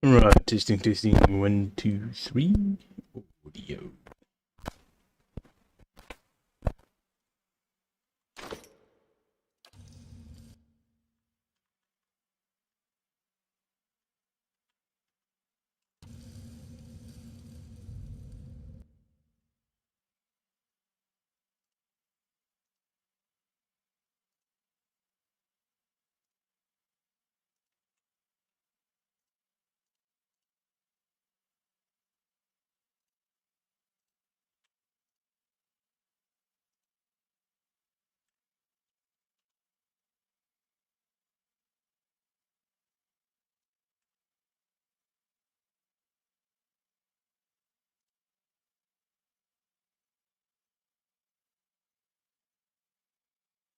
Right, testing. 1, 2, 3. Audio.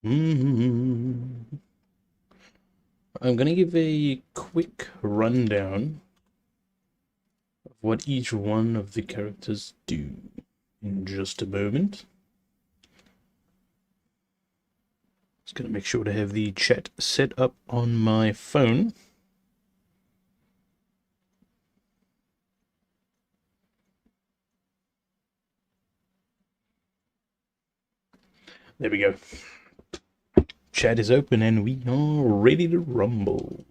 I'm gonna give a quick rundown of what each one of the characters do in just a moment. Just gonna make sure to have the chat set up on my phone. There we go. Chat is open and we are ready to rumble.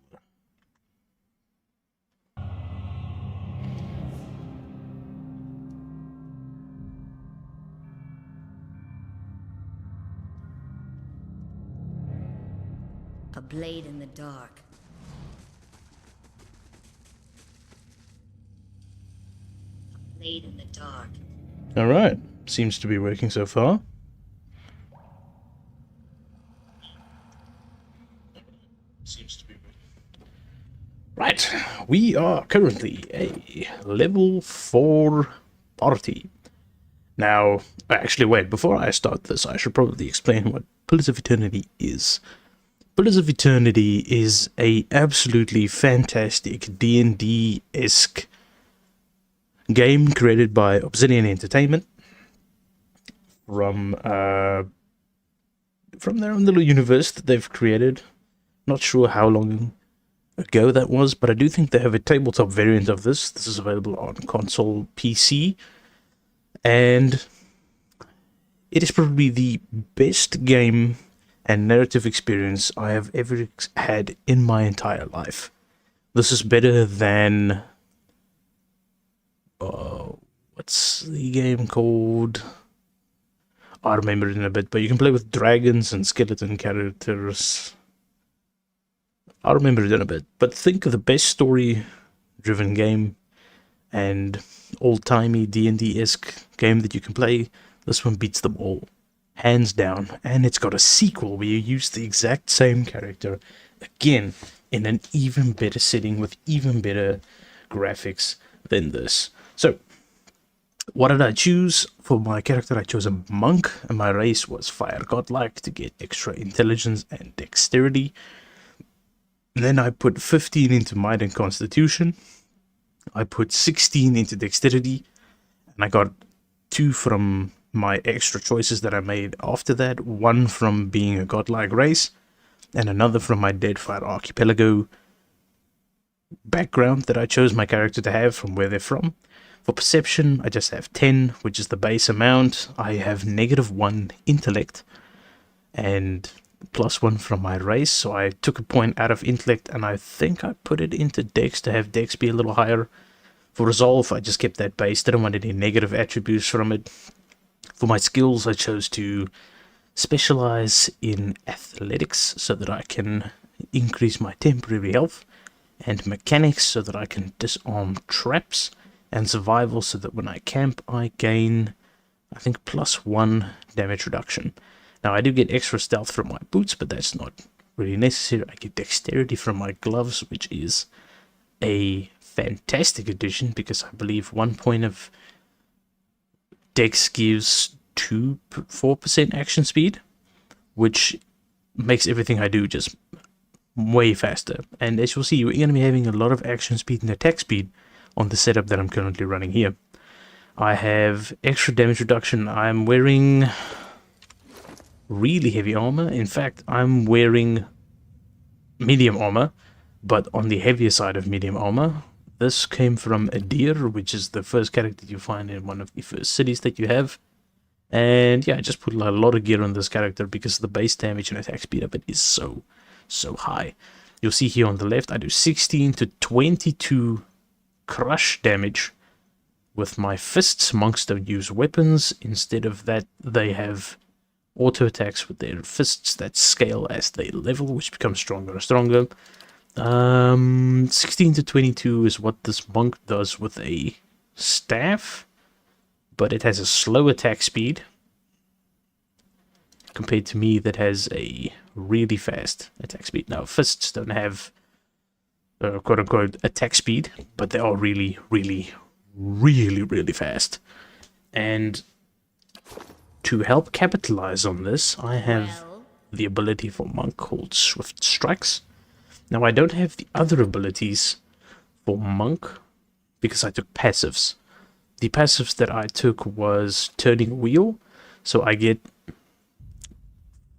A blade in the dark. A blade in the dark. Alright, seems to be working so far. Right, we are currently a level 4 party. Now, actually wait, before I start this, I should probably explain what Pillars of Eternity is. Pillars of Eternity is a absolutely fantastic D&D-esque game created by Obsidian Entertainment from their own little universe that they've created. Not sure how long ago that was, but I do think they have a tabletop variant of this. This is available on console, PC, and it is probably the best game and narrative experience I have ever had in my entire life. This is better than what's the game called? I remember it in a bit, but you can play with dragons and skeleton characters. I'll remember it in a bit, but think of the best story-driven game and old-timey D&D-esque game that you can play. This one beats them all, hands down. And it's got a sequel where you use the exact same character again in an even better setting with even better graphics than this. So, what did I choose for my character? I chose a monk, and my race was fire godlike to get extra intelligence and dexterity. And then I put 15 into might and constitution. I put 16 into dexterity, and I got 2 from my extra choices that I made after that. 1 from being a godlike race, and another from my Deadfire Archipelago background that I chose my character to have from where they're from. For perception, I just have 10, which is the base amount. I have -1 intellect, and +1 from my race, so I took a point out of intellect and I think I put it into dex to have dex be a little higher. For resolve, I just kept that base, didn't want any negative attributes from it. For my skills, I chose to specialize in athletics so that I can increase my temporary health, and mechanics so that I can disarm traps, and survival so that when I camp I gain, I think, +1 damage reduction. Now, I do get extra stealth from my boots, but that's not really necessary. I get dexterity from my gloves, which is a fantastic addition because I believe 1 point of dex gives 4% action speed, which makes everything I do just way faster. And as you'll see, we're going to be having a lot of action speed and attack speed on the setup that I'm currently running here. I have extra damage reduction. I'm wearing really heavy armor. In fact, I'm wearing medium armor, but on the heavier side of medium armor. This came from Adir, which is the first character you find in one of the first cities that you have. And yeah, I just put a lot of gear on this character because the base damage and attack speed of it is so high. You'll see here on the left, I do 16 to 22 crush damage with my fists. Monks don't use weapons. Instead of that, they have auto attacks with their fists that scale as they level, which becomes stronger and stronger. 16 to 22 is what this monk does with a staff, but it has a slow attack speed compared to me that has a really fast attack speed. Now, fists don't have quote-unquote attack speed, but they are really fast. And to help capitalize on this, I have the ability for monk called Swift Strikes. Now, I don't have the other abilities for monk because I took passives. The passives that I took was Turning Wheel, so I get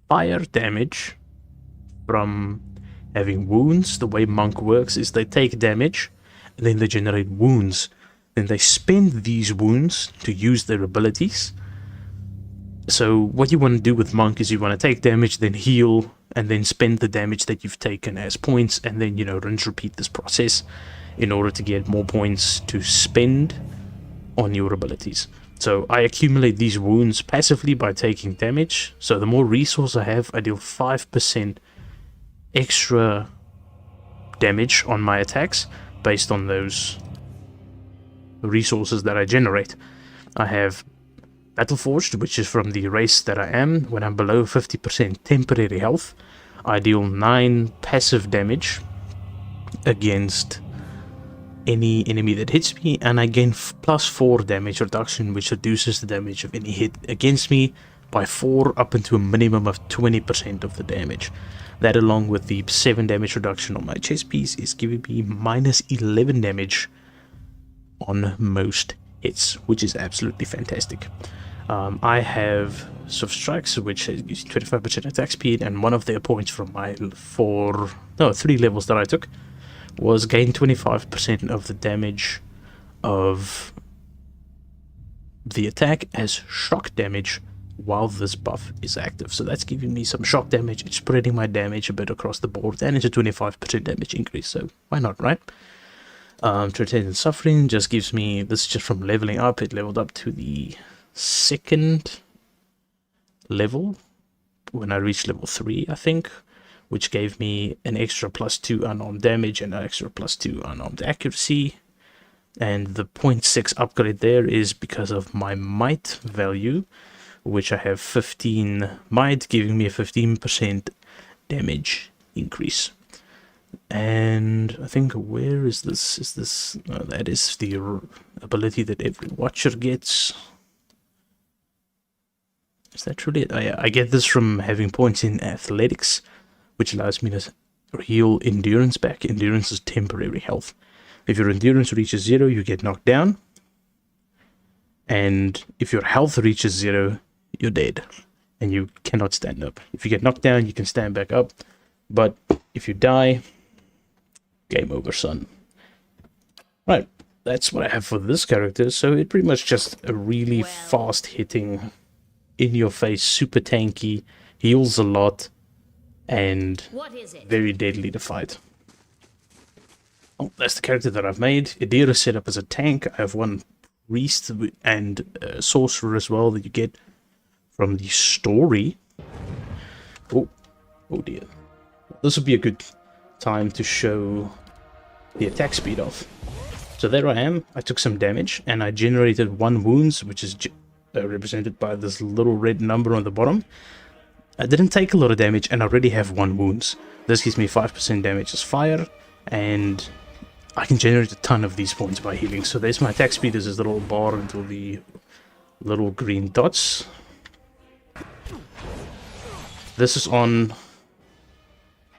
fire damage from having wounds. The way monk works is they take damage, and then they generate wounds. Then they spend these wounds to use their abilities. So what you want to do with monk is you want to take damage, then heal, and then spend the damage that you've taken as points, and then, you know, rinse, repeat this process in order to get more points to spend on your abilities. So I accumulate these wounds passively by taking damage. So the more resource I have, I deal 5% extra damage on my attacks based on those resources that I generate. I have Battleforged, which is from the race that I am. When I'm below 50% temporary health, I deal 9 passive damage against any enemy that hits me, and I gain plus 4 damage reduction, which reduces the damage of any hit against me by 4 up into a minimum of 20% of the damage. That, along with the 7 damage reduction on my chest piece, is giving me minus 11 damage on most hits, which is absolutely fantastic. I have Swift Strikes, which gives 25% attack speed, and one of their points from my 3 levels that I took was gain 25% of the damage of the attack as shock damage while this buff is active. So that's giving me some shock damage. It's spreading my damage a bit across the board, and it's a 25% damage increase, so why not, right? Transcendent Suffering just gives me, this is just from leveling up. It leveled up to the 2nd level when I reached level 3, I think, which gave me an extra +2 unarmed damage and an extra +2 unarmed accuracy. And the 0.6 upgrade there is because of my might value, which I have 15 might, giving me a 15% damage increase. And I think, where is this? Is this? That is the ability that every watcher gets. Is that truly it? I get this from having points in athletics, which allows me to heal endurance back. Endurance is temporary health. If your endurance reaches 0, you get knocked down. And if your health reaches 0, you're dead. And you cannot stand up. If you get knocked down, you can stand back up. But if you die, game over, son. Right, that's what I have for this character. So it's pretty much just a really fast-hitting, in-your-face, super tanky, heals a lot, and very deadly to fight. Oh, that's the character that I've made. Idira is set up as a tank. I have one priest and sorcerer as well that you get from the story. Oh dear. This would be a good time to show the attack speed off. So there I am. I took some damage and I generated 1 wounds, which is represented by this little red number on the bottom. I didn't take a lot of damage and I already have 1 wounds. This gives me 5% damage as fire, and I can generate a ton of these points by healing. So there's my attack speed. There's this little bar until the little green dots. This is on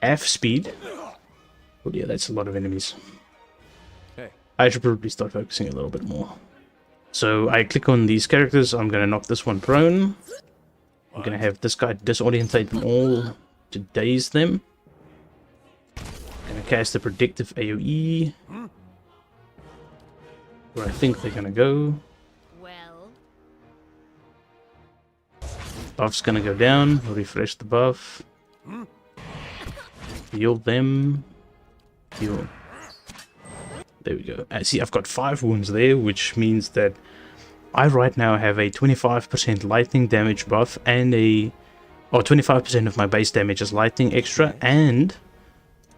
half speed. Oh dear, that's a lot of enemies. Hey. I should probably start focusing a little bit more. So I click on these characters. I'm going to knock this one prone. I'm going to have this guy disorientate them all to daze them. I'm going to cast a predictive AoE. where I think they're gonna go. Well, Buff's gonna go down. Refresh the buff. Heal them. Heal. There we go. See, I've got 5 wounds there, which means that I right now have a 25% lightning damage buff and a... or 25% of my base damage is lightning extra, and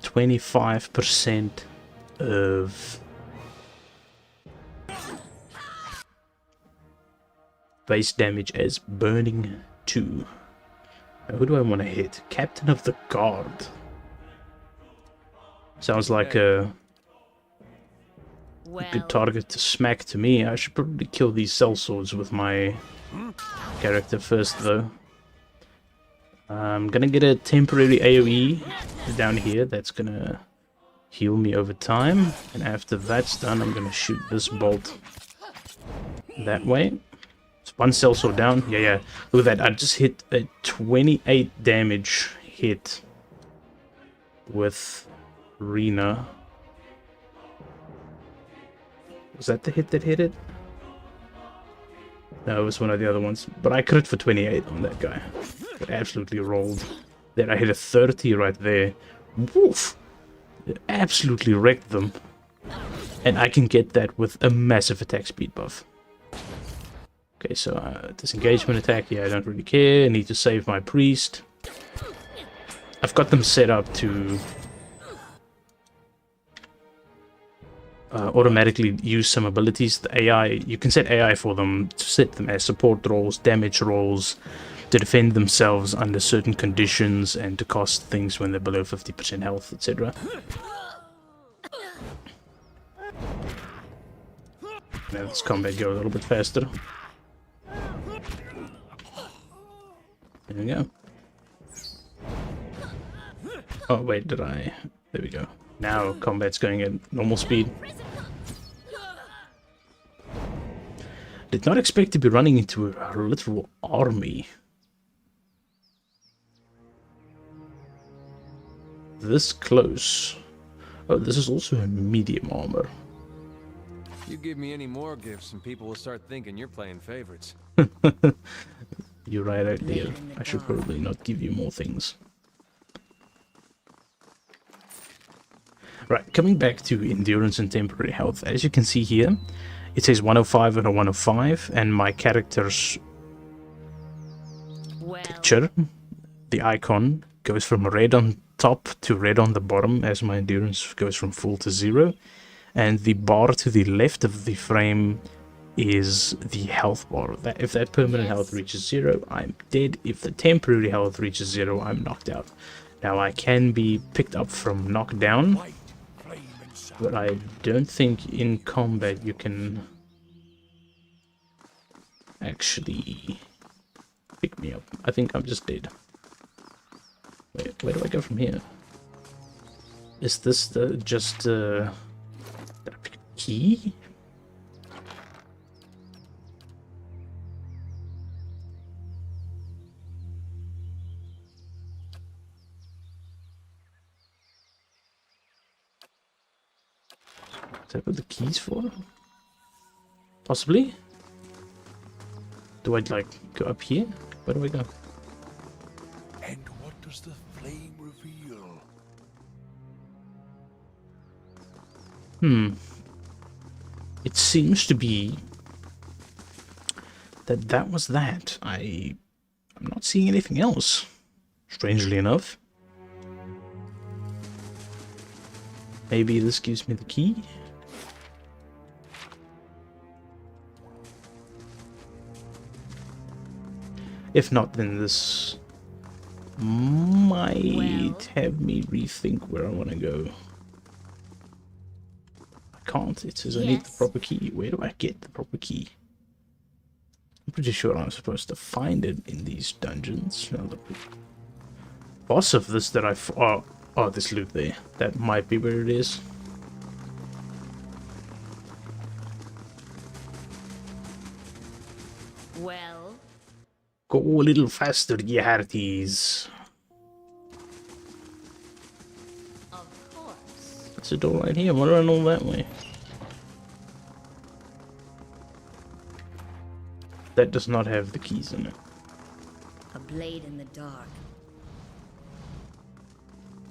25% of base damage as burning 2. Now, who do I want to hit? Captain of the Guard. Sounds like a good target to smack to me. I should probably kill these sellswords with my character first, though. I'm gonna get a temporary AoE down here that's gonna heal me over time, and after that's done I'm gonna shoot this bolt that way. It's 1 sellsword down. Yeah, look at that. I just hit a 28 damage hit with Rena. Was that the hit that hit it? No, it was one of the other ones. But I crit for 28 on that guy. It absolutely rolled. Then I hit a 30 right there. Woof! It absolutely wrecked them. And I can get that with a massive attack speed buff. Okay, so disengagement attack. Yeah, I don't really care. I need to save my priest. I've got them set up to automatically use some abilities. The AI, you can set AI for them to set them as support rolls, damage rolls, to defend themselves under certain conditions, and to cast things when they're below 50% health, etc. Now let's combat go a little bit faster. There we go. Oh wait, did I? There we go. Now combat's going at normal speed. Did not expect to be running into a literal army. This close. Oh, this is also a medium armor. You give me any more gifts and people will start thinking you're playing favorites. You're right out there. I should probably not give you more things. Right, coming back to endurance and temporary health. As you can see here, it says 105 and a 105, and my character's picture, the icon, goes from red on top to red on the bottom as my endurance goes from full to 0. And the bar to the left of the frame is the health bar. If that permanent health reaches 0, I'm dead. If the temporary health reaches 0, I'm knocked out. Now, I can be picked up from knockdown, but I don't think in combat you can actually pick me up. I think I'm just dead. Wait, where do I go from here? Is this the did I pick a key? Is that what the keys for? Possibly? Do I like go up here? Where do I go? And what does the flame reveal? It seems to be that was that. I'm not seeing anything else, strangely enough. Maybe this gives me the key? If not, then this might have me rethink where I want to go. I can't. It says I need the proper key. Where do I get the proper key? I'm pretty sure I'm supposed to find it in these dungeons. Now, the boss of this that oh, this loot there. That might be where it is. well, Go a little faster, ye hearties. of course. That's a door right here. Why do I run all that way? That does not have the keys in it. A blade in the dark.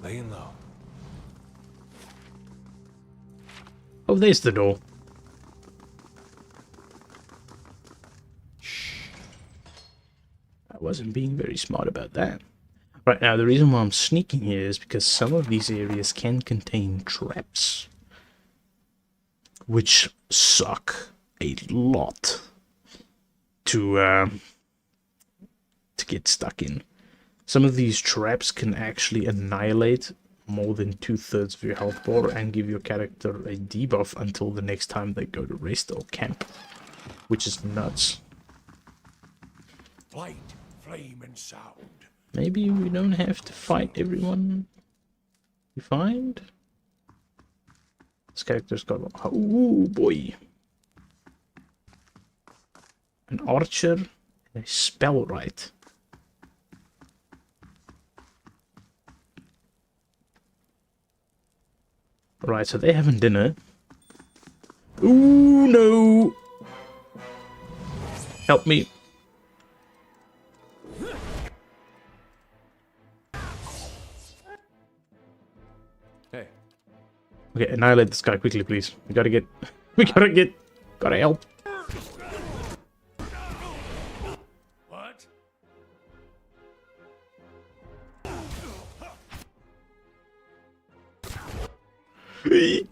Laying low. Oh, there's the door. I wasn't being very smart about that. Right, now the reason why I'm sneaking here is because some of these areas can contain traps, which suck a lot to get stuck in. Some of these traps can actually annihilate more than 2/3 of your health bar and give your character a debuff until the next time they go to rest or camp, which is nuts. Light, flame, and sound. Maybe we don't have to fight everyone we find. This character's got... Oh boy. An archer and a spellwright. Right, so they're having dinner. Ooh, no! Help me. Hey, Okay, annihilate this guy quickly, please. We gotta get... Gotta help. What?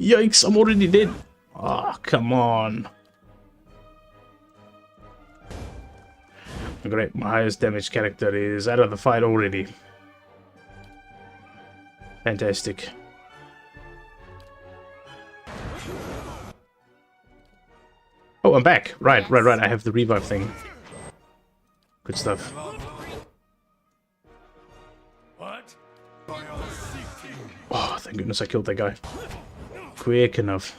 Yikes, I'm already dead. Ah, come on. Great, my highest damage character is out of the fight already. Fantastic. Oh, I'm back. Right. I have the revive thing. Good stuff. What? Oh, thank goodness I killed that guy. Quick enough.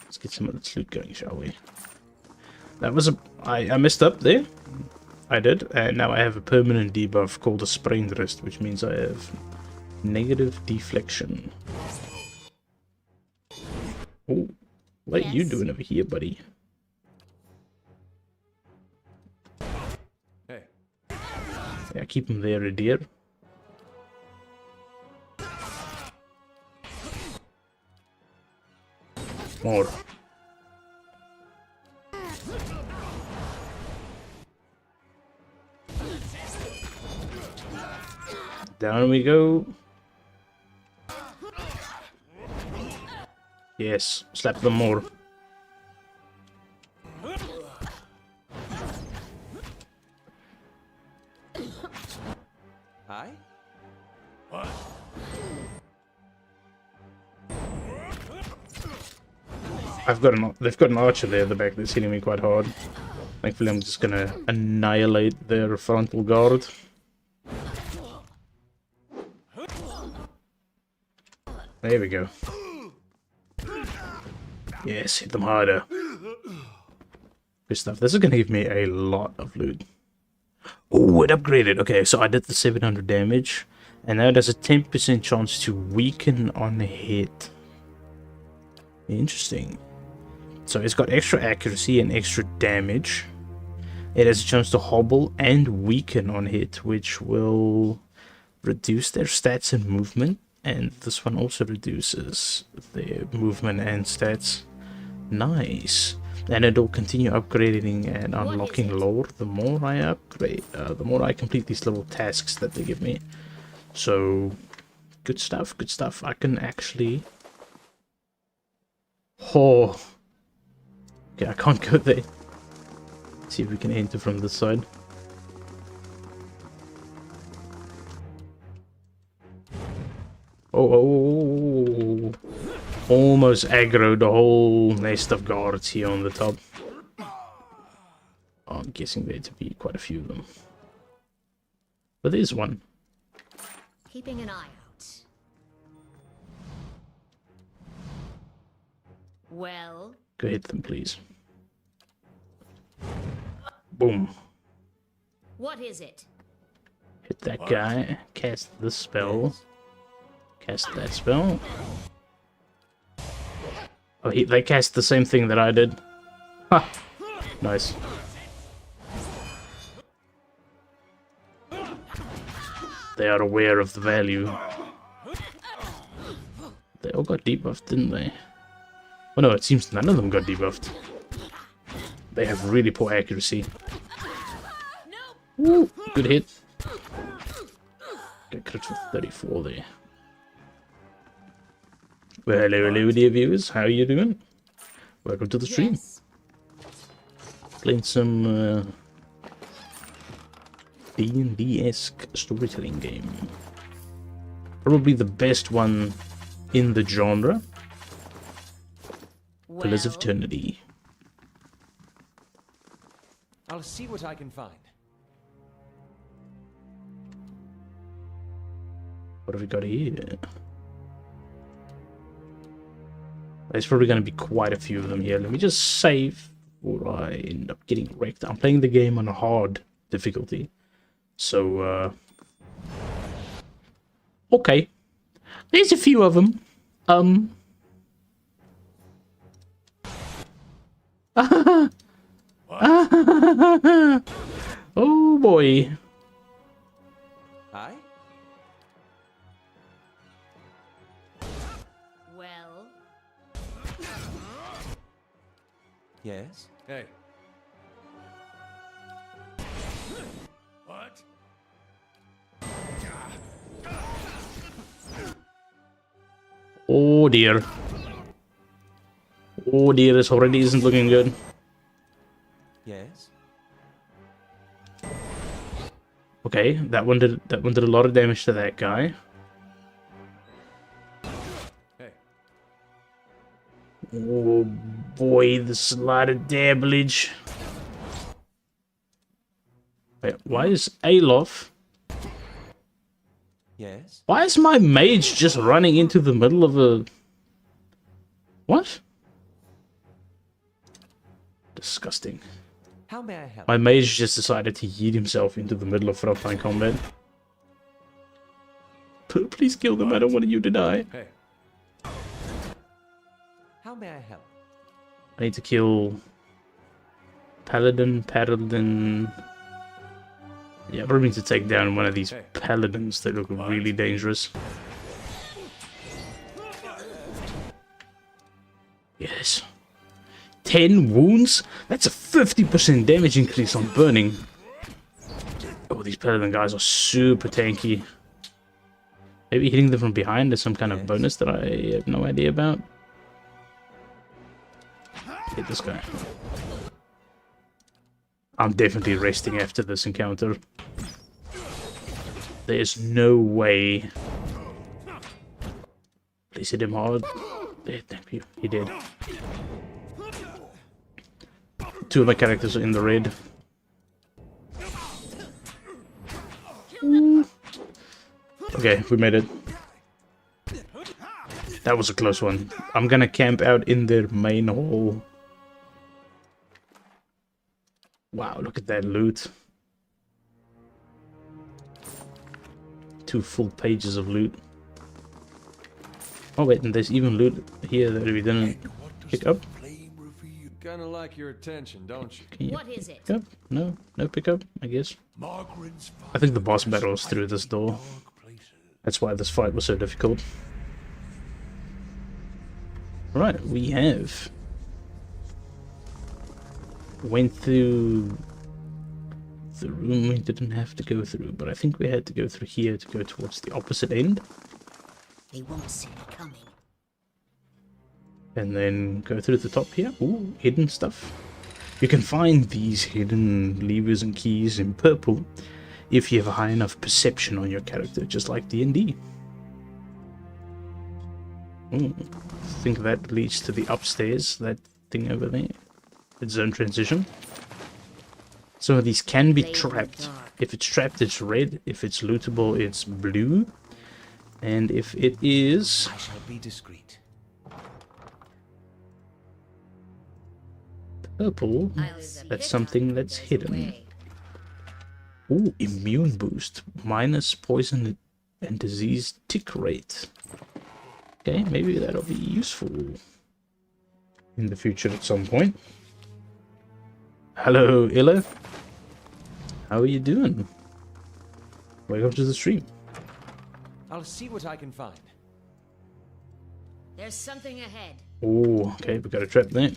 Let's get some of this loot going, shall we? That was a... I messed up there. I did. And now I have a permanent debuff called a sprained wrist, which means I have negative deflection. Oh, what are you doing over here, buddy? hey. Yeah, keep him there, dear. More. Down we go. Yes, slap them more. Hi? What? They've got an archer there at the back that's hitting me quite hard. Thankfully, I'm just gonna annihilate their frontal guard. There we go. Yes, hit them harder. Good stuff. This is gonna give me a lot of loot. Oh, it upgraded. Okay, so I did the 700 damage, and now there's a 10% chance to weaken on hit. Interesting. So it's got extra accuracy and extra damage. It has a chance to hobble and weaken on hit, which will reduce their stats and movement. And this one also reduces their movement and stats. Nice. And it'll continue upgrading and unlocking lore the more I upgrade, the more I complete these little tasks that they give me. So, good stuff, good stuff. I can actually... Oh. Okay, I can't go there. Let's see if we can enter from this side. Oh, almost aggroed the whole nest of guards here on the top. Oh, I'm guessing there to be quite a few of them. But there's one. Keeping an eye out. Well, Go hit them, please. Boom. what is it? Hit that guy. Cast this spell. Cast that spell. Oh, they cast the same thing that I did. Ha! Nice. They are aware of the value. They all got debuffed, didn't they? Oh no, it seems none of them got debuffed. They have really poor accuracy. Woo, good hit. Get crit for 34 there. Well, hello dear viewers, how are you doing? Welcome to the stream. Yes. Playing some D&D-esque storytelling game. Probably the best one in the genre. Pillars of Well, Eternity. I'll see what I can find. What have we got here? There's probably going to be quite a few of them here. Let me just save or I end up getting wrecked. I'm playing the game on a hard difficulty. So, okay. There's a few of them. Oh boy. Aye? well, Yes? Hey. What? Oh dear. Oh dear, this already isn't looking good. Yes? Okay, that one did a lot of damage to that guy. Hey. Oh boy, there's a lot of damage. Wait, why is Alof? Yes? Why is my mage just running into the middle of a... What? Disgusting. How may I help? My mage just decided to yeet himself into the middle of frontline combat. Please kill them, I don't want you to die. Hey. How may I help? I need to kill... Paladin. Yeah, probably need to take down one of these paladins. They look really dangerous. Yes. 10 wounds? That's a 50% damage increase on burning. Oh, these paladin guys are super tanky. Maybe hitting them from behind is some kind of bonus that I have no idea about. Hit this guy. I'm definitely resting after this encounter. There's no way. Please hit him hard. There, thank you. He did. Two of my characters are in the red. Ooh. Okay, we made it. That was a close one. I'm gonna camp out in their main hall. Wow, look at that loot. 2 full pages of loot. Oh wait, and there's even loot here that we didn't pick up. Flame reveal. Kinda like your attention, don't you? Can you what is it? pick up? No, no pickup, I guess. Margaret's I think the boss battle is through this door. dark places. That's why this fight was so difficult. Right, we have went through the room we didn't have to go through, but I think we had to go through here to go towards the opposite end, They won't see me coming. and then go through the top here. Ooh, hidden stuff. You can find these hidden levers and keys in purple if you have a high enough perception on your character, just like D&D. Ooh, I think that leads to the upstairs, that thing over there. It's zone transition. Some of these can be trapped. If it's trapped, it's red. If it's lootable, it's blue. And if it is... I shall be discreet. purple, I'll zip that's it something up, that's there's a hidden. way. Ooh, immune boost. Minus poison and disease tick rate. Okay, maybe that'll be useful. in the future at some point. Hello, Illa. How are you doing? Welcome to the stream. I'll see what I can find. There's something ahead. Oh, okay, we got a trap there.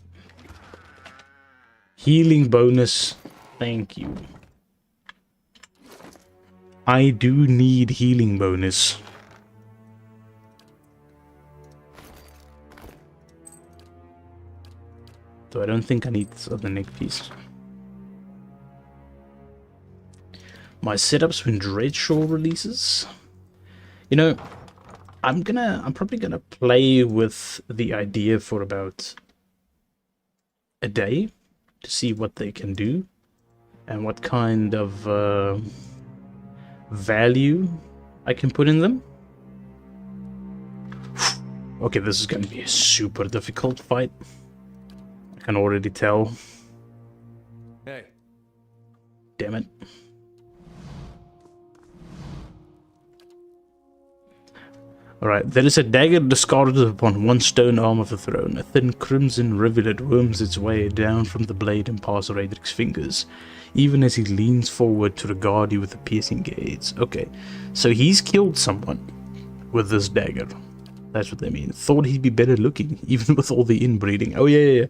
Healing bonus. Thank you. I do need healing bonus. So I don't think I need this other neck piece. My setups when Dreadshaw releases. You know, I'm probably gonna play with the idea for about a day to see what they can do and what kind of value I can put in them. Okay, this is gonna be a super difficult fight. I can already tell. Hey. Damn it. Alright, there is a dagger discarded upon one stone arm of the throne. A thin crimson rivulet worms its way down from the blade and past Raedric's fingers, even as he leans forward to regard you with a piercing gaze. Okay, so he's killed someone with this dagger. That's what they mean. Thought he'd be better looking, even with all the inbreeding. Oh yeah.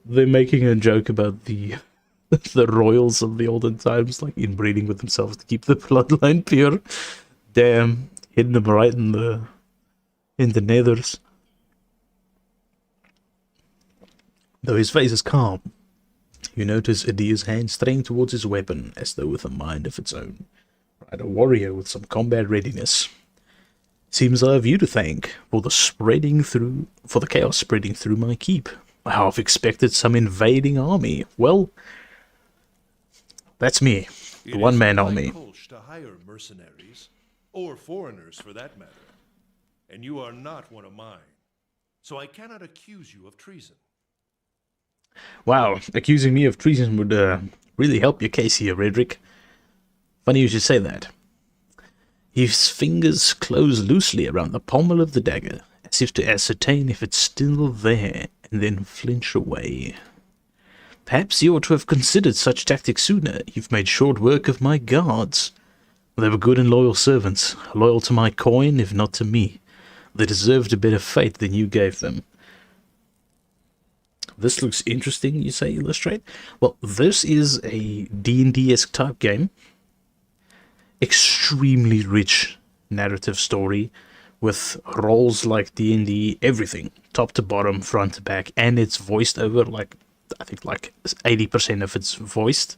They're making a joke about the the royals of the olden times, like inbreeding with themselves to keep the bloodline pure. Damn, hidden them right in the nethers. Though his face is calm, you notice Adia's hand straying towards his weapon, as though with a mind of its own. Right, a warrior with some combat readiness. Seems I have you to thank for the chaos spreading through my keep. I half expected some invading army. Well, that's me, the one-man army. To hire mercenaries, or foreigners for that matter, and you are not one of mine, so I cannot accuse you of treason. Wow, accusing me of treason would really help your case here, Raedric. Funny you should say that. His fingers close loosely around the pommel of the dagger, as if to ascertain if it's still there, and then flinch away. Perhaps you ought to have considered such tactics sooner. You've made short work of my guards. They were good and loyal servants, loyal to my coin, if not to me. They deserved a better fate than you gave them. This looks interesting, you say, Illustrate? Well, this is a D&D-esque type game. Extremely rich narrative story with roles like D&D, everything, top to bottom, front to back, and it's voiced over, like, I think like 80% of it's voiced,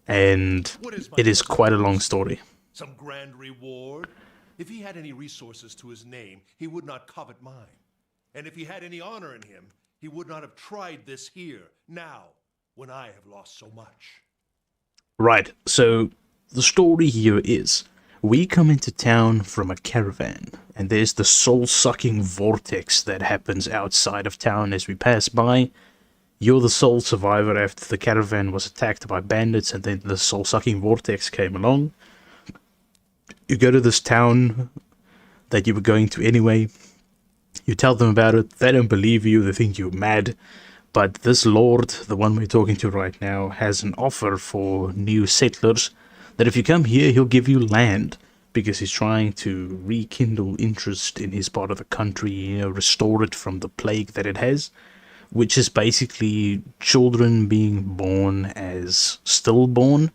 and it is quite a long story. Some grand reward? If he had any resources to his name, he would not covet mine. And if he had any honor in him, he would not have tried this here, now, when I have lost so much. Right, so the story here is, we come into town from a caravan, and there's the soul-sucking vortex that happens outside of town as we pass by. You're the sole survivor after the caravan was attacked by bandits, and then the soul-sucking vortex came along. You go to this town that you were going to anyway. You tell them about it. They don't believe you. They think you're mad. But this lord, the one we're talking to right now, has an offer for new settlers that if you come here, he'll give you land, because he's trying to rekindle interest in his part of the country, you know, restore it from the plague that it has, which is basically children being born as stillborn.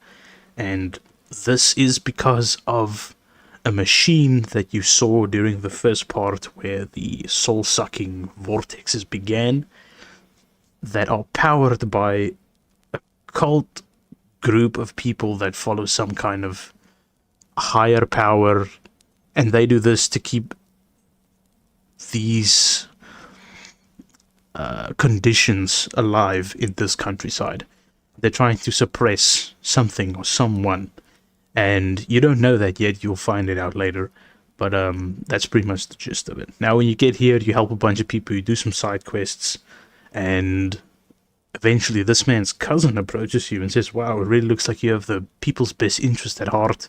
And this is because of a machine that you saw during the first part where the soul-sucking vortexes began, that are powered by a cult group of people that follow some kind of higher power, and they do this to keep these conditions alive in this countryside. They're trying to suppress something or someone, and you don't know that yet. You'll find it out later, but that's pretty much the gist of it. Now when you get here, you help a bunch of people, you do some side quests, and eventually this man's cousin approaches you and says, wow, it really looks like you have the people's best interest at heart,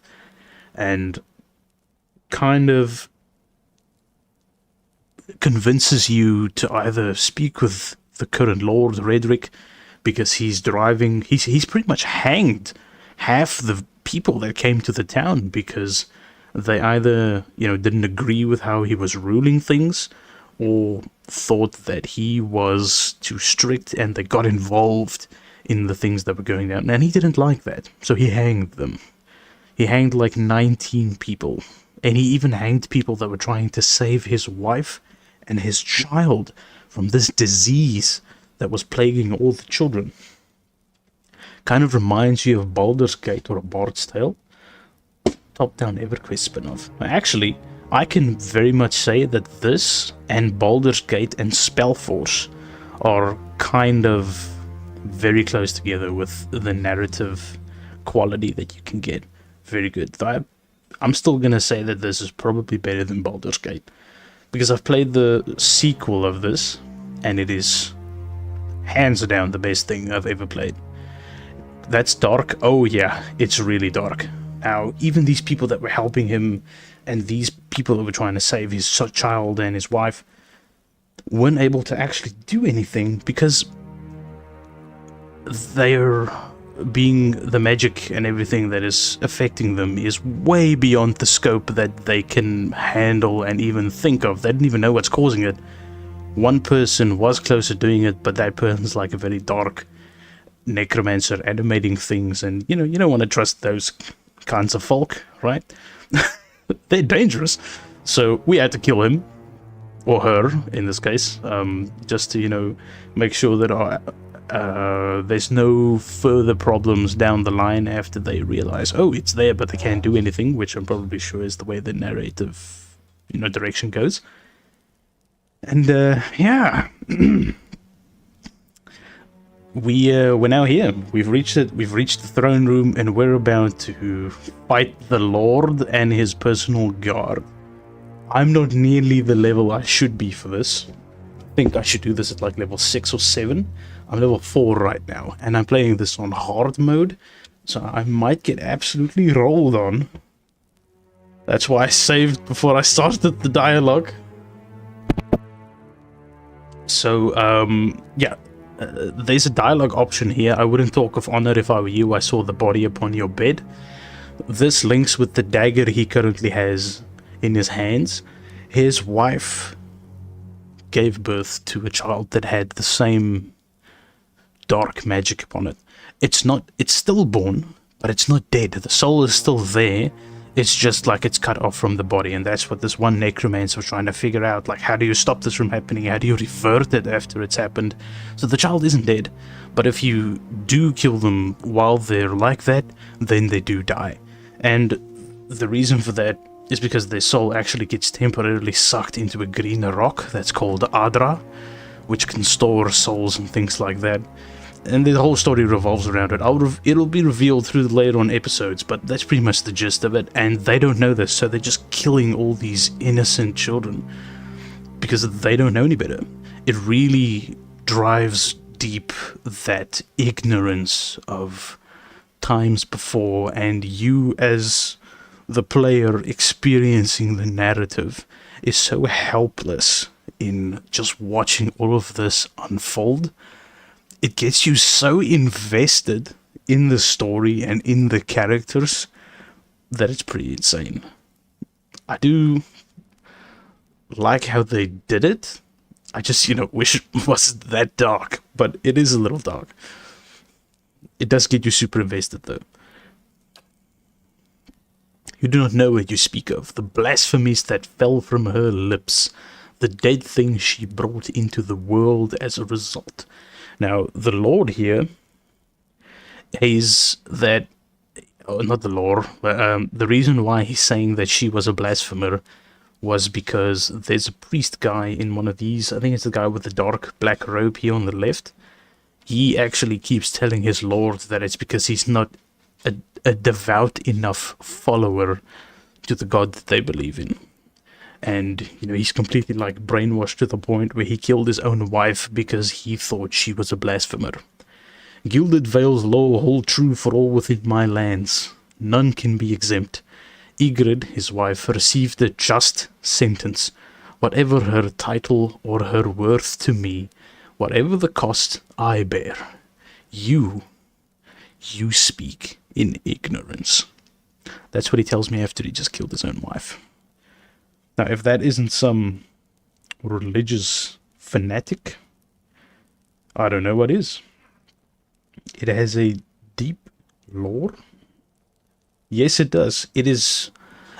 and kind of convinces you to either speak with the current Lord Redrick, because he's pretty much hanged half the people that came to the town because they either, didn't agree with how he was ruling things, or thought that he was too strict, and they got involved in the things that were going down. And he didn't like that, so he hanged them. He hanged like 19 people. And he even hanged people that were trying to save his wife and his child from this disease that was plaguing all the children. Kind of reminds you of Baldur's Gate or a Bard's Tale. Top-down EverQuest spin-off. Actually, I can very much say that this and Baldur's Gate and Spellforce are kind of very close together with the narrative quality that you can get. Very good. I'm still going to say that this is probably better than Baldur's Gate, because I've played the sequel of this, and it is hands down the best thing I've ever played. That's dark. Oh yeah, it's really dark. Now, even these people that were helping him, and these people that were trying to save his child and his wife, weren't able to actually do anything because they're being the magic and everything that is affecting them is way beyond the scope that they can handle and even think of. They didn't even know what's causing it. One person was close to doing it, but that person's like a very dark necromancer animating things, and you don't want to trust those kinds of folk, right? They're dangerous. So we had to kill him, or her in this case, just to make sure that there's no further problems down the line after they realize, oh, it's there but they can't do anything, which I'm probably sure is the way the narrative direction goes. And yeah. We're now here. We've reached it. We've reached the throne room, and we're about to fight the Lord and his personal guard. I'm not nearly the level I should be for this. I think I should do this at like level 6 or 7. I'm level 4 right now, and I'm playing this on hard mode, so I might get absolutely rolled on. That's why I saved before I started the dialogue. So, yeah. There's a dialogue option here. I wouldn't talk of honor if I were you. I saw the body upon your bed. This links with the dagger he currently has in his hands. His wife gave birth to a child that had the same dark magic upon it. It's stillborn, but it's not dead. The soul is still there. It's just like it's cut off from the body, and that's what this one necromancer was trying to figure out. Like, how do you stop this from happening? How do you revert it after it's happened? So the child isn't dead, but if you do kill them while they're like that, then they do die. And the reason for that is because their soul actually gets temporarily sucked into a green rock that's called Adra, which can store souls and things like that. And the whole story revolves around it. It'll be revealed through the later on episodes, but that's pretty much the gist of it. And they don't know this, so they're just killing all these innocent children because they don't know any better. It really drives deep that ignorance of times before, and you as the player experiencing the narrative is so helpless in just watching all of this unfold. It gets you so invested in the story and in the characters that it's pretty insane. I do like how they did it. I just, wish it wasn't that dark, but it is a little dark. It does get you super invested, though. You do not know what you speak of, the blasphemies that fell from her lips, the dead things she brought into the world as a result. Now, the Lord here is that, not the Lord, but the reason why he's saying that she was a blasphemer was because there's a priest guy in one of these. I think it's the guy with the dark black robe here on the left. He actually keeps telling his Lord that it's because he's not a devout enough follower to the God that they believe in. And, he's completely brainwashed to the point where he killed his own wife because he thought she was a blasphemer. Gilded veils law hold true for all within my lands. None can be exempt. Ygritte, his wife, received a just sentence. Whatever her title or her worth to me, Whatever the cost, I bear. You speak in ignorance. That's what he tells me after he just killed his own wife. Now, if that isn't some religious fanatic, I don't know what is. It has a deep lore. Yes, it does. It is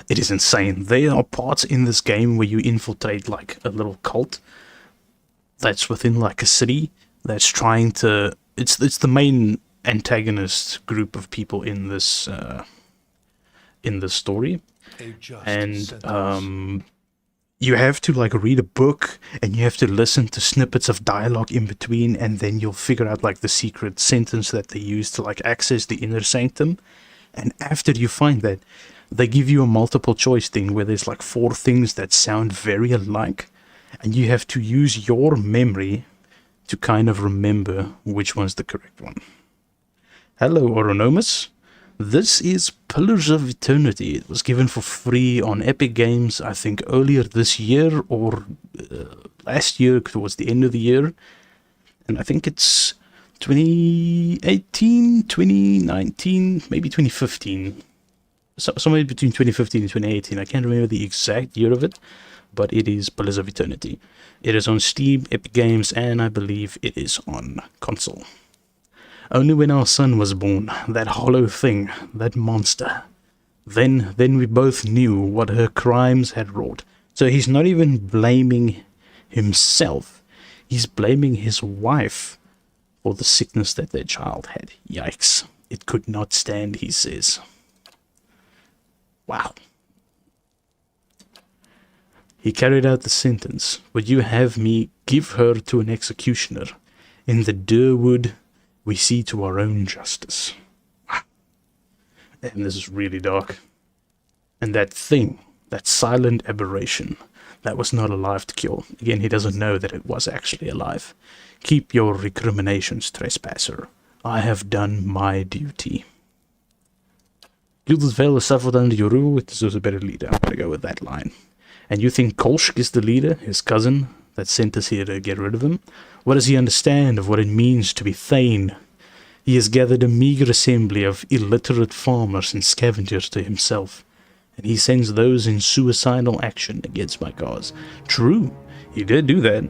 insane. There are parts in this game where you infiltrate like a little cult that's within like a city that's trying to. It's the main antagonist group of people in this story, and you have to like read a book and you have to listen to snippets of dialogue in between, and then you'll figure out like the secret sentence that they use to like access the inner sanctum. And after you find that, they give you a multiple choice thing where there's like 4 things that sound very alike, and you have to use your memory to kind of remember which one's the correct one. Hello, Oronomus. This is Pillars of Eternity. It was given for free on Epic Games, I think earlier this year or last year, towards the end of the year. And I think it's 2018, 2019, maybe 2015. Somewhere between 2015 and 2018. I can't remember the exact year of it, but it is Pillars of Eternity. It is on Steam, Epic Games, and I believe it is on console. Only when our son was born, that hollow thing, that monster, then we both knew what her crimes had wrought. So he's not even blaming himself. He's blaming his wife for the sickness that their child had. Yikes. It could not stand, he says. Wow. He carried out the sentence. Would you have me give her to an executioner? In the Durwood, we see to our own justice. Wow. And this is really dark. And that thing, that silent aberration, that was not alive to kill. Again, he doesn't know that it was actually alive. Keep your recriminations, trespasser. I have done my duty. Gilded Vale has suffered under your rule. It deserves a better leader. I'm gonna go with that line. And you think Kolsch is the leader, his cousin, that sent us here to get rid of him? What does he understand of what it means to be Thane? He has gathered a meager assembly of illiterate farmers and scavengers to himself, and he sends those in suicidal action against my cause. True, he did do that.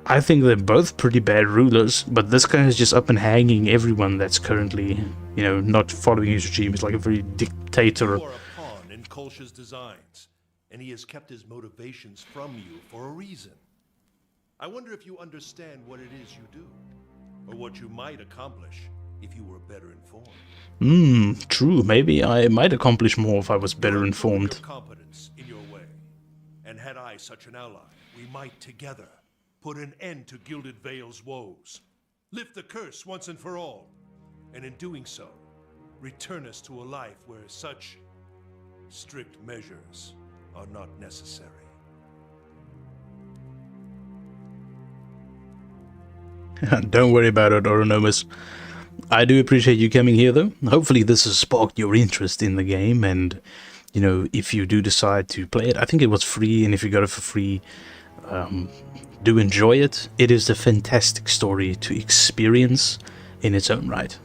I think they're both pretty bad rulers, but this guy is just up and hanging everyone that's currently, not following his regime. He's like a very dictator. You are a pawn in Kolsch's designs, and he has kept his motivations from you for a reason. I wonder if you understand what it is you do, or what you might accomplish if you were better informed. True. Maybe I might accomplish more if I was better informed. Your competence in your way, and had I such an ally, we might together put an end to Gilded Vale's woes, lift the curse once and for all, and in doing so, return us to a life where such strict measures are not necessary. Don't worry about it, Oronomus. I do appreciate you coming here, though. Hopefully this has sparked your interest in the game, and, if you do decide to play it, I think it was free, and if you got it for free, do enjoy it. It is a fantastic story to experience in its own right.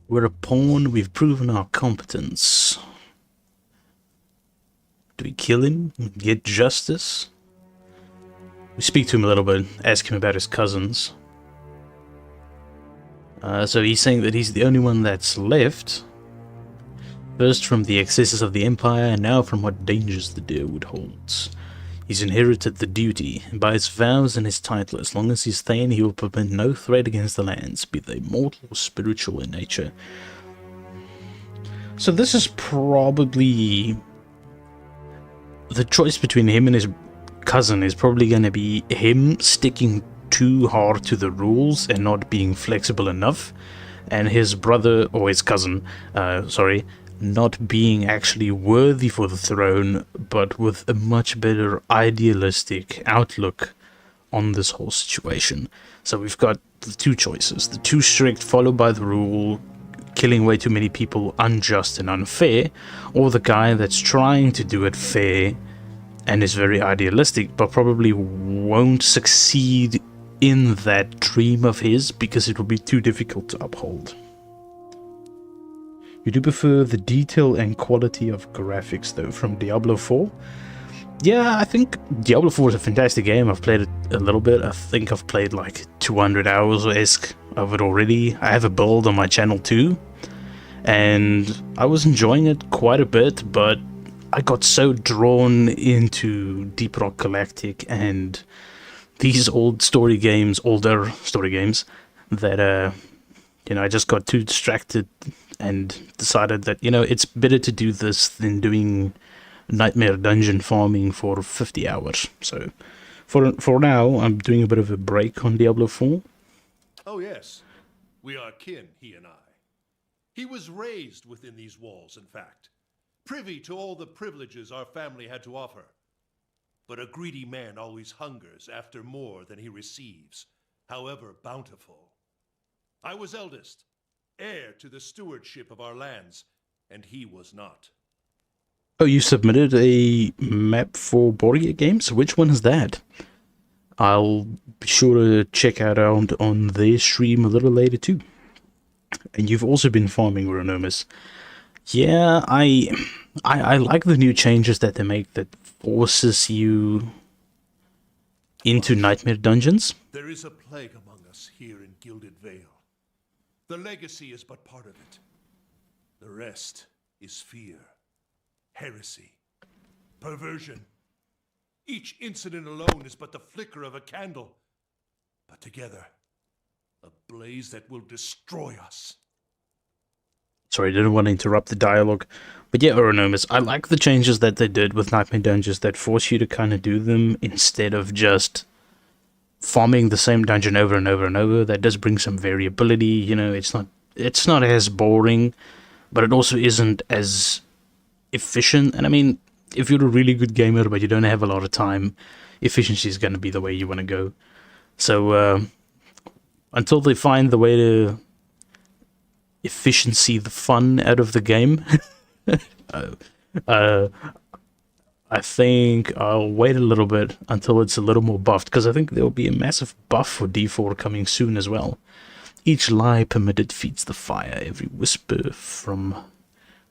We're a pawn, we've proven our competence. Do we kill him? Get justice? We speak to him a little bit, ask him about his cousins. So he's saying that he's the only one that's left. First from the excesses of the Empire, and now from what dangers the Durwood holds. He's inherited the duty, and by his vows and his title, as long as he's Thane, he will permit no threat against the lands, be they mortal or spiritual in nature. So this is probably... the choice between him and his cousin is probably going to be him sticking too hard to the rules and not being flexible enough, and his brother, or his cousin, not being actually worthy for the throne, but with a much better idealistic outlook on this whole situation. So we've got the two choices. The too strict, follow by the rule, killing way too many people unjust and unfair, or the guy that's trying to do it fair and is very idealistic, but probably won't succeed in that dream of his because it will be too difficult to uphold. You do prefer the detail and quality of graphics though from Diablo 4? Yeah, I think Diablo 4 is a fantastic game. I've played it a little bit. I think I've played like 200 hours or esque of it already. I have a build on my channel too, and I was enjoying it quite a bit, but I got so drawn into Deep Rock Galactic and these older story games, that I just got too distracted and decided that, it's better to do this than doing nightmare dungeon farming for 50 hours. So for now, I'm doing a bit of a break on Diablo 4. Oh, yes. We are kin, he and I. He was raised within these walls, in fact, privy to all the privileges our family had to offer. But a greedy man always hungers after more than he receives, however bountiful. I was eldest, heir to the stewardship of our lands, and he was not. Oh, you submitted a map for Borgia Games? Which one is that? I'll be sure to check out on their stream a little later too. And you've also been farming Renomus. Yeah, I like the new changes that they make that forces you into nightmare dungeons. There is a plague among us here in Gilded Vale. The legacy is but part of it. The rest is fear, heresy, perversion. Each incident alone is but the flicker of a candle, but together, a blaze that will destroy us. Sorry, I didn't want to interrupt the dialogue. But yeah, Oronomus, I like the changes that they did with Nightmare Dungeons that force you to kind of do them instead of just farming the same dungeon over and over and over. That does bring some variability, it's not as boring, but it also isn't as efficient. And I mean, if you're a really good gamer but you don't have a lot of time, efficiency is going to be the way you want to go. So until they find the way to efficiency the fun out of the game, I think I'll wait a little bit until it's a little more buffed, because I think there will be a massive buff for D4 coming soon as well. Each lie permitted feeds the fire, every whisper from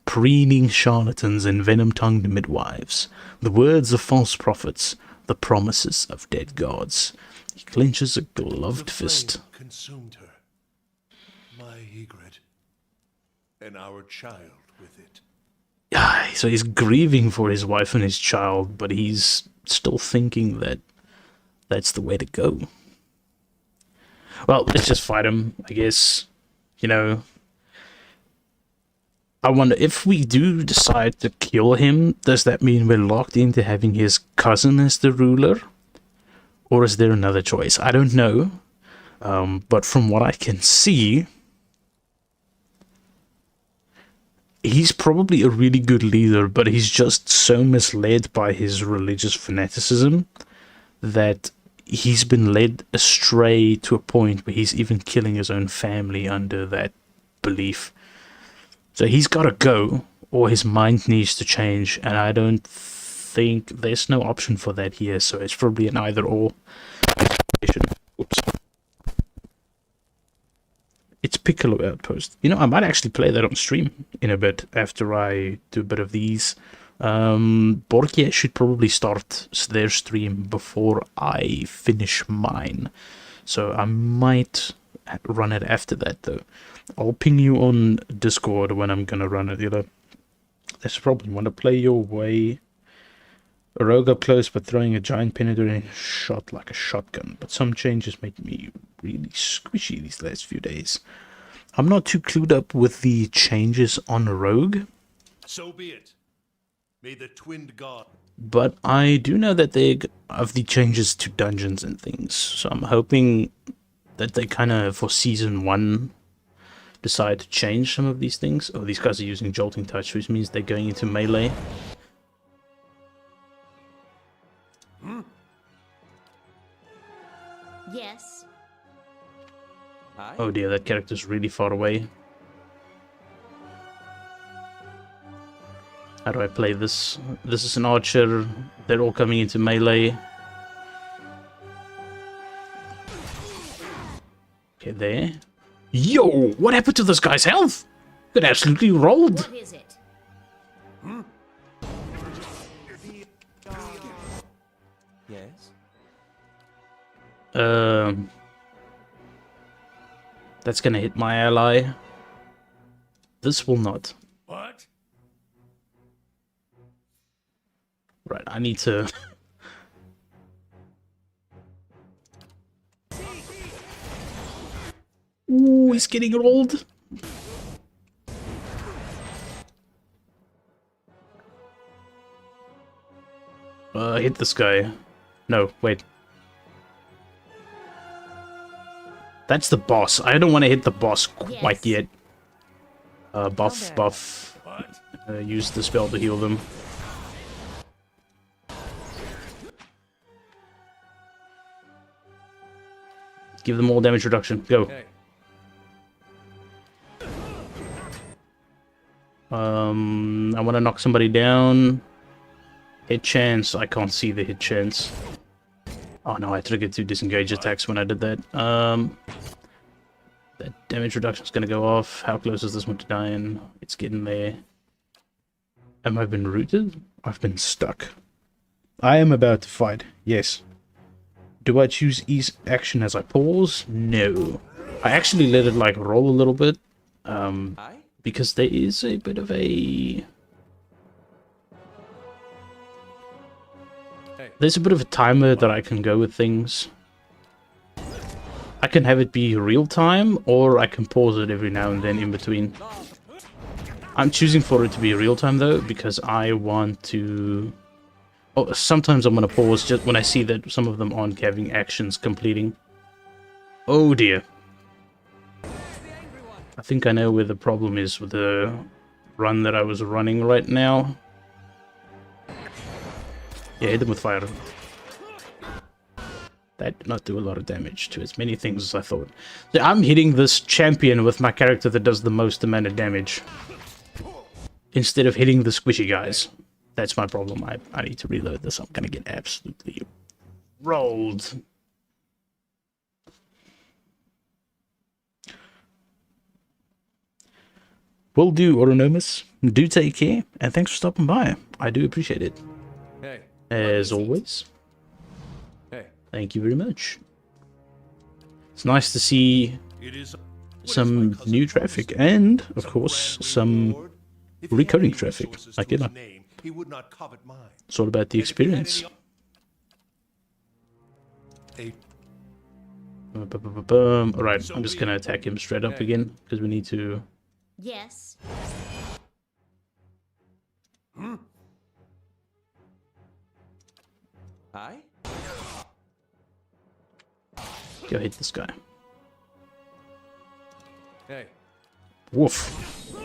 preening charlatans and venom-tongued midwives, the words of false prophets, the promises of dead gods. He clenches a gloved fist. Consumed her, my Egret, and our child with it. Yeah, so he's grieving for his wife and his child, but he's still thinking that that's the way to go. Well, let's just fight him, I guess. I wonder, if we do decide to kill him, does that mean we're locked into having his cousin as the ruler? Or is there another choice? I don't know. But from what I can see, he's probably a really good leader, but he's just so misled by his religious fanaticism that he's been led astray to a point where he's even killing his own family under that belief. So he's got to go, or his mind needs to change, and I don't think there's no option for that here, so it's probably an either-or. Oops. It's Piccolo Outpost. I might actually play that on stream in a bit after I do a bit of these. Borgia should probably start their stream before I finish mine, so I might run it after that though. I'll ping you on Discord when I'm gonna run it. That's the problem. Want to play your way. A rogue up close, but throwing a giant penetrating shot like a shotgun. But some changes made me really squishy these last few days. I'm not too clued up with the changes on rogue. So be it. May the twinned god. But I do know that they have the changes to dungeons and things. So I'm hoping that they kind of, for season 1, decide to change some of these things. Oh, these guys are using jolting touch, which means they're going into melee. Yes. Hi. Oh dear, that character's really far away. How do I play this? This is an archer. They're all coming into melee. Okay, there. Yo! What happened to this guy's health? It absolutely rolled. What is it? Yes? That's gonna hit my ally. This will not. What? Right, I need to... Ooh, he's getting rolled. Hit this guy. No, wait. That's the boss. I don't want to hit the boss quite yet. Buff. Use the spell to heal them. Give them all damage reduction. Go. Hey. I want to knock somebody down. Hit chance. I can't see the hit chance. Oh no, I triggered 2 disengage attacks when I did that. That damage reduction is going to go off. How close is this one to dying? It's getting there. Am I been rooted? I've been stuck. I am about to fight. Yes. Do I choose ease action as I pause? No. I actually let it like roll a little bit. Hi? Because there is a bit of a... There's a bit of a timer that I can go with things. I can have it be real time, or I can pause it every now and then in between. I'm choosing for it to be real time though, because I want to... Oh, sometimes I'm going to pause just when I see that some of them aren't having actions completing. Oh dear. I think I know where the problem is with the run that I was running right now. Yeah, hit them with fire. That did not do a lot of damage to as many things as I thought. So I'm hitting this champion with my character that does the most amount of damage, instead of hitting the squishy guys. That's my problem. I need to reload this. I'm gonna get absolutely rolled. Will do, Autonomous. Do take care, and thanks for stopping by. I do appreciate it. Hey. As always. Hey. Thank you very much. It's nice to see some new traffic and, of course, some recurring traffic. Like it. It's all about the experience. Alright, I'm just gonna attack him straight up again, because we need to... Yes. Hi? Go hit this guy. Hey. Woof.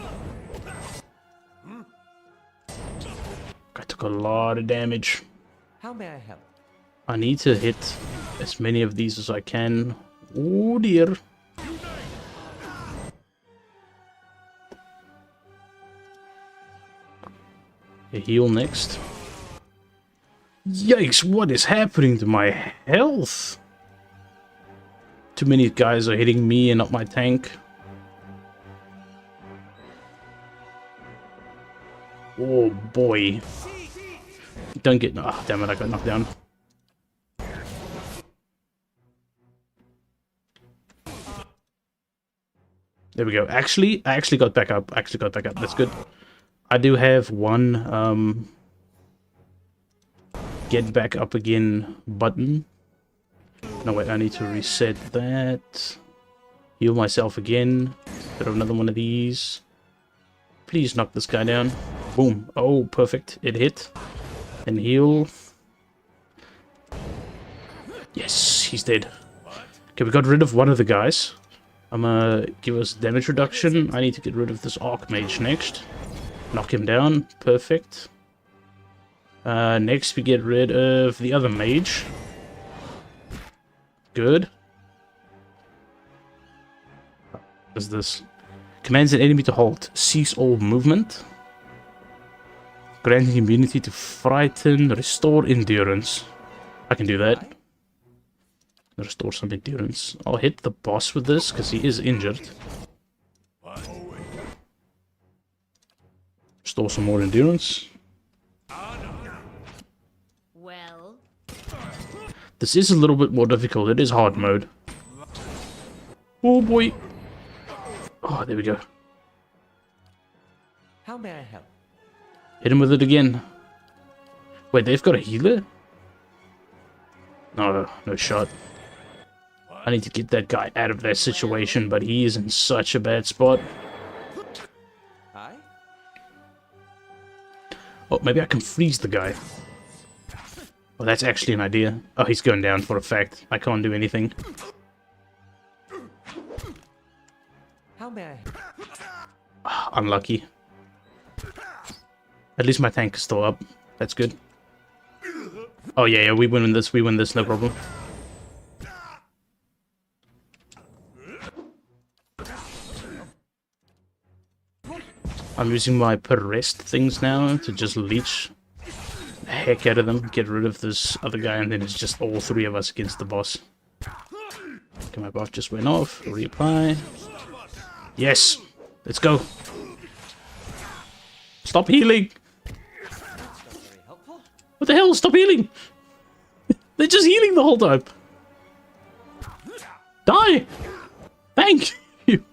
I took a lot of damage. How may I help? I need to hit as many of these as I can. Oh dear. A heal next. Yikes, what is happening to my health? Too many guys are hitting me and not my tank. Oh boy. Don't get... Ah, damn it, I got knocked down. There we go. I actually got back up. That's good. I do have one get back up again button. No, wait, I need to reset that. Heal myself again. Throw another one of these. Please knock this guy down. Boom. Oh, perfect. It hit. And heal. Yes, he's dead. Okay, we got rid of one of the guys. I'm gonna give us damage reduction. I need to get rid of this Archmage next. Knock him down. Perfect. Next we get rid of the other mage. Good. What is this? Commands an enemy to halt. Cease all movement. Granting immunity to frighten, restore endurance. I can do that. Restore some endurance. I'll hit the boss with this because he is injured. Restore some more endurance. Well, This is a little bit more difficult. It is hard mode. Oh boy. Oh, there we go. How may I help? Hit him with it again. Wait, they've got a healer? No, no shot. I need to get that guy out of that situation, but he is in such a bad spot. Hi? Oh, maybe I can freeze the guy. Oh, that's actually an idea. Oh, he's going down for a fact. I can't do anything. How may I help? Unlucky. At least my tank is still up. That's good. Oh yeah, we win this, no problem. I'm using my per rest things now to just leech the heck out of them, get rid of this other guy, and then it's just all three of us against the boss. Okay, my buff just went off. Reapply. Yes! Let's go! Stop healing! What the hell? Stop healing! They're just healing the whole time! Die! Thank you!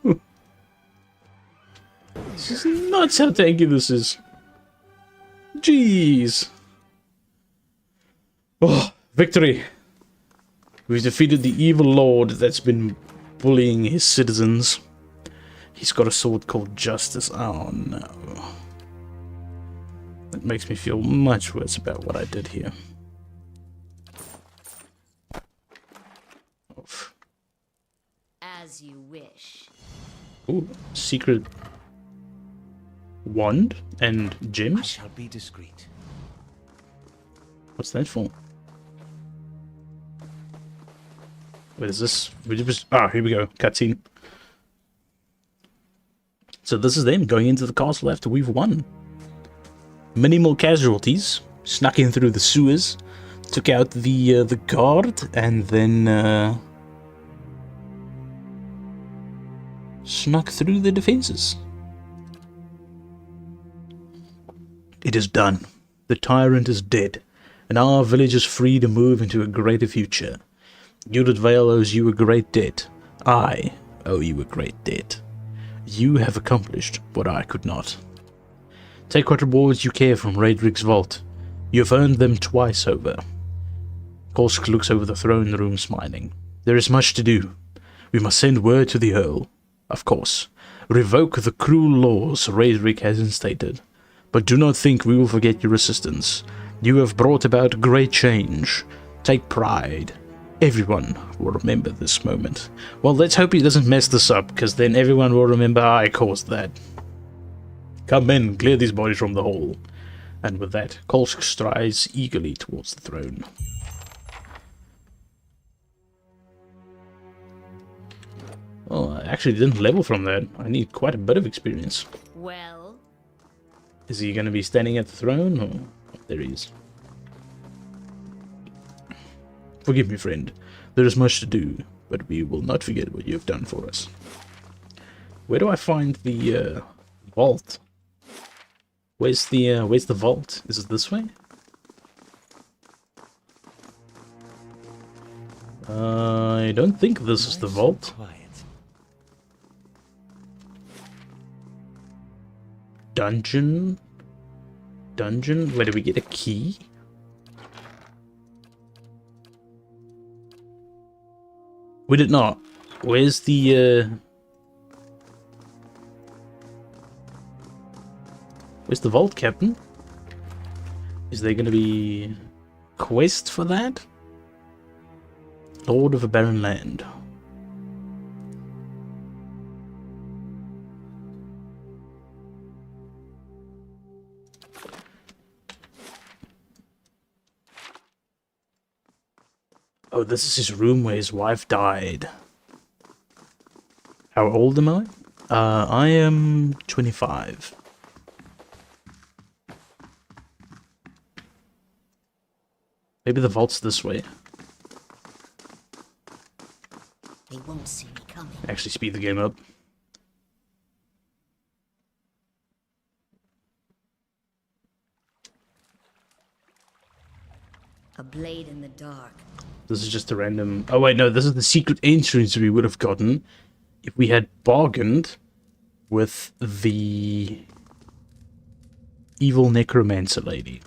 This is nuts how tanky this is. Jeez! Oh, victory! We've defeated the evil lord that's been bullying his citizens. He's got a sword called Justice. Oh no. That makes me feel much worse about what I did here. Oof. as you wish. Ooh, secret wand and I gems? shall be discreet. What's that for? What is this? Here we go. Cutscene. So this is them going into the castle after we've won. Minimal casualties. Snuck in through the sewers. Took out the guard. And then snuck through the defenses. It is done. The tyrant is dead. And our village is free to move into a greater future. Judith Vale owes you a great debt. I owe you a great debt. You have accomplished what I could not. Take what rewards you care from Raedric's vault. You have earned them twice over. Kolsk looks over the throne room smiling. There is much to do. We must send word to the Earl. Of course. Revoke the cruel laws Raedric has instated. But do not think we will forget your assistance. You have brought about great change. Take pride. Everyone will remember this moment. Well, let's hope he doesn't mess this up, because then everyone will remember I caused that. Come in, clear these bodies from the hall. And with that, Kolsk strides eagerly towards the throne. Oh, I actually didn't level from that. I need quite a bit of experience. Well, Is he going to be standing at the throne? Or... Oh, there he is. Forgive me, friend. There is much to do, but we will not forget what you have done for us. Where do I find the vault? Where's the vault? Is it this way? I don't think this is the vault. Quiet. Dungeon? Dungeon? Where do we get a key? We did not. Where's the where's the vault, Captain? Is there gonna be a quest for that? Lord of a barren land. Oh, this is his room where his wife died. How old am I? I am 25. Maybe the vault's this way. They won't see me coming. Actually speed the game up. A blade in the dark. This is just a random... Oh wait, no, this is the secret entrance we would have gotten if we had bargained with the evil necromancer lady.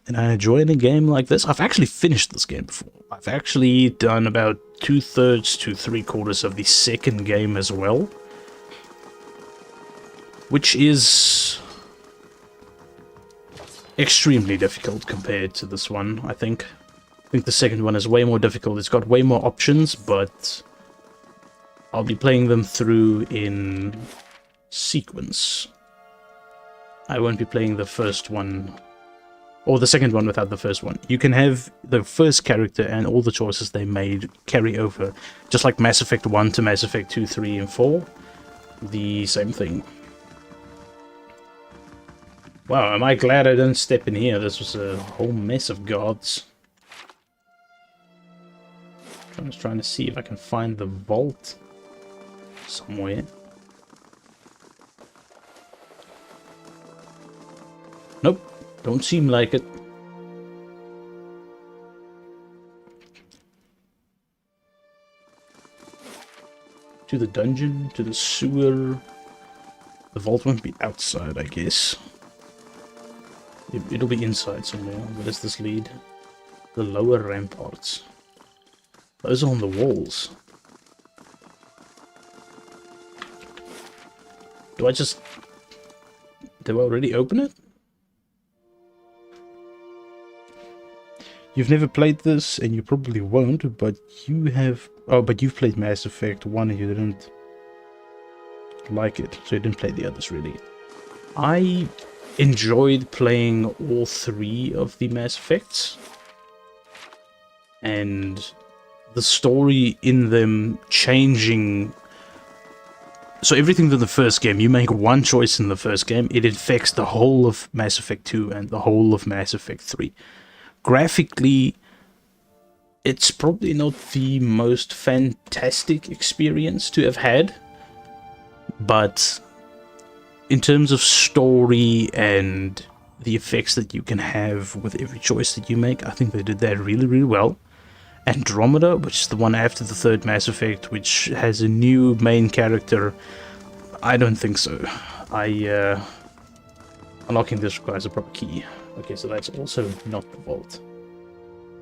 And I enjoy a game like this. I've actually finished this game before. I've actually done about 2/3 to 3/4 of the second game as well. Which is extremely difficult compared to this one, I think. I think the second one is way more difficult. It's got way more options, but I'll be playing them through in sequence. I won't be playing the first one, or the second one without the first one. You can have the first character and all the choices they made carry over. Just like Mass Effect 1 to Mass Effect 2, 3, and 4. The same thing. Wow, am I glad I didn't step in here. This was a whole mess of guards. I'm just trying to see if I can find the vault somewhere. Nope, don't seem like it. To the dungeon, to the sewer. The vault won't be outside, I guess. It'll be inside somewhere. Where does this lead? The lower ramparts. Those are on the walls. Do I just... Do I already open it? You've never played this, and you probably won't, but you have... Oh, but you've played Mass Effect 1 and you didn't like it, so you didn't play the others, really. I enjoyed playing all three of the Mass Effects. And the story in them changing... So everything in the first game, you make one choice in the first game, it affects the whole of Mass Effect 2 and the whole of Mass Effect 3. Graphically, it's probably not the most fantastic experience to have had, but in terms of story and the effects that you can have with every choice that you make, I think they did that really, really well. Andromeda, which is the one after the third Mass Effect, which has a new main character, I don't think so. Unlocking this requires a proper key. Okay, so that's also not the vault.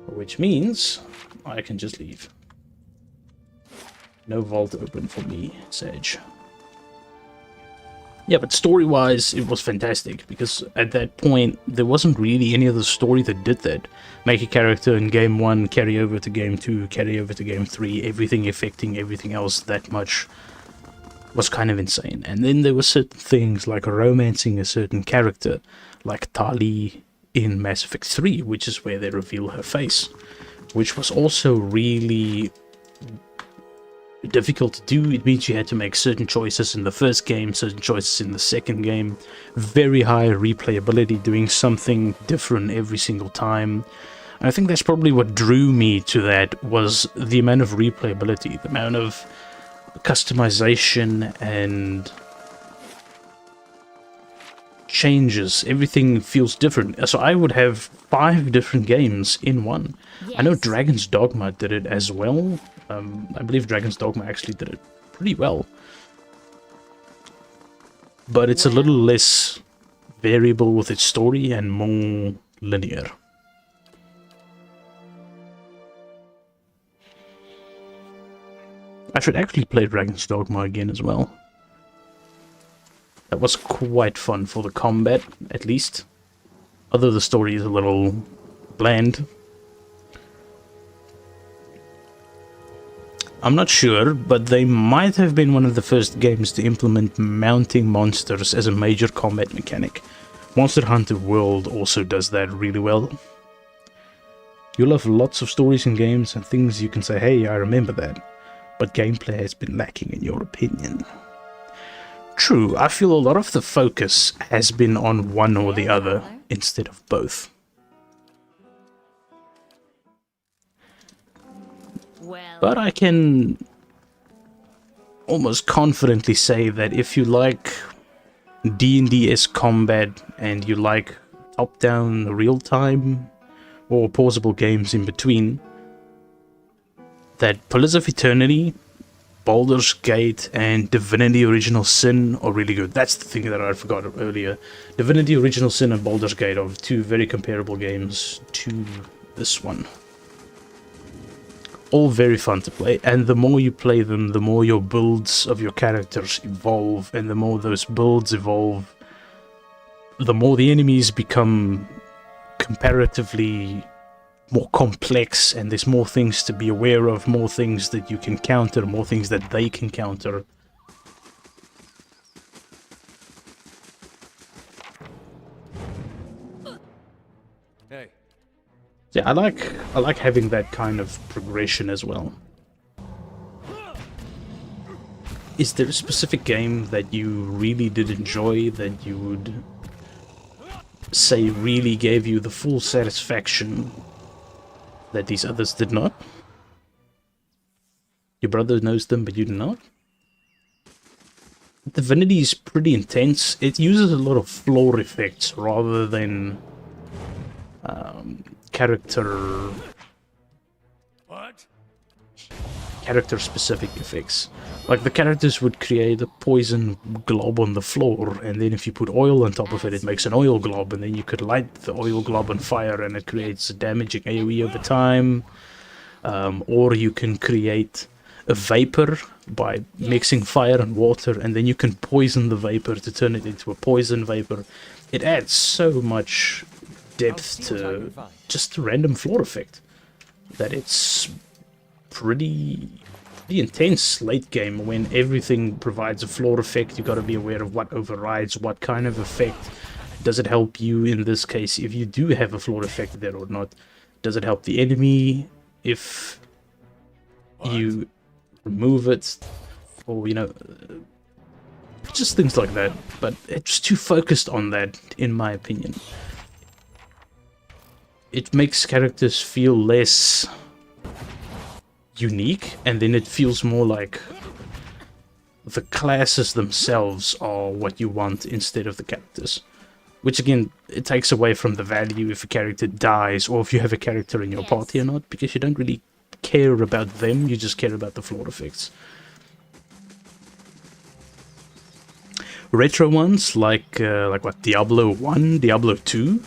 Which means I can just leave. No vault open for me, Sage. Yeah, but story-wise, it was fantastic, because at that point, there wasn't really any other story that did that. Make a character in Game 1, carry over to Game 2, carry over to Game 3, everything affecting everything else that much was kind of insane. And then there were certain things, like romancing a certain character, like Tali in Mass Effect 3, which is where they reveal her face, which was also really difficult to do. It means you had to make certain choices in the first game, certain choices in the second game. Very high replayability, doing something different every single time. And I think that's probably what drew me to that, was the amount of replayability, the amount of customization and changes. Everything feels different. So I would have 5 different games in one. Yes. I know Dragon's Dogma did it as well. I believe Dragon's Dogma actually did it pretty well. But it's a little less variable with its story and more linear. I should actually play Dragon's Dogma again as well. That was quite fun for the combat, at least. Although the story is a little bland. I'm not sure, but they might have been one of the first games to implement mounting monsters as a major combat mechanic. Monster Hunter World also does that really well. You'll have lots of stories in games and things you can say, hey, I remember that. But gameplay has been lacking in your opinion. True, I feel a lot of the focus has been on one or the other. instead of both. Well, But I can almost confidently say that if you like D&D-esque combat and you like top-down real-time or pausable games in between, that Pillars of Eternity, Baldur's Gate, and Divinity Original Sin are really good. That's the thing that I forgot earlier. Divinity Original Sin and Baldur's Gate are two very comparable games to this one. All very fun to play, and the more you play them, the more your builds of your characters evolve, and the more those builds evolve, the more the enemies become comparatively more complex, and there's more things to be aware of, more things that you can counter, more things that they can counter. Hey, Yeah, I like having that kind of progression as well. Is there a specific game that you really did enjoy, that you would say really gave you the full satisfaction that these others did not? Your brother knows them, but you do not? Divinity is pretty intense. It uses a lot of floor effects rather than character specific effects. Like the characters would create a poison glob on the floor, and then if you put oil on top of it, it makes an oil glob, and then you could light the oil glob on fire and it creates a damaging AoE over time. Or you can create a vapor by mixing fire and water, and then you can poison the vapor to turn it into a poison vapor. It adds so much depth to just a random floor effect that it's pretty intense late game. When everything provides a floor effect, you got to be aware of what overrides what kind of effect. Does it help you in this case if you do have a floor effect there or not? Does it help the enemy if you remove it? Or, you know, just things like that. But it's too focused on that, in my opinion. It makes characters feel less unique, and then it feels more like the classes themselves are what you want instead of the characters. Which again, it takes away from the value if a character dies, or if you have a character in your party or not, because you don't really care about them, you just care about the floor effects. Retro ones, like what, Diablo 1, Diablo 2,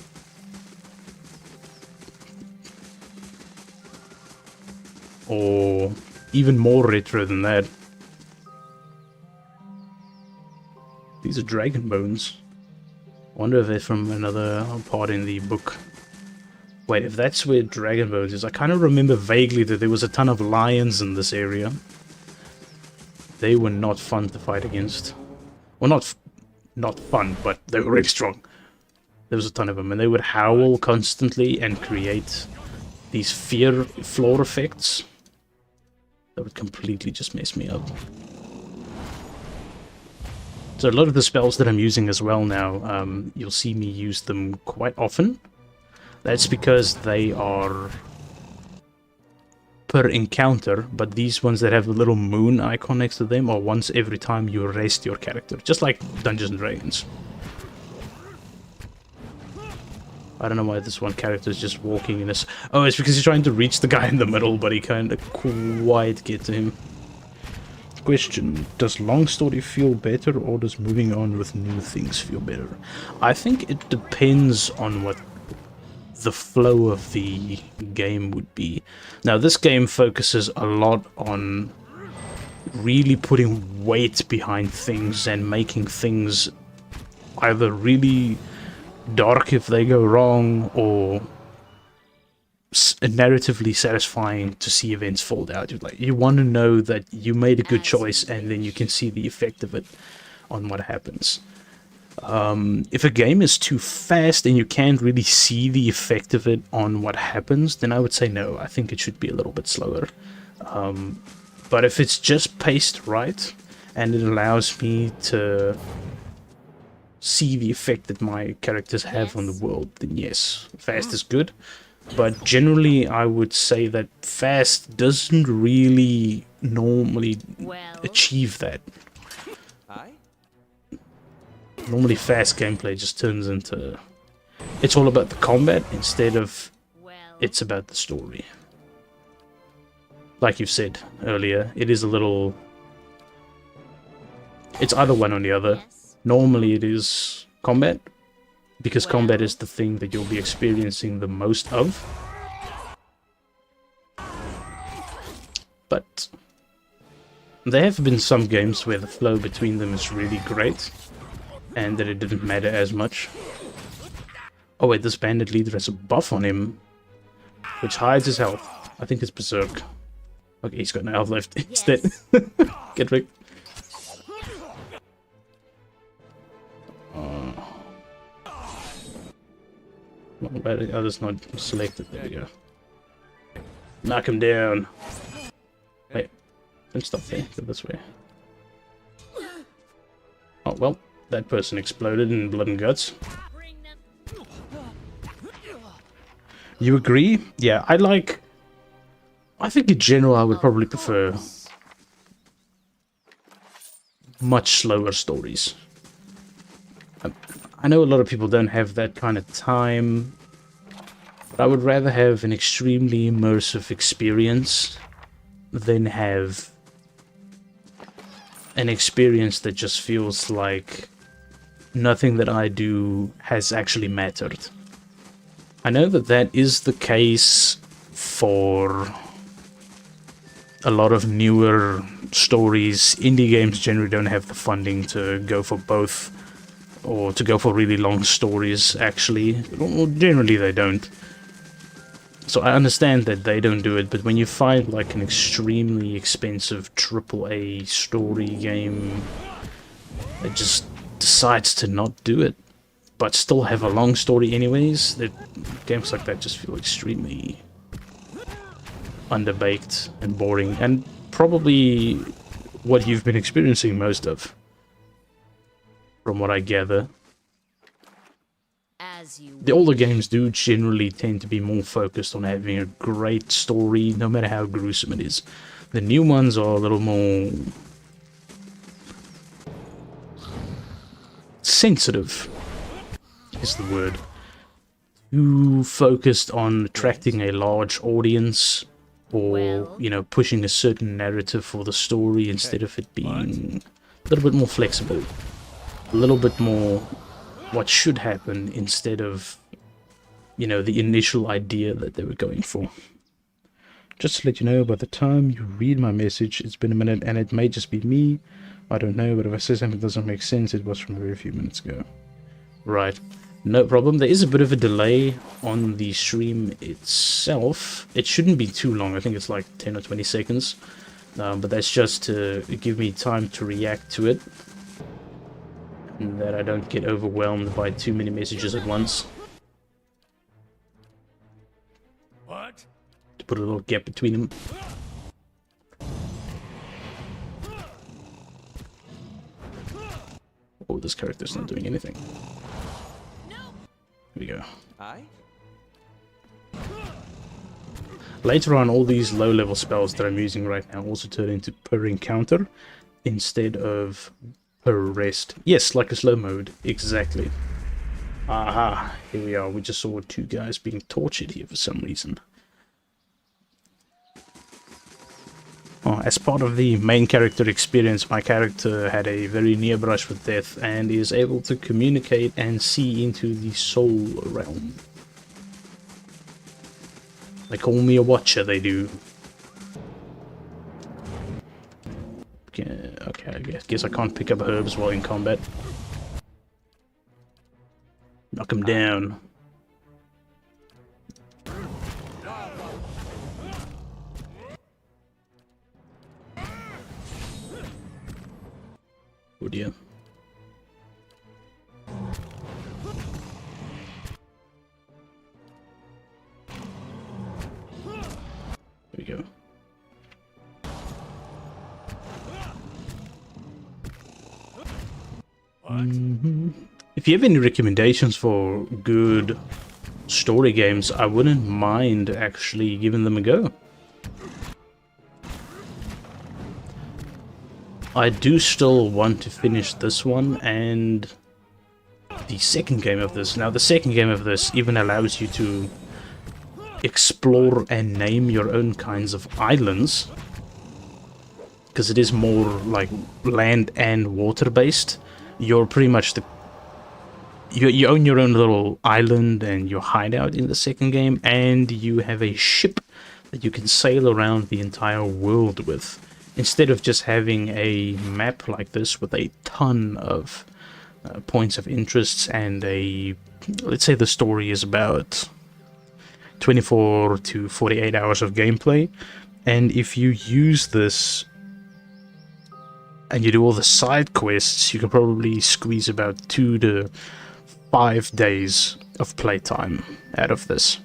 or even more retro than that. These are dragon bones. Wonder if they're from another part in the book. Wait, if that's where dragon bones is, I kind of remember vaguely that there was a ton of lions in this area. They were not fun to fight against. Well, not fun, but they were really strong. There was a ton of them, and they would howl constantly and create these fear floor effects that would completely just mess me up. So a lot of the spells that I'm using as well now, you'll see me use them quite often. That's because they are per encounter, but these ones that have a little moon icon next to them are once every time you rest your character, just like Dungeons & Dragons. I don't know why this one character is just walking in this. Oh, it's because he's trying to reach the guy in the middle, but he can't quite get to him. Question: does long story feel better, or does moving on with new things feel better? I think it depends on what the flow of the game would be. Now, this game focuses a lot on really putting weight behind things and making things either really dark if they go wrong, or narratively satisfying to see events fold out. You want to know that you made a good choice, and then you can see the effect of it on what happens. If a game is too fast and you can't really see the effect of it on what happens, then I would say no, I think it should be a little bit slower. But if it's just paced right, and it allows me to, you know, really put in weight behind things and making things either really dark if they go wrong, or narratively satisfying to see events fold out. You want to know that you made a good choice, and then you can see the effect of it on what happens. If a game is too fast and you can't really see the effect of it on what happens, then I would say no, I think it should be a little bit slower. But if it's just paced right, see the effect that my characters have on the world, then yes, fast is good. But generally, I would say that fast doesn't really normally Well, achieve that. Aye? Normally, fast gameplay just turns into... It's all about the combat instead of well. it's about the story. Like you've said earlier, it is a little... It's either one or the other. Yes. Normally it is combat, because Well. combat is the thing that you'll be experiencing the most of. But there have been some games where the flow between them is really great, and that it didn't matter as much. Oh wait, this bandit leader has a buff on him, which hides his health. I think it's Berserk. Okay, he's got no health left. He's dead. Get wrecked. Oh, that's not selected. There we go. Knock him down. Wait, don't stop there. Go this way. Oh, well, that person exploded in blood and guts. You agree? Yeah, I think in general I would probably prefer much slower stories. I know a lot of people don't have that kind of time, but I would rather have an extremely immersive experience than have an experience that just feels like nothing that I do has actually mattered. I know that that is the case for a lot of newer stories. Indie games generally don't have the funding to go for both, or to go for really long stories, actually. Well, generally they don't. So I understand that they don't do it, but when you find like an extremely expensive AAA story game that just decides to not do it, but still have a long story anyways, that games like that just feel extremely underbaked and boring, and probably what you've been experiencing most of, from what I gather. As you The older games do generally tend to be more focused on having a great story, no matter how gruesome it is. The new ones are a little more sensitive, is the word. Too focused on attracting a large audience, or, Well. you know, pushing a certain narrative for the story instead of it being a little bit more flexible. A little bit more what should happen instead of, you know, the initial idea that they were going for. Just to let you know, by the time you read my message, it's been a minute, and it may just be me. I don't know, but if I say something that doesn't make sense, it was from a very few minutes ago. Right. No problem. There is a bit of a delay on the stream itself. It shouldn't be too long. I think it's like 10 or 20 seconds. But that's just to give me time to react to it, and that I don't get overwhelmed by too many messages at once. What? To put a little gap between them. Oh, this character's not doing anything. Here we go. Aye? Later on, all these low-level spells that I'm using right now also turn into per encounter instead of per rest. Yes, like a slow mode. Exactly. Aha, here we are. We just saw two guys being tortured here for some reason. Oh, as part of the main character experience, my character had a very near brush with death and is able to communicate and see into the soul realm. They call me a watcher, they do. Okay, I guess I can't pick up herbs while in combat. Knock him down. Oh dear. There we go. If you have any recommendations for good story games, I wouldn't mind actually giving them a go. I do still want to finish this one and the second game of this. Now, the second game of this even allows you to explore and name your own kinds of islands, because it is more like land and water based. You're pretty much you own your own little island and your hideout in the second game, and you have a ship that you can sail around the entire world with, instead of just having a map like this with a ton of points of interest and let's say the story is about 24 to 48 hours of gameplay, and if you use this and you do all the side quests, you can probably squeeze about 2 to 5 days of playtime out of this,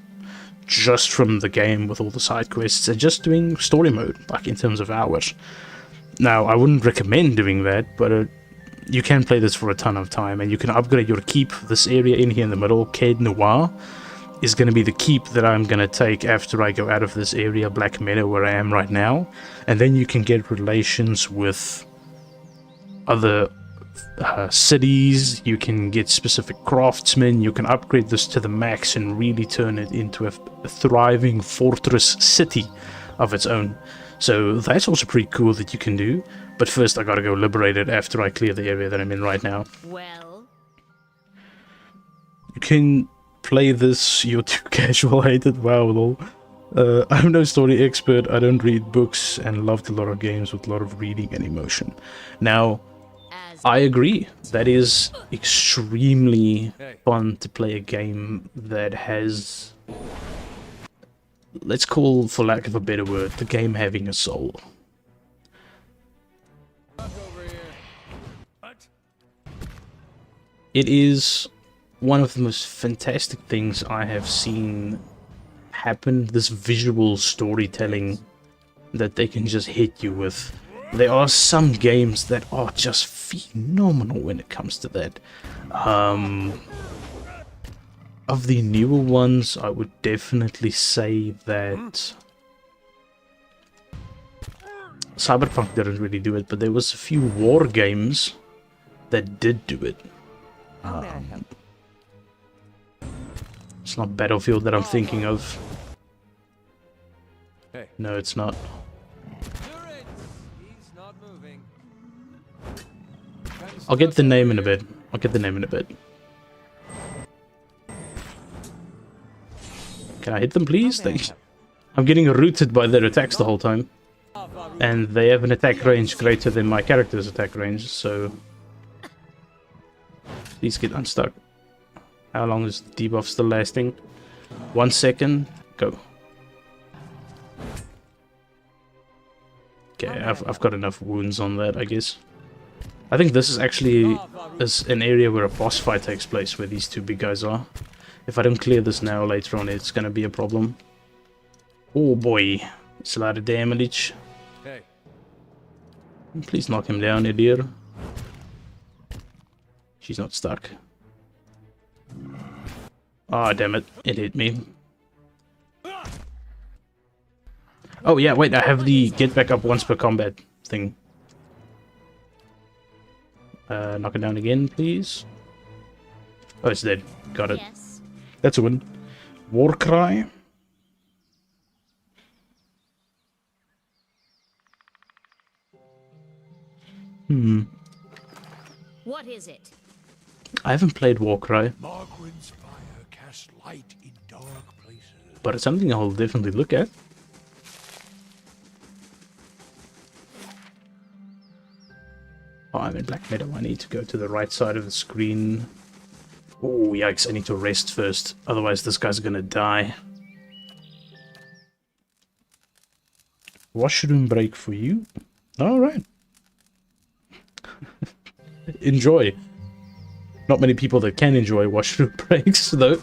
just from the game with all the side quests and just doing story mode, like in terms of hours. Now, I wouldn't recommend doing that, but you can play this for a ton of time, and you can upgrade your keep. This area in here in the middle, Cade Noir, is going to be the keep that I'm going to take after I go out of this area, Black Meadow, where I am right now, and then you can get relations with other cities, you can get specific craftsmen, you can upgrade this to the max and really turn it into a thriving fortress city of its own. So that's also pretty cool that you can do, but first I gotta go liberate it after I clear the area that I'm in right now. Well, you can play this, you're too casual, hated, wow, lol. I'm no story expert, I don't read books, and loved a lot of games with a lot of reading and emotion. Now, I agree. That is extremely fun to play a game that has, let's call, for lack of a better word, the game having a soul. It is one of the most fantastic things I have seen happen, this visual storytelling that they can just hit you with. There are some games that are just phenomenal when it comes to that. Of the newer ones, I would definitely say that Cyberpunk didn't really do it, but there was a few war games that did do it. It's not Battlefield that I'm thinking of. No, it's not. I'll get the name in a bit. Can I hit them, please? Thanks. I'm getting rooted by their attacks the whole time. And they have an attack range greater than my character's attack range, so... Please get unstuck. How long is the debuff still lasting? 1 second. Go. Okay, I've got enough wounds on that, I guess. I think this is actually an area where a boss fight takes place, where these two big guys are. If I don't clear this now, later on it's gonna be a problem. Oh boy, it's a lot of damage. Please knock him down, idiot. She's not stuck. Ah, oh, damn it, it hit me. Oh yeah, wait, I have the get back up once per combat thing. Knock it down again, please. Oh, it's dead. Got it. yes. That's a win. Warcry. What is it? I haven't played Warcry, Margrin's fire casts light in dark places. but it's something I'll definitely look at. Oh, I'm in Black Meadow. I need to go to the right side of the screen. Oh, yikes. I need to rest first. Otherwise, this guy's gonna die. Washroom break for you. Alright. Enjoy. Not many people that can enjoy washroom breaks, though.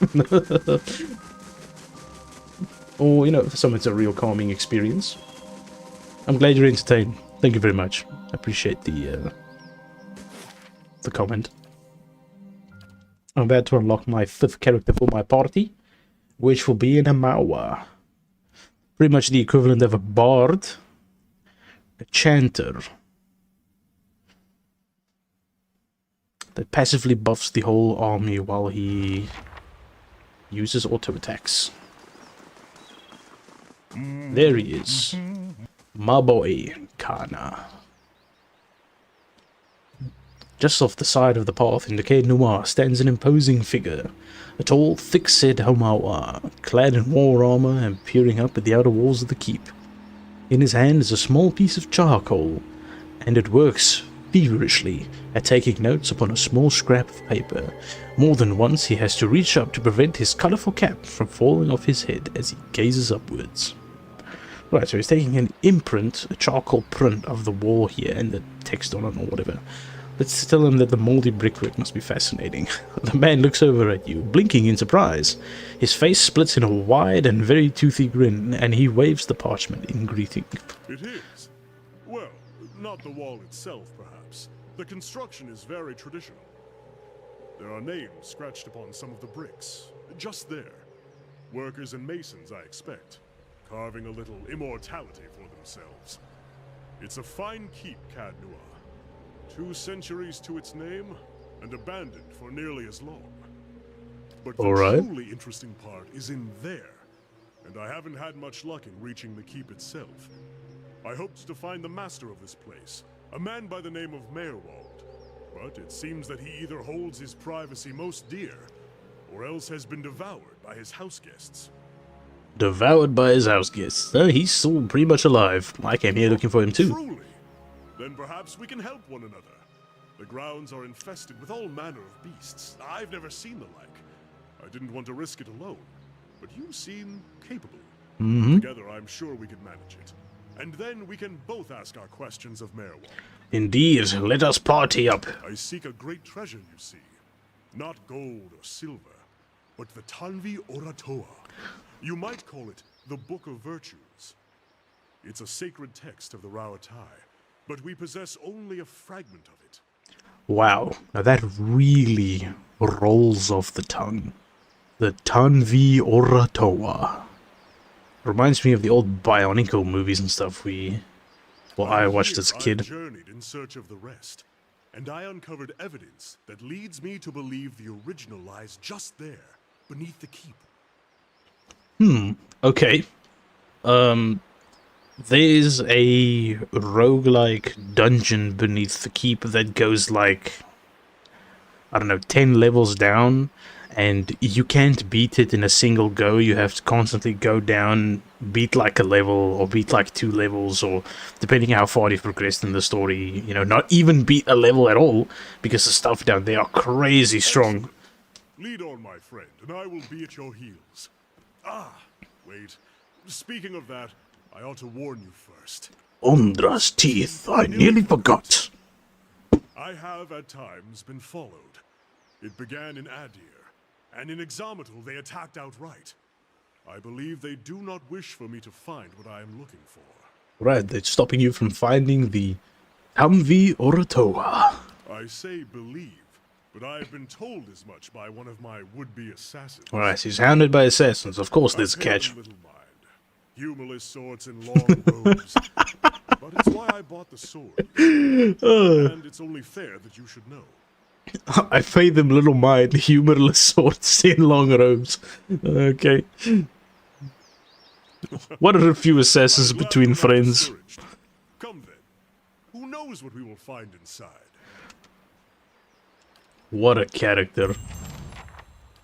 Or, you know, for some it's a real calming experience. I'm glad you're entertained. Thank you very much. I appreciate the comment. I'm about to unlock my 5th character for my party, which will be an Amawa. Pretty much the equivalent of a bard, a chanter, that passively buffs the whole army while he uses auto attacks. There he is, my boy Kana. Just off the side of the path in Decade Noir stands an imposing figure, a tall, thick-set Homawa, clad in war armor and peering up at the outer walls of the keep. In his hand is a small piece of charcoal, and it works feverishly at taking notes upon a small scrap of paper. More than once he has to reach up to prevent his colourful cap from falling off his head as he gazes upwards. Right, so he's taking an imprint, a charcoal print of the wall here and the text on it or whatever. Let's tell him that the mouldy brickwork must be fascinating. The man looks over at you, blinking in surprise. His face splits in a wide and very toothy grin, and he waves the parchment in greeting. It is. Well, not the wall itself, perhaps. The construction is very traditional. There are names scratched upon some of the bricks, just there. Workers and masons, I expect, carving a little immortality for themselves. It's a fine keep, Cad Noir. 2 centuries to its name, and abandoned for nearly as long. But the truly interesting part is in there, and I haven't had much luck in reaching the keep itself. I hoped to find the master of this place, a man by the name of Meerwald, but it seems that he either holds his privacy most dear, or else has been devoured by his house guests. Devoured by his house guests. He's still pretty much alive. I came here looking for him too. Truly? Then perhaps we can help one another. The grounds are infested with all manner of beasts. I've never seen the like. I didn't want to risk it alone, but you seem capable. Together, I'm sure we could manage it. And then we can both ask our questions of Meerwald. Indeed, let us party up. I seek a great treasure, you see. Not gold or silver, but the Tanvi Oratoa. You might call it the Book of Virtues. It's a sacred text of the Rauatai, but we possess only a fragment of it. Wow, now that really rolls off the tongue. The Tanvi Oratoa. Reminds me of the old Bionicle movies and stuff I watched as a kid. I journeyed in search of the rest, and I uncovered evidence that leads me to believe the original lies just there, beneath the keep. Okay. There's a roguelike dungeon beneath the keep that goes like, I don't know, 10 levels down, and you can't beat it in a single go. You have to constantly go down, beat like a level, or beat like 2 levels, or depending how far you've progressed in the story, you know, not even beat a level at all, because the stuff down there are crazy strong. Lead on, my friend, and I will be at your heels. Ah, wait. Speaking of that, I ought to warn you first. Ondra's teeth, I nearly forgot. I have at times been followed. It began in Adir, and in Exometal they attacked outright. I believe they do not wish for me to find what I am looking for. Right, they're stopping you from finding the Tamvi Oratoa. I say believe, but I have been told as much by one of my would-be assassins. Alright, so he's hounded by assassins. Of course there's a catch. Little mind. Humorless swords and long robes. But it's why I bought the sword. And it's only fair that you should know. I pay them little mind, humorless swords in long robes. Okay. What are a few assassins between friends? Come then. Who knows what we will find inside? What a character.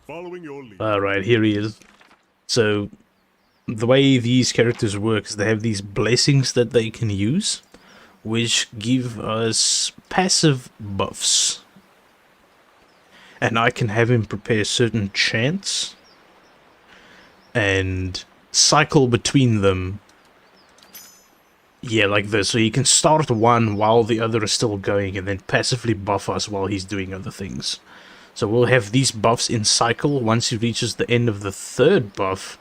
Following your lead. Alright, here he is. So, the way these characters work is they have these blessings that they can use, which give us passive buffs. And I can have him prepare certain chants and cycle between them. Yeah, like this. So you can start one while the other is still going and then passively buff us while he's doing other things. So we'll have these buffs in cycle. Once he reaches the end of the 3rd buff,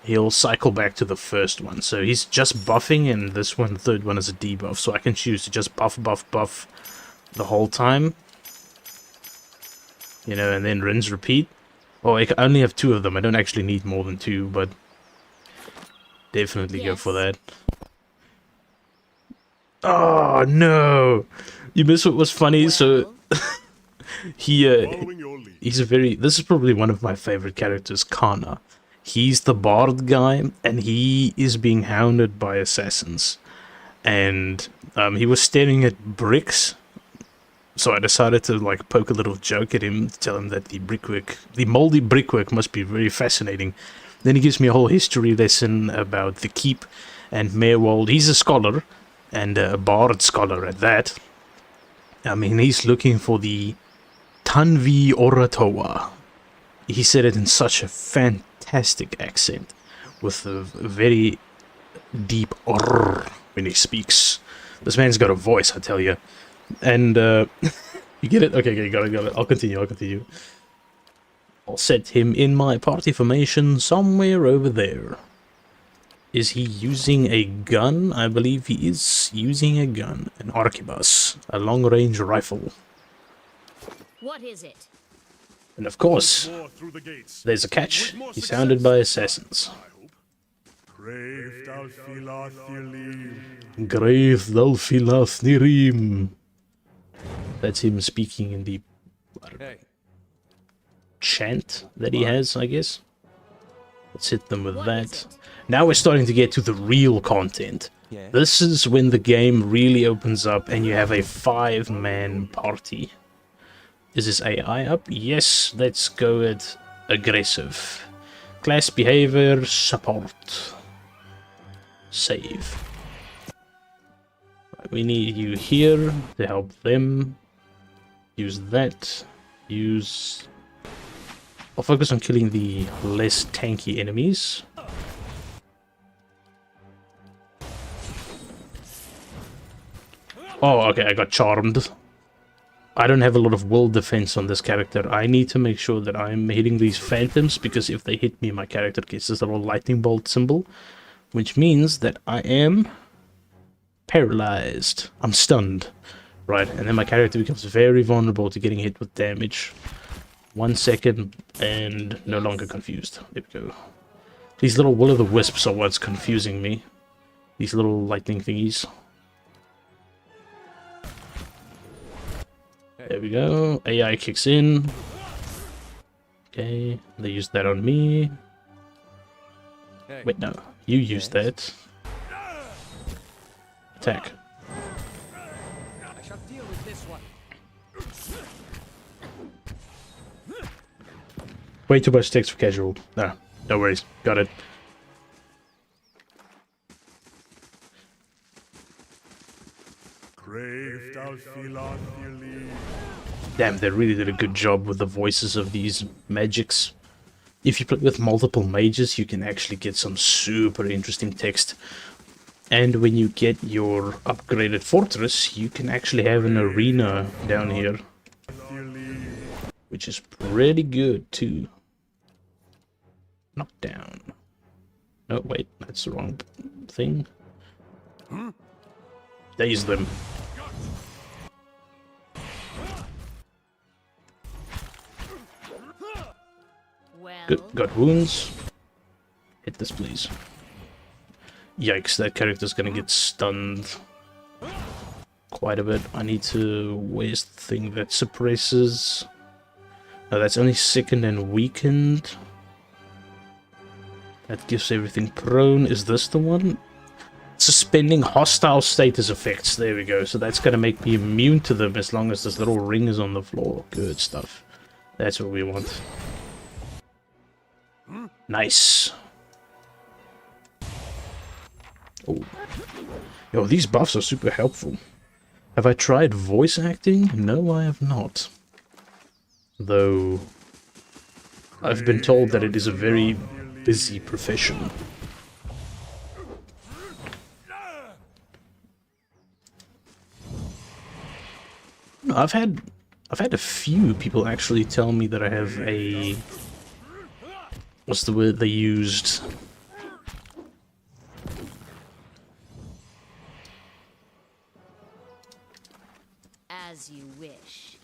he'll cycle back to the 1st one. So he's just buffing, and this one, the 3rd one, is a debuff. So I can choose to just buff the whole time. you know, and then rinse, repeat. Oh, I only have 2 of them. I don't actually need more than 2, but definitely go for Yes. that. Oh, no! You missed what was funny, so Well, he, Following your lead. he's a very... This is probably one of my favorite characters, Kana. He's the bard guy, and he is being hounded by assassins. And he was staring at bricks, so I decided to like poke a little joke at him, tell him that the moldy brickwork must be very fascinating. Then he gives me a whole history lesson about the keep and Meerwald. He's a scholar, and a bard scholar at that. I mean, he's looking for the Tanvi Oratoa. He said it in such a fantastic accent, with a very deep orr when he speaks. This man's got a voice, I tell you. And, you get it? Okay, got it. I'll continue. I'll set him in my party formation somewhere over there. Is he using a gun? I believe he is using a gun. An arquebus. A long-range rifle. what is it? And of course, More through the gates. there's a catch. With more He's success, surrounded by assassins. I hope. Grave Dalfilathilim. Grave Dalfilath Nirim. That's him speaking in the Hey, chant that he has, I guess. Let's hit them with What that. is it? Now we're starting to get to the real content. yeah. This is when the game really opens up and you have a 5-man party. Is this AI up? Yes, let's go with aggressive. Class behavior, support. Save. We need you here to help them. Use that. Use... I'll focus on killing the less tanky enemies. Oh, okay, I got charmed. I don't have a lot of will defense on this character. I need to make sure that I'm hitting these phantoms, because if they hit me, my character gets this little lightning bolt symbol, which means that I am paralyzed. I'm stunned. Right, and then my character becomes very vulnerable to getting hit with damage. 1 second, and no longer confused. There we go. These little will-o'-the-wisps are what's confusing me. These little lightning thingies. There we go. AI kicks in. Okay, they used that on me. Hey. Wait, no. You used that. Attack. I shall deal with this one. Way too much text for casual. No worries. Got it. Grave Dalfilathilim. Damn, they really did a good job with the voices of these magics. If you play with multiple mages, you can actually get some super interesting text. And when you get your upgraded fortress, you can actually have an arena down here, which is pretty good too. Knockdown. No, wait, that's the wrong thing. Daze them. Well, Good, got wounds. Hit this, please. Yikes, that character's gonna get stunned quite a bit. I need to... Where's the thing that suppresses? No, that's only sickened and weakened. That gives everything prone. Is this the one? Suspending hostile status effects. There we go. So that's gonna make me immune to them as long as this little ring is on the floor. Good stuff. That's what we want. Nice. Oh. Yo, these buffs are super helpful. Have I tried voice acting? No, I have not. Though, I've been told that it is a very busy profession. I've had a few people actually tell me that I have a... What's the word they used? as you wish.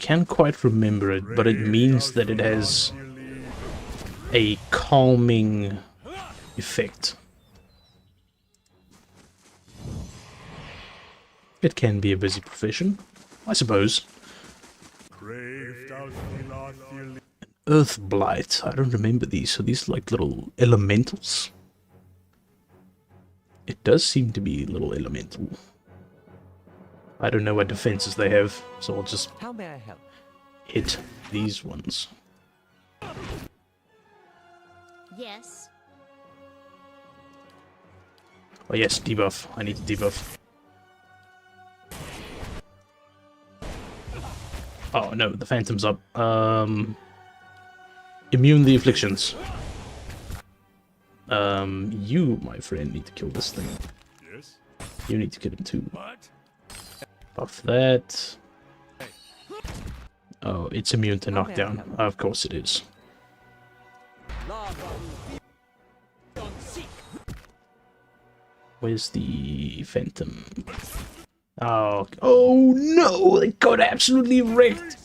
can't quite remember it, but it means that it has a calming effect. It can be a busy profession, I suppose. Earth Blight. I don't remember these. So these are like little elementals. It does seem to be little elemental. I don't know what defenses they have, so I'll just How may I help? hit these ones. Yes. Oh yes, debuff. I need to debuff. Oh no, the Phantom's up. Immune the afflictions. You, my friend, need to kill this thing. Yes? You need to kill him too. What? Buff that. Oh, it's immune to knockdown. Of course it is. Where's the Phantom? Oh no! It got absolutely wrecked!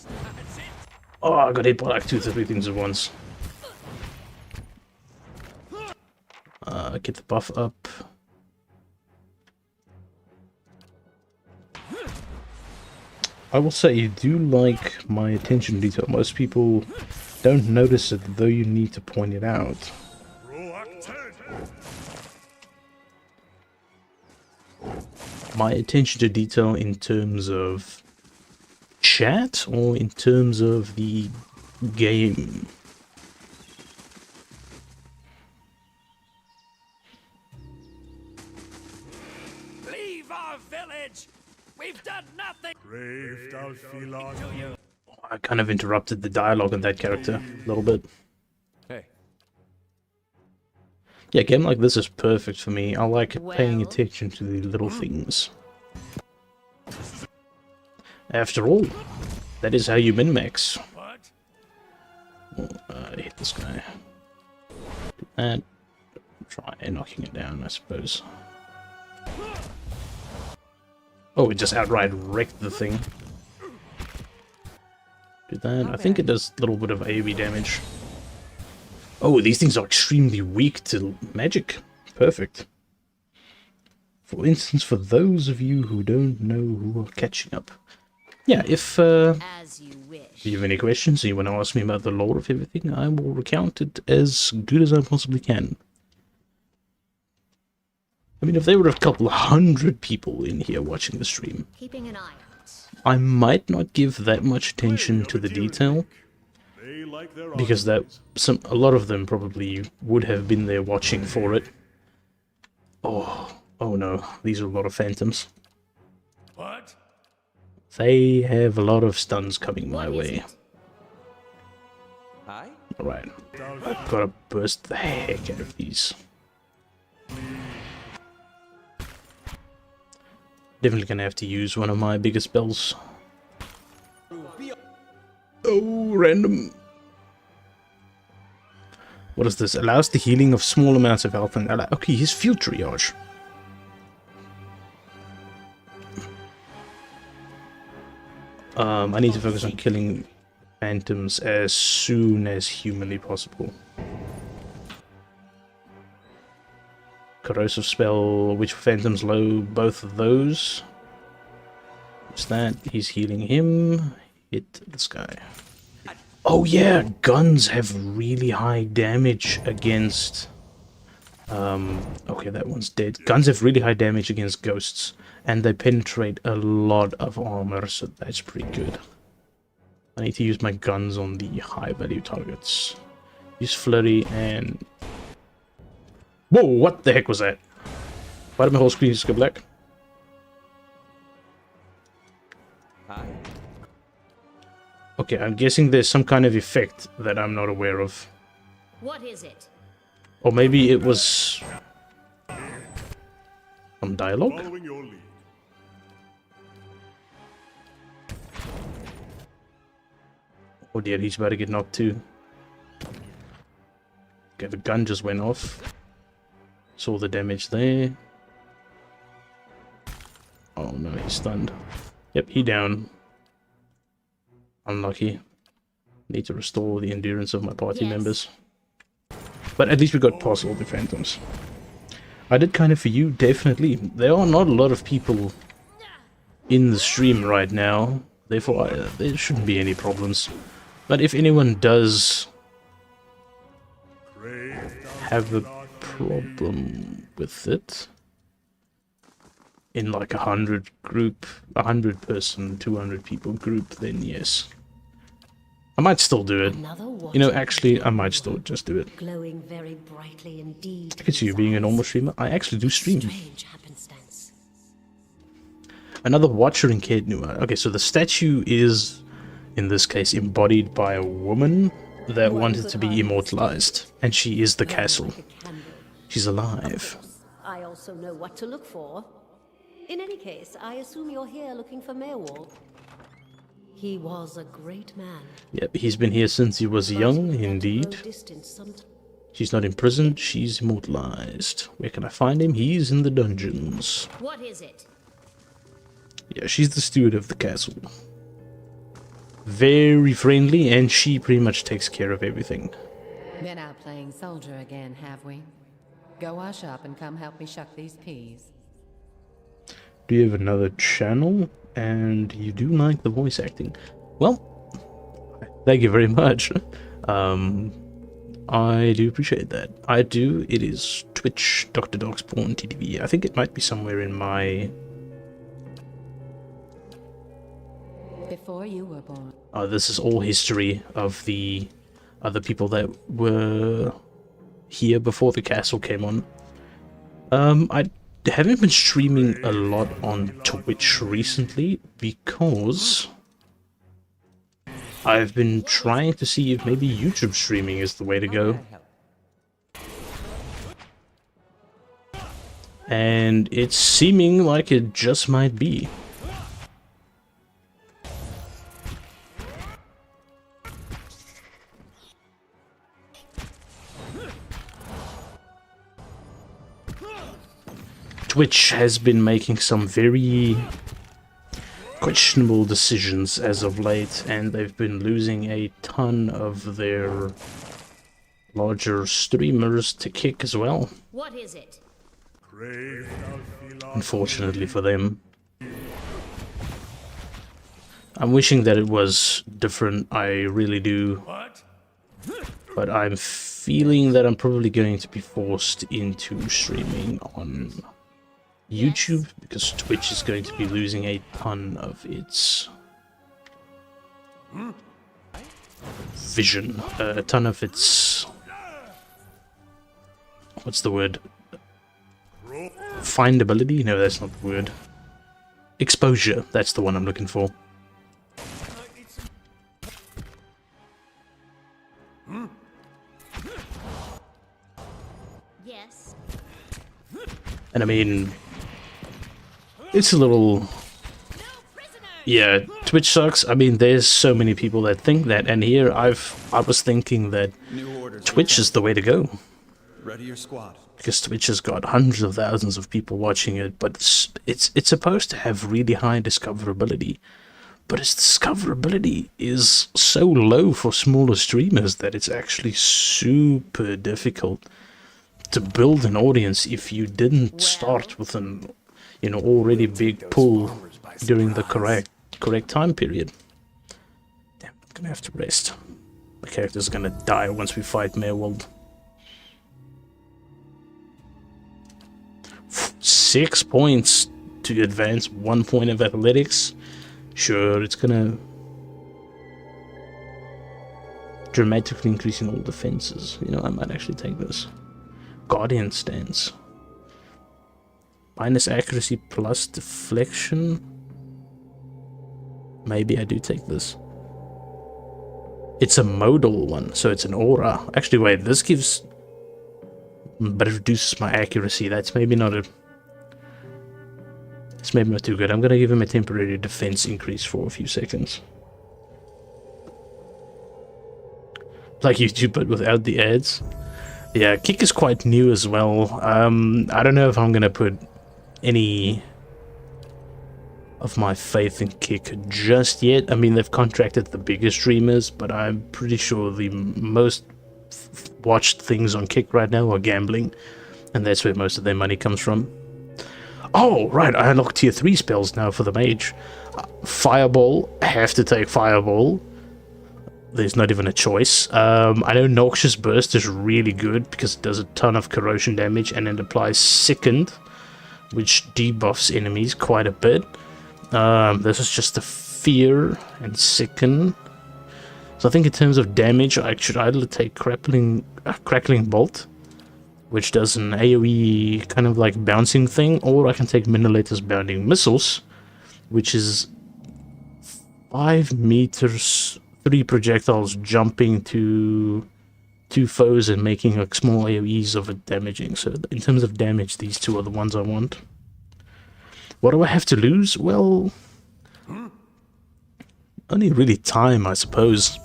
Oh, I got hit by like 2 to 3 things at once. Get the buff up. I will say, you do like my attention to detail. Most people don't notice it, though you need to point it out. My attention to detail in terms of chat or in terms of the game? Leave our village! We've done nothing! I kind of interrupted the dialogue on that character a little bit. Hey. Yeah, a game like this is perfect for me. I like paying Well. attention to the little things. After all, that is how you min-max. What? Hit this guy. Do that. Try knocking it down, I suppose. Oh, it just outright wrecked the thing. Do that. I think it does a little bit of AoE damage. Oh, these things are extremely weak to magic. Perfect. For instance, for those of you who don't know who are catching up. Yeah, if As you wish. you have any questions or you want to ask me about the lore of everything, I will recount it as good as I possibly can. I mean, if there were a couple hundred people in here watching the stream, Keeping an eye out. I might not give that much attention to the detail, They like their because a lot of them probably would have been there watching for it. Oh no, these are a lot of phantoms. What? They have a lot of stuns coming my What is way. it? Hi? Alright, I've got to burst the heck out of these. Definitely gonna have to use one of my biggest spells. Oh, random. What is this? Allows the healing of small amounts of health and okay, he's field triage. I need to focus on killing phantoms as soon as humanly possible. Corrosive spell, which phantoms low? Both of those. What's that? He's healing him. Hit this guy. Oh yeah, guns have really high damage against... okay, that one's dead. Guns have really high damage against ghosts, and they penetrate a lot of armor, so that's pretty good. I need to use my guns on the high value targets. Use flurry and... Whoa, what the heck was that? Why did my whole screen just go black? Hi? Okay, I'm guessing there's some kind of effect that I'm not aware of. What is it? Or maybe it was... some dialogue? Following your lead. Oh dear, he's about to get knocked too. Okay, the gun just went off. Saw the damage there. Oh no, he's stunned. Yep, he down. Unlucky. Need to restore the endurance of my party Yes. members. But at least we got past all the phantoms. I did kind of for you, definitely. There are not a lot of people in the stream right now, therefore there shouldn't be any problems. But if anyone does have a problem with it, in like 100 person, 200 people group, then yes. I might still do it. You know, actually, I might still just do it. Glowing very brightly indeed. Look at you being a normal streamer. I actually do stream. Strange happenstance. Another watcher in Kate Nua. Okay, so the statue is, in this case, embodied by a woman that wanted to be immortalized. And she is the castle. Like a candle. She's alive. I also know what to look for. In any case, I assume you're here looking for Mayorwall. He was a great man. Yep, he's been here since he was young, indeed. She's not imprisoned, she's immortalized. Where can I find him? He's in the dungeons. What is it? Yeah, she's the steward of the castle. Very friendly, and she pretty much takes care of everything. Been out playing soldier again, have we? Go wash up and come help me shuck these peas. Do you have another channel? And you do like the voice acting. Well, thank you very much. I do appreciate that. I do. It is Twitch, Dr. Dogspawn TTV. I think it might be somewhere in my... Before you were born. this is all history of the other people that were here before the castle came on. I haven't been streaming a lot on Twitch recently because I've been trying to see if maybe YouTube streaming is the way to go. And it's seeming like it just might be. Twitch has been making some very questionable decisions as of late, and they've been losing a ton of their larger streamers to kick as well. What is it? Unfortunately for them. I'm wishing that it was different, I really do. But I'm feeling that I'm probably going to be forced into streaming on YouTube, because Twitch is going to be losing a ton of its vision, a ton of its, what's the word, findability? No, that's not the word. Exposure, that's the one I'm looking for. Yes. And I mean, it's a little... Yeah, Twitch sucks. I mean, there's so many people that think that, and here I was thinking that Twitch is the way to go. Ready your squad. Because Twitch has got hundreds of thousands of people watching it, but it's supposed to have really high discoverability. But its discoverability is so low for smaller streamers that it's actually super difficult to build an audience if you didn't start with an, you know, already big pull during the correct time period. Damn, I'm gonna have to rest. My character's gonna die once we fight Mayorwald. 6 points to advance, 1 point of athletics. Sure, it's gonna dramatically increasing all defenses. You know, I might actually take this. Guardian stance. Minus accuracy plus deflection. Maybe I do take this. It's a modal one, so it's an aura. Actually, wait, this gives... But it reduces my accuracy. That's maybe not a... It's maybe not too good. I'm gonna give him a temporary defense increase for a few seconds. Like YouTube, but without the ads. Yeah, kick is quite new as well. I don't know if I'm gonna put any of my faith in Kick just yet. I mean, they've contracted the biggest streamers, but I'm pretty sure the most watched things on Kick right now are gambling, and that's where most of their money comes from. Oh, right, I unlocked tier 3 spells now for the mage. Fireball, I have to take Fireball. There's not even a choice. I know Noxious Burst is really good because it does a ton of corrosion damage and it applies Sickened, which debuffs enemies quite a bit. This is just a Fear and Sicken. So I think in terms of damage, I should either take Crackling Bolt, which does an AoE kind of like bouncing thing, or I can take Minilator's Bounding Missiles, which is 5 meters, 3 projectiles jumping to 2 foes and making like small AoEs of it damaging. So in terms of damage, these two are the ones I want. What do I have to lose? Well, only really time, I suppose.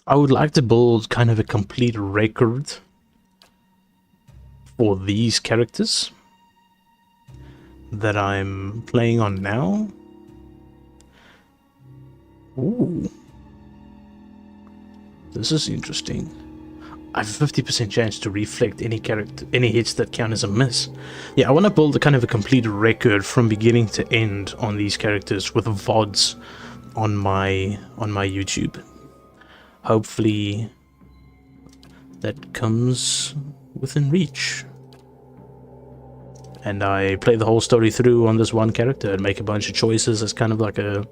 I would like to build kind of a complete record for these characters that I'm playing on now. Ooh. This is interesting. I have a 50% chance to reflect any hits that count as a miss. Yeah, I want to build a kind of a complete record from beginning to end on these characters with VODs on my YouTube. Hopefully that comes within reach. And I play the whole story through on this one character and make a bunch of choices as kind of like a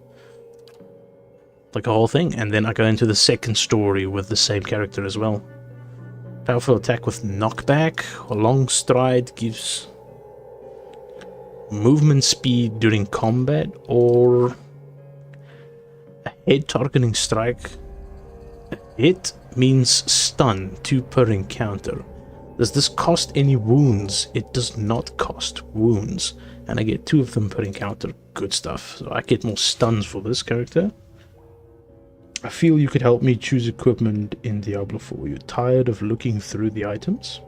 whole thing. And then I go into the second story with the same character as well. Powerful attack with knockback or long stride gives movement speed during combat, or a head targeting strike. Hit means stun, 2 per encounter. Does this cost any wounds? It does not cost wounds, and I get 2 of them per encounter. Good stuff. So I get more stuns for this character. I feel you could help me choose equipment in Diablo 4. You're tired of looking through the items?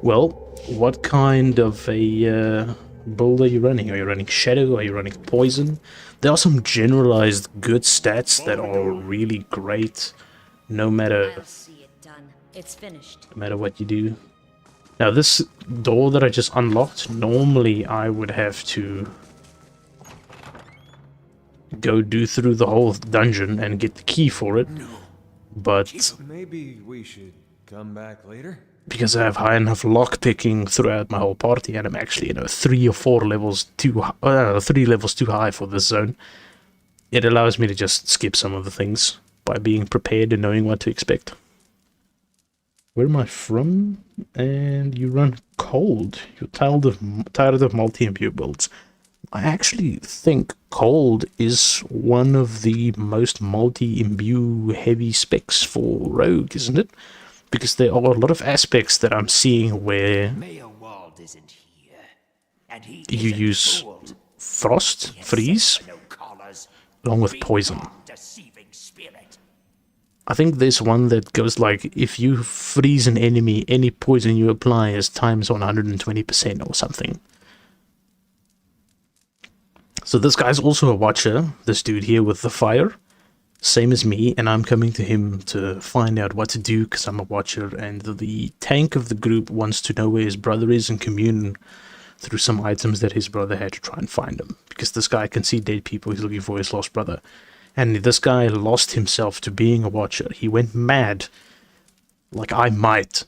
Well, what kind of a build are you running? Are you running Shadow? Are you running Poison? There are some generalized good stats that are really great, no matter I'll see it done. It's finished. no matter what you do. Now this door that I just unlocked, normally I would have to go do through the whole dungeon and get the key for it, but Maybe we should come back later? because I have high enough lockpicking throughout my whole party, and I'm actually 3 or 4 levels too 3 levels too high for this zone, it allows me to just skip some of the things by being prepared and knowing what to expect. Where am I from? And you run Cold. You're tired of multi-imbue builds. I actually think Cold is one of the most multi-imbue heavy specs for Rogue, isn't it? Because there are a lot of aspects that I'm seeing where Mayor Wald isn't here, and he you use Frost, Freeze, no collars, along with Poison. deceiving spirit. I think there's one that goes like, if you freeze an enemy, any poison you apply is times 120% or something. So this guy's also a watcher, this dude here with the fire, same as me, and I'm coming to him to find out what to do because I'm a watcher, and the tank of the group wants to know where his brother is and commune through some items that his brother had to try and find him, because this guy can see dead people, he's looking for his lost brother. And this guy lost himself to being a watcher. He went mad, like I might,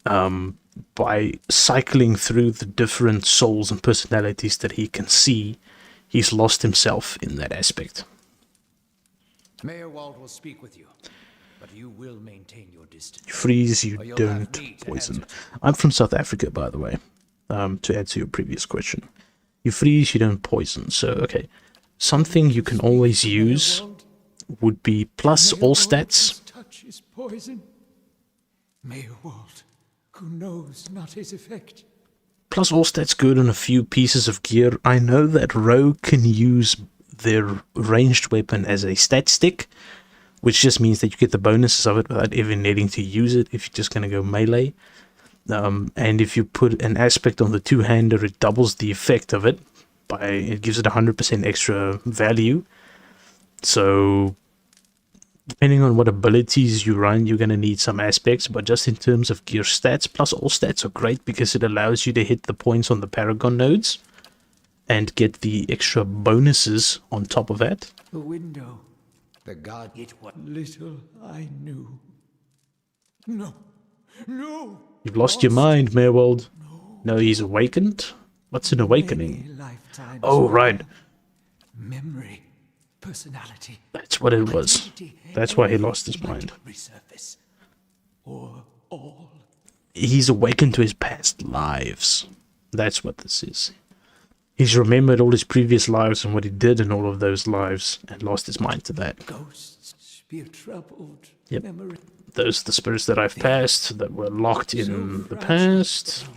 by cycling through the different souls and personalities that he can see. He's lost himself in that aspect. Mayor Wald will speak with you, but you will maintain your distance. You freeze, you Or you'll don't have me to poison. answer. I'm from South Africa, by the way, to answer your previous question. You freeze, you don't poison. So, okay. Something you can always use would be plus all stats. Touch is poison. Mayor Wald, who knows not his effect. Plus all stats good on a few pieces of gear. I know that Rogue can use their ranged weapon as a stat stick, which just means that you get the bonuses of it without ever needing to use it if you're just going to go melee. And if you put an aspect on the two-hander, it doubles the effect of it. It gives it 100% extra value. So depending on what abilities you run, you're going to need some aspects, but just in terms of gear stats, plus all stats are great because it allows you to hit the points on the Paragon nodes and get the extra bonuses on top of that. The window. The god. It what little I knew. No. No. You've lost your mind, Merwold. No, he's awakened? What's an awakening? Oh, right. Memory. Personality. That's what it was. That's why he lost his mind. Resurface. Or all. He's awakened to his past lives. That's what this is. He's remembered all his previous lives and what he did in all of those lives and lost his mind to that. Ghosts be a troubled memory. Those are the spirits that I've passed that were locked in the past.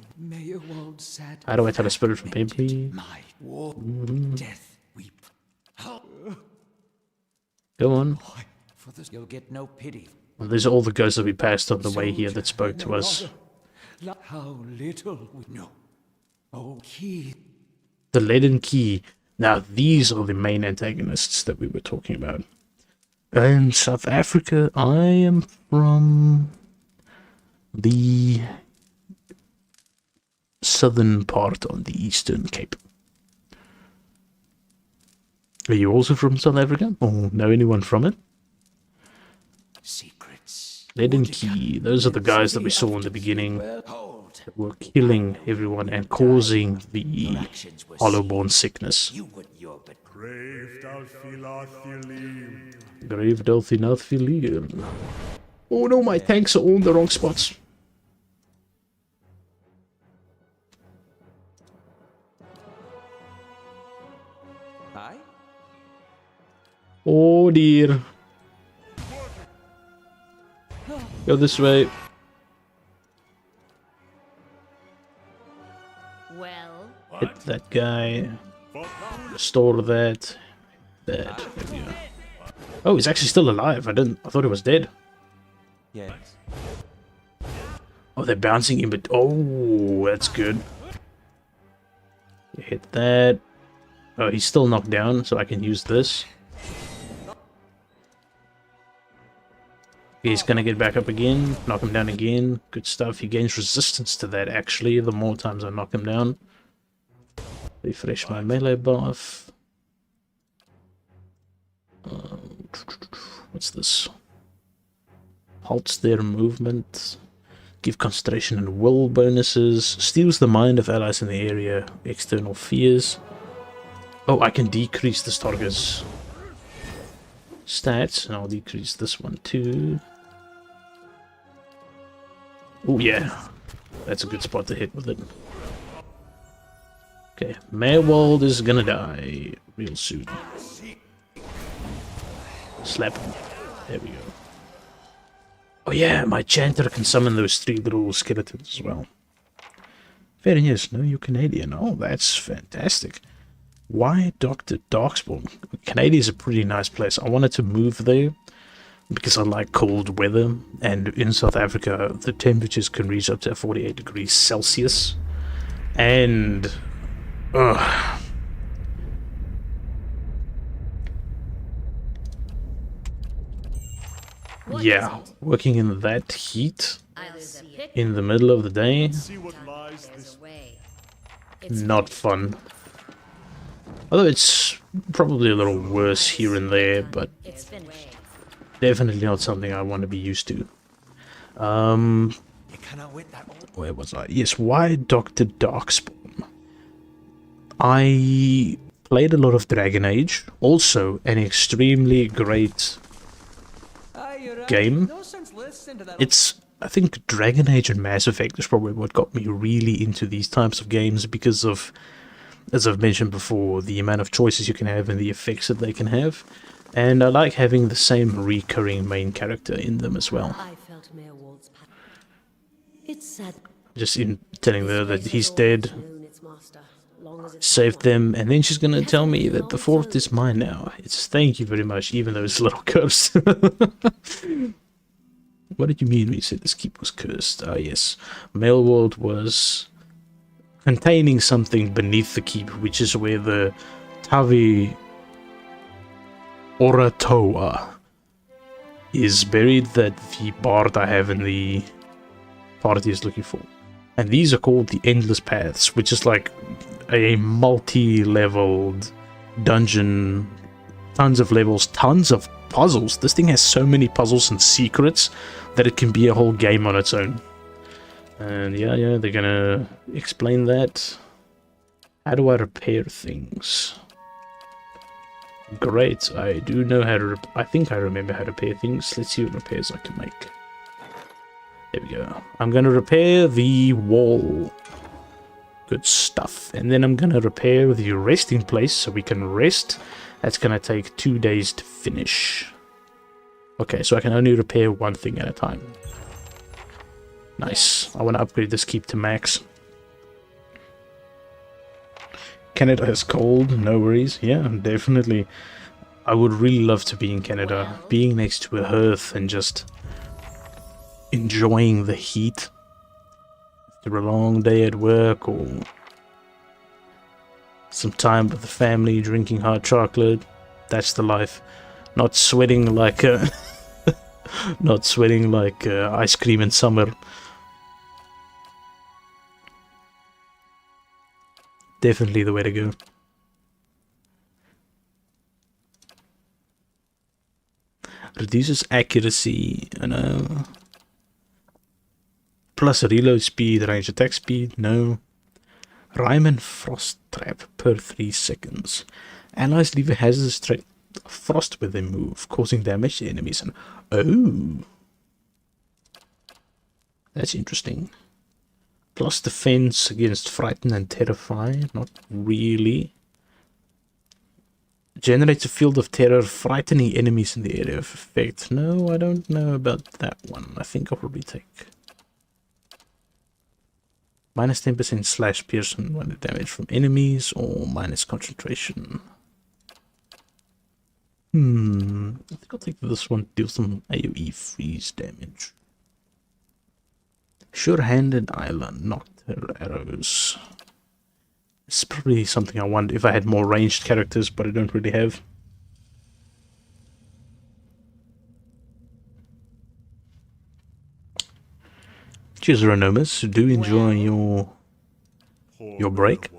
How do I tell a spirit from memory? Death weep. Go on. For this you'll get no pity. Well, these are all the ghosts that we passed on the way here that spoke to us. How little we know. Oh, key. The leaden key. Now, these are the main antagonists that we were talking about. In South Africa, I am from the southern part on the Eastern Cape. Are you also from South Africa? Or know anyone from it? Secrets. Leaden Key. Those are the guys that we saw in the beginning that were killing everyone and causing the Hollowborn sickness. Grave Delphinath. Oh no, my tanks are all in the wrong spots. Hi? Oh dear. Go this way. Well, Hit that guy. Restore that. There we go. Oh, he's actually still alive. I thought he was dead. Yes. Oh, they're bouncing him, but oh, that's good. Hit that. Oh, he's still knocked down, so I can use this. He's gonna get back up again, knock him down again. Good stuff. He gains resistance to that, actually, the more times I knock him down. Refresh my melee buff. What's this? Halts their movement. Give concentration and will bonuses. Steals the mind of allies in the area. External fears. Oh, I can decrease this target's stats, and I'll decrease this one too. Oh yeah, that's a good spot to hit with it. Okay, Merwold is gonna die real soon. Slap him. There we go. Oh yeah, my chanter can summon those 3 little skeletons as well. Very nice. No, you're Canadian. Oh, that's fantastic. Why Dr. Darkspawn? Canada is a pretty nice place. I wanted to move there because I like cold weather, and in South Africa the temperatures can reach up to 48 degrees Celsius, and yeah, working in that heat in the middle of the day, not fun. Although it's probably a little worse here and there, but definitely not something I want to be used to. Where was I? Yes, why Dr. Darkspawn? I played a lot of Dragon Age, also an extremely great game. I think Dragon Age and Mass Effect is probably what got me really into these types of games because of, as I've mentioned before, the amount of choices you can have and the effects that they can have. And I like having the same recurring main character in them as well. I felt Merwold's pain. It's sad. Just in telling her that he's dead. Known its master long Saved them, and then she's gonna tell me that the fort is mine now. It's thank you very much, even though it's a little cursed. What did you mean when you said this keep was cursed? Ah, yes. Mailworld was containing something beneath the keep, which is where the Tavi Oratoa is buried, that the bard I have in the party is looking for. And these are called the Endless Paths, which is like a multi-leveled dungeon, tons of levels, tons of puzzles. This thing has so many puzzles and secrets that it can be a whole game on its own. And yeah, they're gonna explain that. How do I repair things? Great, I do know how to I think I remember how to repair things. Let's see what repairs I can make. There we go. I'm gonna repair the wall. Good stuff. And then I'm gonna repair the resting place so we can rest. That's gonna take 2 days to finish. Okay, so I can only repair one thing at a time. Nice. I want to upgrade this keep to max. Canada is cold, no worries. Yeah, definitely. I would really love to be in Canada. Being next to a hearth and just enjoying the heat after a long day at work, or some time with the family drinking hot chocolate. That's the life. Not sweating like not sweating like ice cream in summer. Definitely the way to go. Reduces accuracy, no. Plus reload speed, range attack speed, no. Ryman frost trap per 3 seconds. Allies leave a hazardous threat of frost when they move, causing damage to enemies. And oh, that's interesting. Plus defense against frighten and terrify, not really. Generates a field of terror, frightening enemies in the area of effect. No, I don't know about that one. I think I'll probably take minus 10% slash pierce when damage from enemies, or minus concentration. I think I'll take this one, deal some AoE freeze damage. Sure-handed island, nocturne arrows. It's probably something I want if I had more ranged characters, but I don't really have. Cheers, Renomus. Do enjoy your break.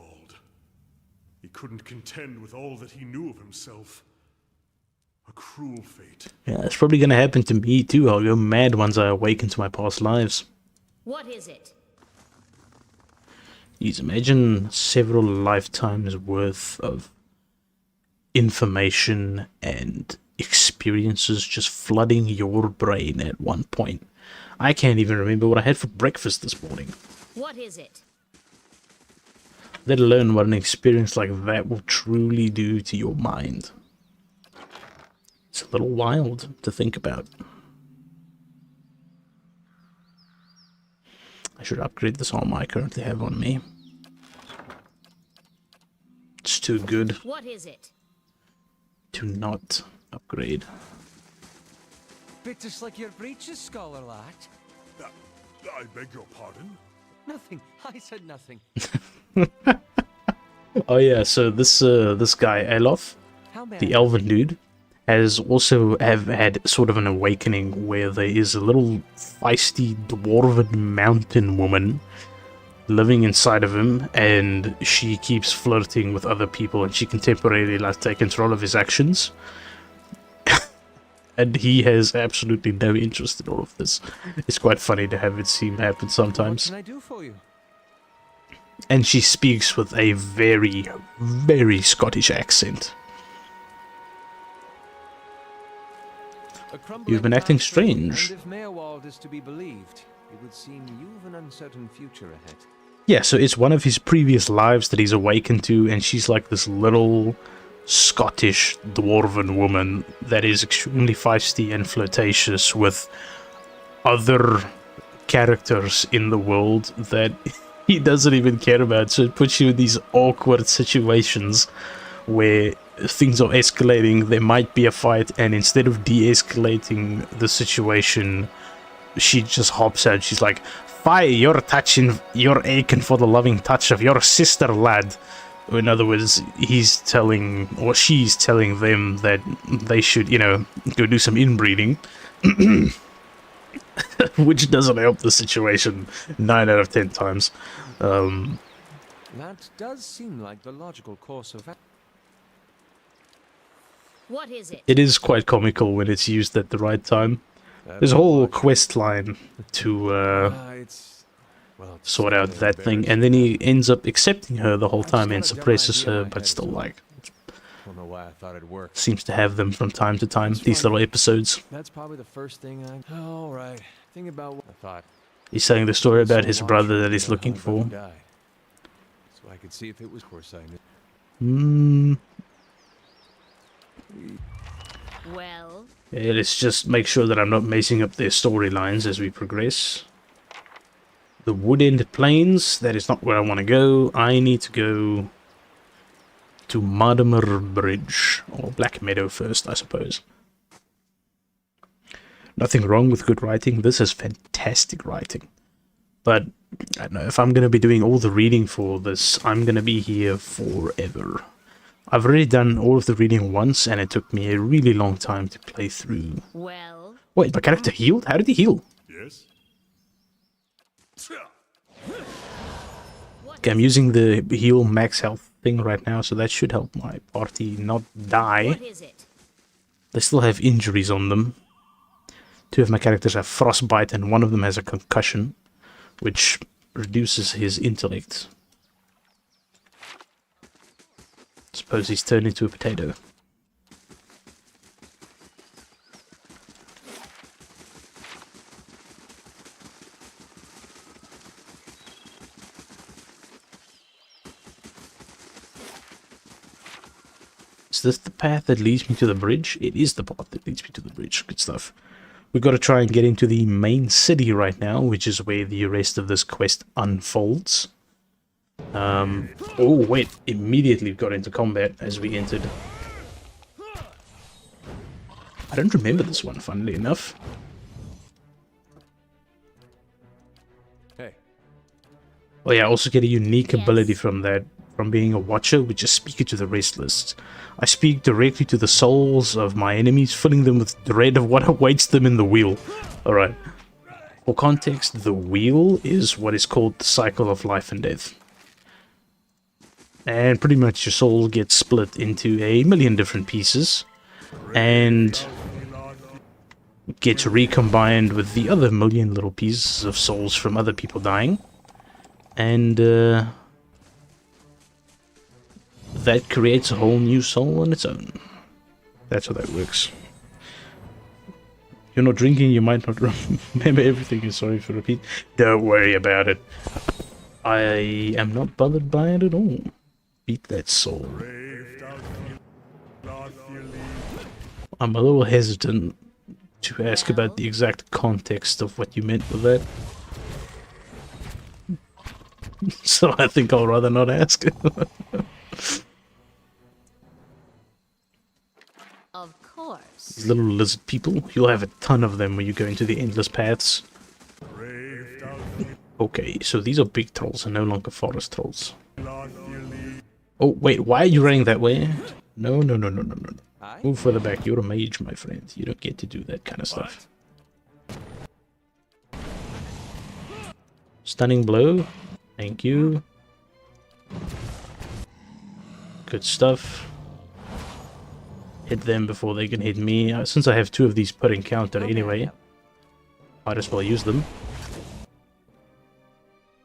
He couldn't contend with all that he knew of himself. A cruel fate. Yeah, it's probably gonna happen to me too. I'll go mad once I awaken to my past lives. What is it? Please imagine several lifetimes worth of information and experiences just flooding your brain at one point. I can't even remember what I had for breakfast this morning. What is it? Let alone what an experience like that will truly do to your mind. It's a little wild to think about. I should upgrade this armor I currently have on me. It's too good. What is it? To not upgrade. Bit just like your breeches, Scholar Lad. I beg your pardon? Nothing. I said nothing. Oh yeah, so this guy Elof, the elven dude, has also had sort of an awakening where there is a little feisty dwarven mountain woman living inside of him, and she keeps flirting with other people, and she can temporarily take control of his actions. And he has absolutely no interest in all of this. It's quite funny to have it seem happen sometimes. What can I do for you? And she speaks with a very, very Scottish accent. You've been acting strange. And if Mayorwald is to be believed, it would seem you've an uncertain future ahead. Yeah, so it's one of his previous lives that he's awakened to, and she's like this little Scottish dwarven woman that is extremely feisty and flirtatious with other characters in the world that he doesn't even care about. So it puts you in these awkward situations where things are escalating. There might be a fight, and instead of de-escalating the situation, she just hops out. She's like, "Fire, you're aching for the loving touch of your sister, lad." In other words, he's telling, or she's telling them that they should, you know, go do some inbreeding. Which doesn't help the situation 9 out of 10 times. That does seem like the logical course of action. What is it? It is quite comical when it's used at the right time. There's a whole quest line to It's sort out that thing, and then he ends up accepting her the whole time and suppresses her, but still, like, don't know why I thought it'd work. seems to have them from time to time, these little episodes. That's probably the first thing I. All right. Think about what I thought. He's telling the story about his brother that he's looking for. So I could see if it was course I knew. Well, Yeah, let's just make sure that I'm not messing up their storylines as we progress. The Wood-End Plains, that is not where I want to go. I need to go to Mortimer Bridge, or Black Meadow first, I suppose. Nothing wrong with good writing. This is fantastic writing. But, I don't know, if I'm going to be doing all the reading for this, I'm going to be here forever. I've already done all of the reading once, and it took me a really long time to play through. well, Wait, my character healed? How did he heal? Yes? Okay, I'm using the heal max health thing right now, so that should help my party not die. what is it? They still have injuries on them. 2 of my characters have frostbite, and 1 of them has a concussion, which reduces his intellect. Suppose he's turned into a potato. Is this the path that leads me to the bridge? It is the path that leads me to the bridge. Good stuff. We've got to try and get into the main city right now, which is where the rest of this quest unfolds. Oh, wait. Immediately got into combat as we entered. I don't remember this one, funnily enough. Hey. Oh yeah, I also get a unique Yes. ability from that, from being a watcher, which is speaking to the restless. I speak directly to the souls of my enemies, filling them with dread of what awaits them in the wheel. Alright. For context, the wheel is what is called the cycle of life and death. And pretty much your soul gets split into a million different pieces, and gets recombined with the other million little pieces of souls from other people dying. And that creates a whole new soul on its own. That's how that works. You're not drinking, you might not remember everything. Is sorry for repeat. Don't worry about it. I am not bothered by it at all. Beat that soul. I'm a little hesitant to ask about the exact context of what you meant with that. So I think I'll rather not ask. Of course. These little lizard people, you'll have a ton of them when you go into the endless paths. Okay, so these are big trolls and no longer forest trolls. Oh, wait, why are you running that way? No, no, no, no, no, no. Move further back. You're a mage, my friend. You don't get to do that kind of stuff. Stunning blow. Thank you. Good stuff. Hit them before they can hit me. Since I have 2 of these per encounter anyway, might as well use them.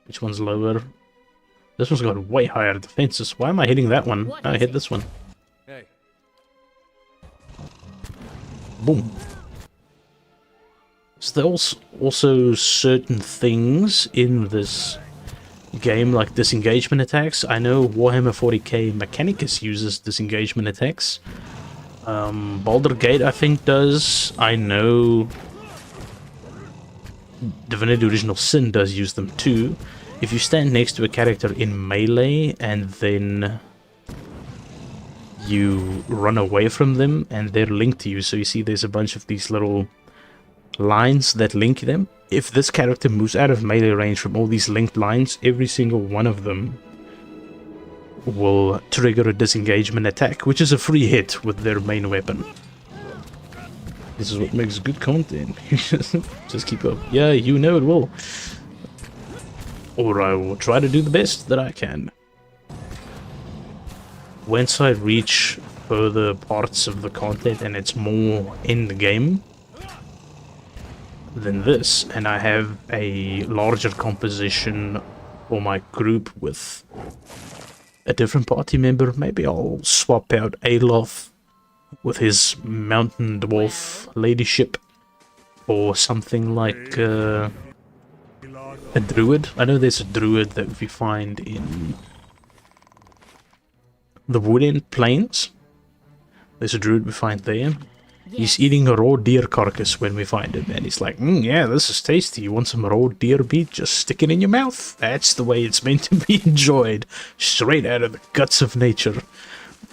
Which one's lower? This one's got way higher defenses. Why am I hitting that one? What I is hit it? this one. Hey. Boom. So there's also certain things in this game, like disengagement attacks. I know Warhammer 40k Mechanicus uses disengagement attacks. Baldur's Gate, I think, does. I know Divinity Original Sin does use them too. if you stand next to a character in melee and then you run away from them and they're linked to you, so you see there's a bunch of these little lines that link them. If this character moves out of melee range from all these linked lines, every single one of them will trigger a disengagement attack, which is a free hit with their main weapon. This is what makes good content. Just keep up. Yeah, you know it will. Or I will try to do the best that I can. Once I reach further parts of the content and it's more in the game than this, and I have a larger composition for my group with a different party member, maybe I'll swap out Aloth with his mountain dwarf ladyship, or something like a druid. I know there's a druid that we find in the Woodend Plains. There's a druid we find there. He's eating a raw deer carcass when we find him, and he's like, yeah, this is tasty. You want some raw deer meat? Just stick it in your mouth. That's the way it's meant to be enjoyed. Straight out of the guts of nature.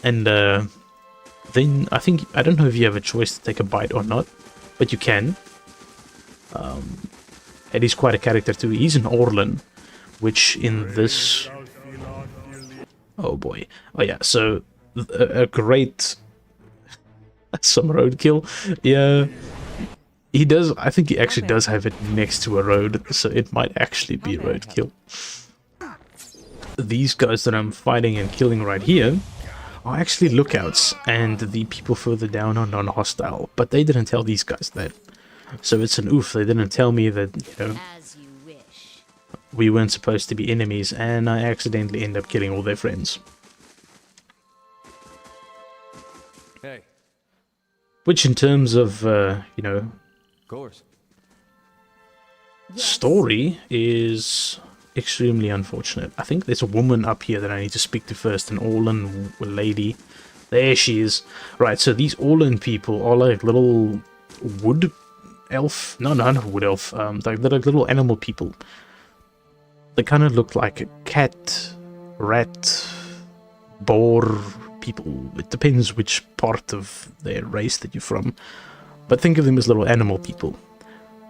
And then I think, I don't know if you have a choice to take a bite or not, but you can. And he's quite a character too. He's an Orlan, which in this... Oh boy. Oh yeah, so a great... Some roadkill. Yeah. He does, I think he actually does have it next to a road, so it might actually be roadkill. These guys that I'm fighting and killing right here are actually lookouts, and the people further down are non-hostile, but they didn't tell these guys that. So it's an oof, they didn't tell me that, you know, we weren't supposed to be enemies, and I accidentally end up killing all their friends. Hey. Which in terms of, you know, Of course. story is extremely unfortunate. I think there's a woman up here that I need to speak to first, an Orlan lady. There she is. Right, so these Orlan people are like little wood elf. No, not wood elf. They're like little animal people. They kind of look like a cat, rat, boar people. It depends which part of their race that you're from. But think of them as little animal people.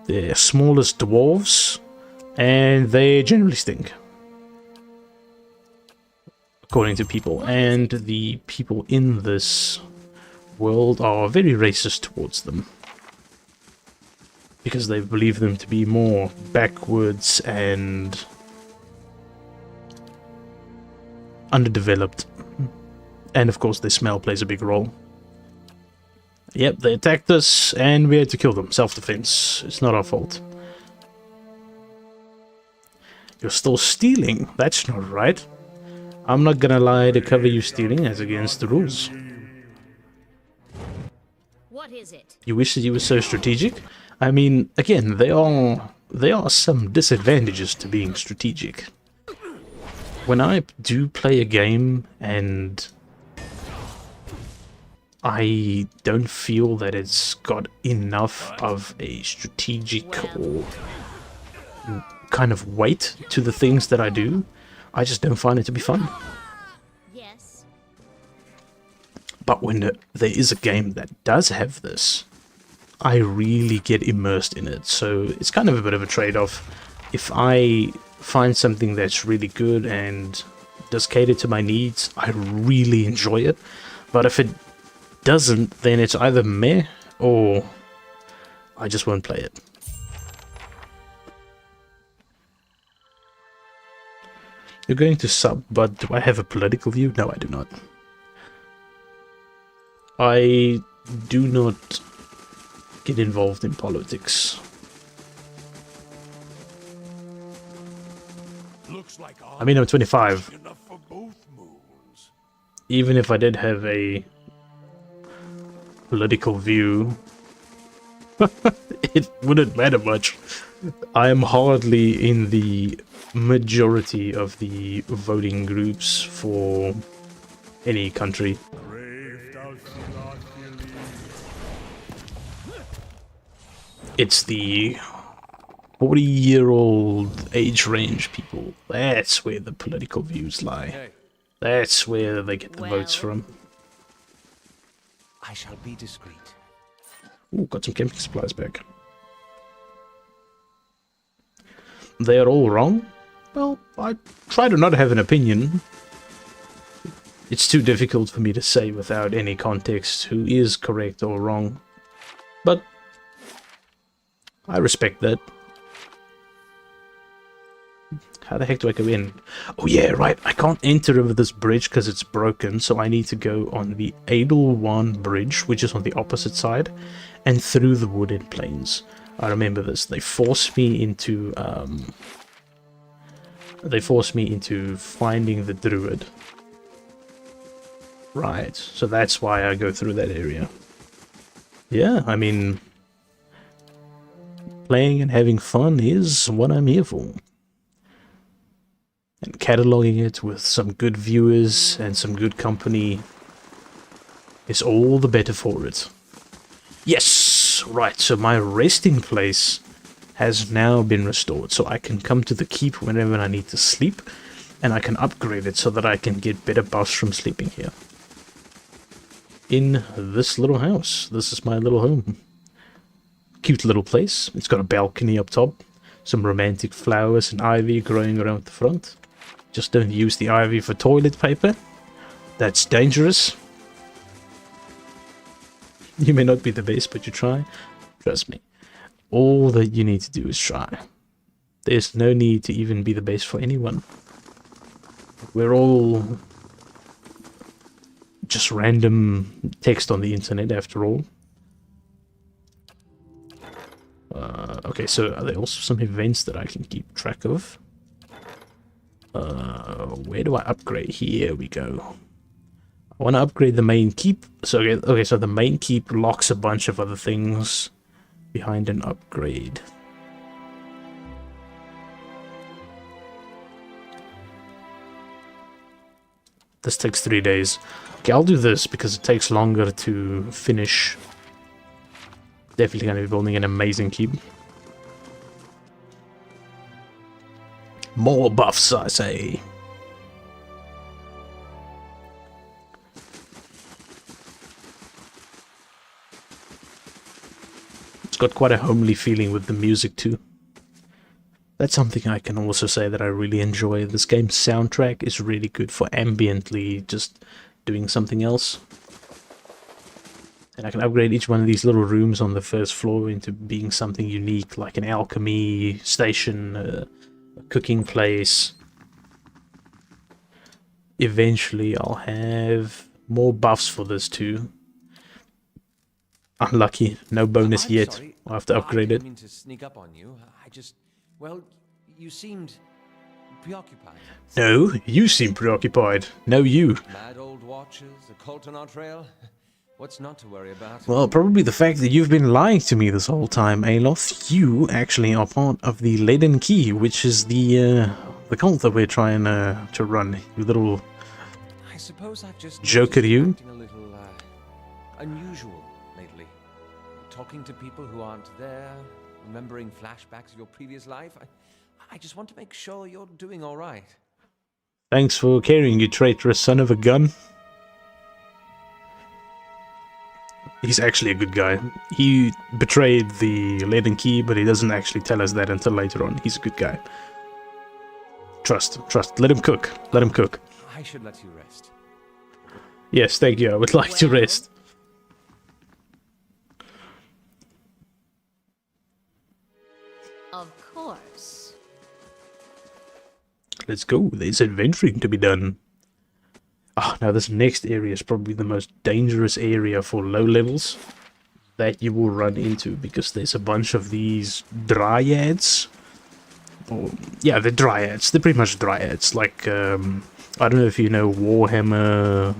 They're small as dwarves, and they generally stink, according to people. And the people in this world are very racist towards them, because they believe them to be more backwards and underdeveloped. And of course their smell plays a big role. Yep, they attacked us and we had to kill them. Self-defense. It's not our fault. You're still stealing. That's not right. I'm not gonna lie to cover you stealing as against the rules. What is it? You wish that you were so strategic? I mean, again, there are some disadvantages to being strategic. When I do play a game and I don't feel that it's got enough of a strategic or kind of weight to the things that I do, I just don't find it to be fun. Yes. But when there is a game that does have this, I really get immersed in it. So it's kind of a bit of a trade-off. If I find something that's really good and does cater to my needs, I really enjoy it. But if it doesn't, then it's either meh or I just won't play it. You're going to sub, but do I have a political view? No, I do not. I do not get involved in politics. I mean, I'm 25. Even if I did have a political view, it wouldn't matter much. I am hardly in the majority of the voting groups for any country. It's the 40-year-old age range people. That's where the political views lie. Hey, That's where they get the votes Well. from. I shall be discreet. Ooh, got some camping supplies back. They are all wrong? Well, I try to not have an opinion. It's too difficult for me to say without any context who is correct or wrong. But I respect that. How the heck do I go in? Oh yeah, right. I can't enter over this bridge because it's broken, so I need to go on the Edelwan Bridge, which is on the opposite side, and through the wooded plains. I remember this. They forced me into finding the druid. Right. So that's why I go through that area. Yeah, I mean, playing and having fun is what I'm here for. And cataloging it with some good viewers and some good company is all the better for it. Yes! Right, so my resting place has now been restored, so I can come to the keep whenever I need to sleep, and I can upgrade it so that I can get better buffs from sleeping here. In this little house. This is my little home. Cute little place. It's got a balcony up top, some romantic flowers and ivy growing around the front. Just don't use the ivy for toilet paper. That's dangerous. You may not be the best, but you try. Trust me. All that you need to do is try. There's no need to even be the best for anyone. We're all just random text on the internet after all. Okay, so are there also some events that I can keep track of? Where do I upgrade? Here we go. I want to upgrade the main keep. So okay, so the main keep locks a bunch of other things behind an upgrade. This takes 3 days. Okay, I'll do this because it takes longer to finish. Definitely going to be building an amazing keep. More buffs, I say. It's got quite a homely feeling with the music too. That's something I can also say that I really enjoy. This game's soundtrack is really good for ambiently just doing something else. And I can upgrade each one of these little rooms on the first floor into being something unique, like an alchemy station, a cooking place. Eventually I'll have more buffs for this too. Unlucky, no bonus I'm yet. sorry. I'll have to upgrade I it. didn't mean to sneak up on you. Well, you seemed preoccupied. No, you seem preoccupied. No, you. Mad old watches, a cult on our trail. What's not to worry about? Well, probably the fact that you've been lying to me this whole time, Aloth. You actually are part of the Leaden Key, which is the cult that we're trying to run. You little I suppose I've just joker, noticed you. acting a little unusual lately. Talking to people who aren't there, remembering flashbacks of your previous life. I just want to make sure you're doing all right. Thanks for caring, you traitorous son of a gun. He's actually a good guy. He betrayed the Leaden Key, but he doesn't actually tell us that until later on. He's a good guy. Trust. Let him cook. Let him cook. I should let you rest. Yes, thank you. I would like to Well. rest. Of course. Let's go. There's adventuring to be done. Ah, now this next area is probably the most dangerous area for low levels that you will run into, because there's a bunch of these dryads. Or, yeah, they're dryads. They're pretty much dryads. Like, I don't know if you know Warhammer,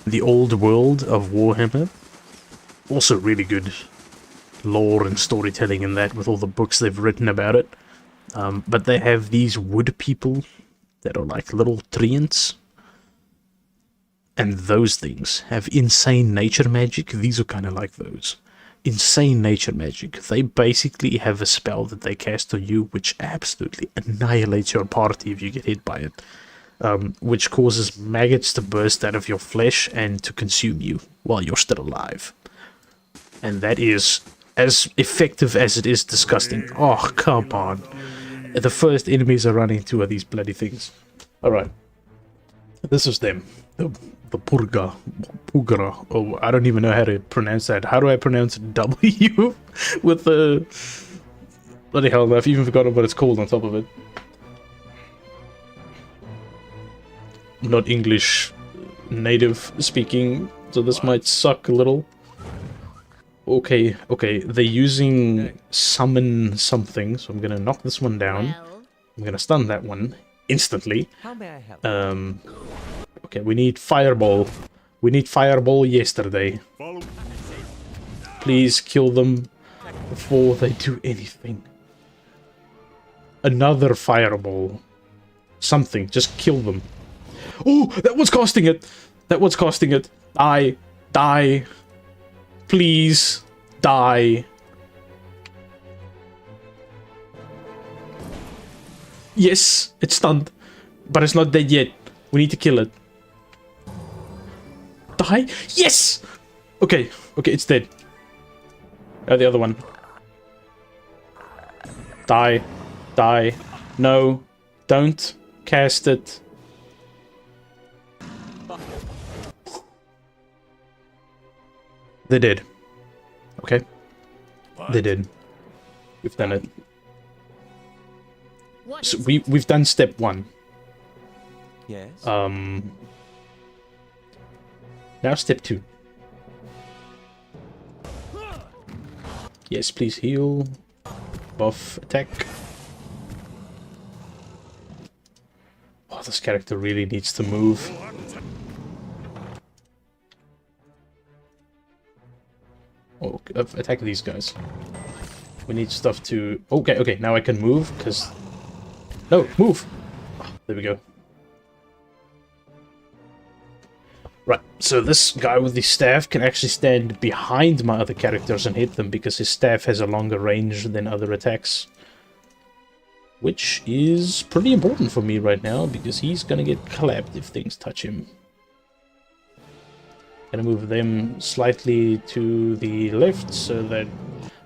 the old world of Warhammer. Also really good lore and storytelling in that, with all the books they've written about it. But they have these wood people that are like little treants. And those things have insane nature magic. These are kind of like those. insane nature magic. They basically have a spell that they cast on you which absolutely annihilates your party if you get hit by it. Which causes maggots to burst out of your flesh and to consume you while you're still alive. And that is as effective as it is disgusting. Oh, come on. The first enemies I run into are these bloody things. Alright. This is them. The Purga. Oh, I don't even know how to pronounce that. How do I pronounce W with the... Bloody hell, I've even forgotten what it's called on top of it. I'm not English native speaking, so this might suck a little. Okay, they're using summon something, so I'm gonna knock this one down. Well, I'm gonna stun that one instantly. How may I help? Okay, we need fireball. We need fireball yesterday. Follow. Please kill them before they do anything. Another fireball. Something, just kill them. Oh, that one's casting it! That one's casting it. Die. Die. Please. Die. Yes, it's stunned. But it's not dead yet. We need to kill it. Die? Yes! Okay, it's dead. The other one. Die. Die. No. Don't. Cast it. They did. Okay. They did. We've done it. what So is we've done step 1. Yes. Now step 2. Yes, please heal. Buff attack. Oh, this character really needs to move. Oh, attack these guys. We need stuff to... Okay, now I can move, because... No, move! Oh, there we go. Right, so this guy with the staff can actually stand behind my other characters and hit them, because his staff has a longer range than other attacks. Which is pretty important for me right now, because he's gonna get clapped if things touch him. Gonna move them slightly to the left so that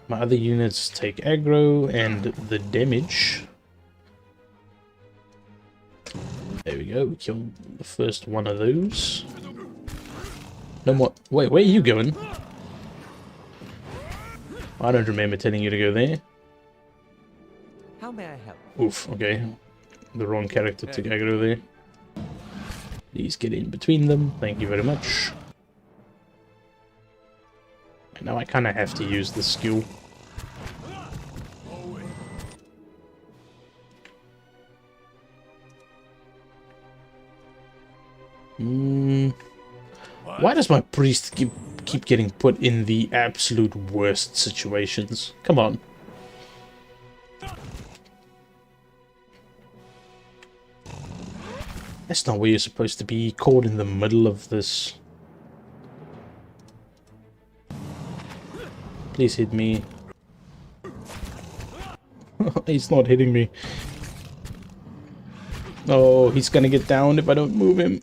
my other units take aggro and the damage. There we go, we killed the first one of those. No more. Wait, where are you going? I don't remember telling you to go there. How may I help? Oof, okay. The wrong character took aggro there. Please get in between them, thank you very much. And now I kind of have to use this skill. Why does my priest keep getting put in the absolute worst situations? Come on. That's not where you're supposed to be, caught in the middle of this. Please hit me. He's not hitting me. Oh, he's gonna get down if I don't move him.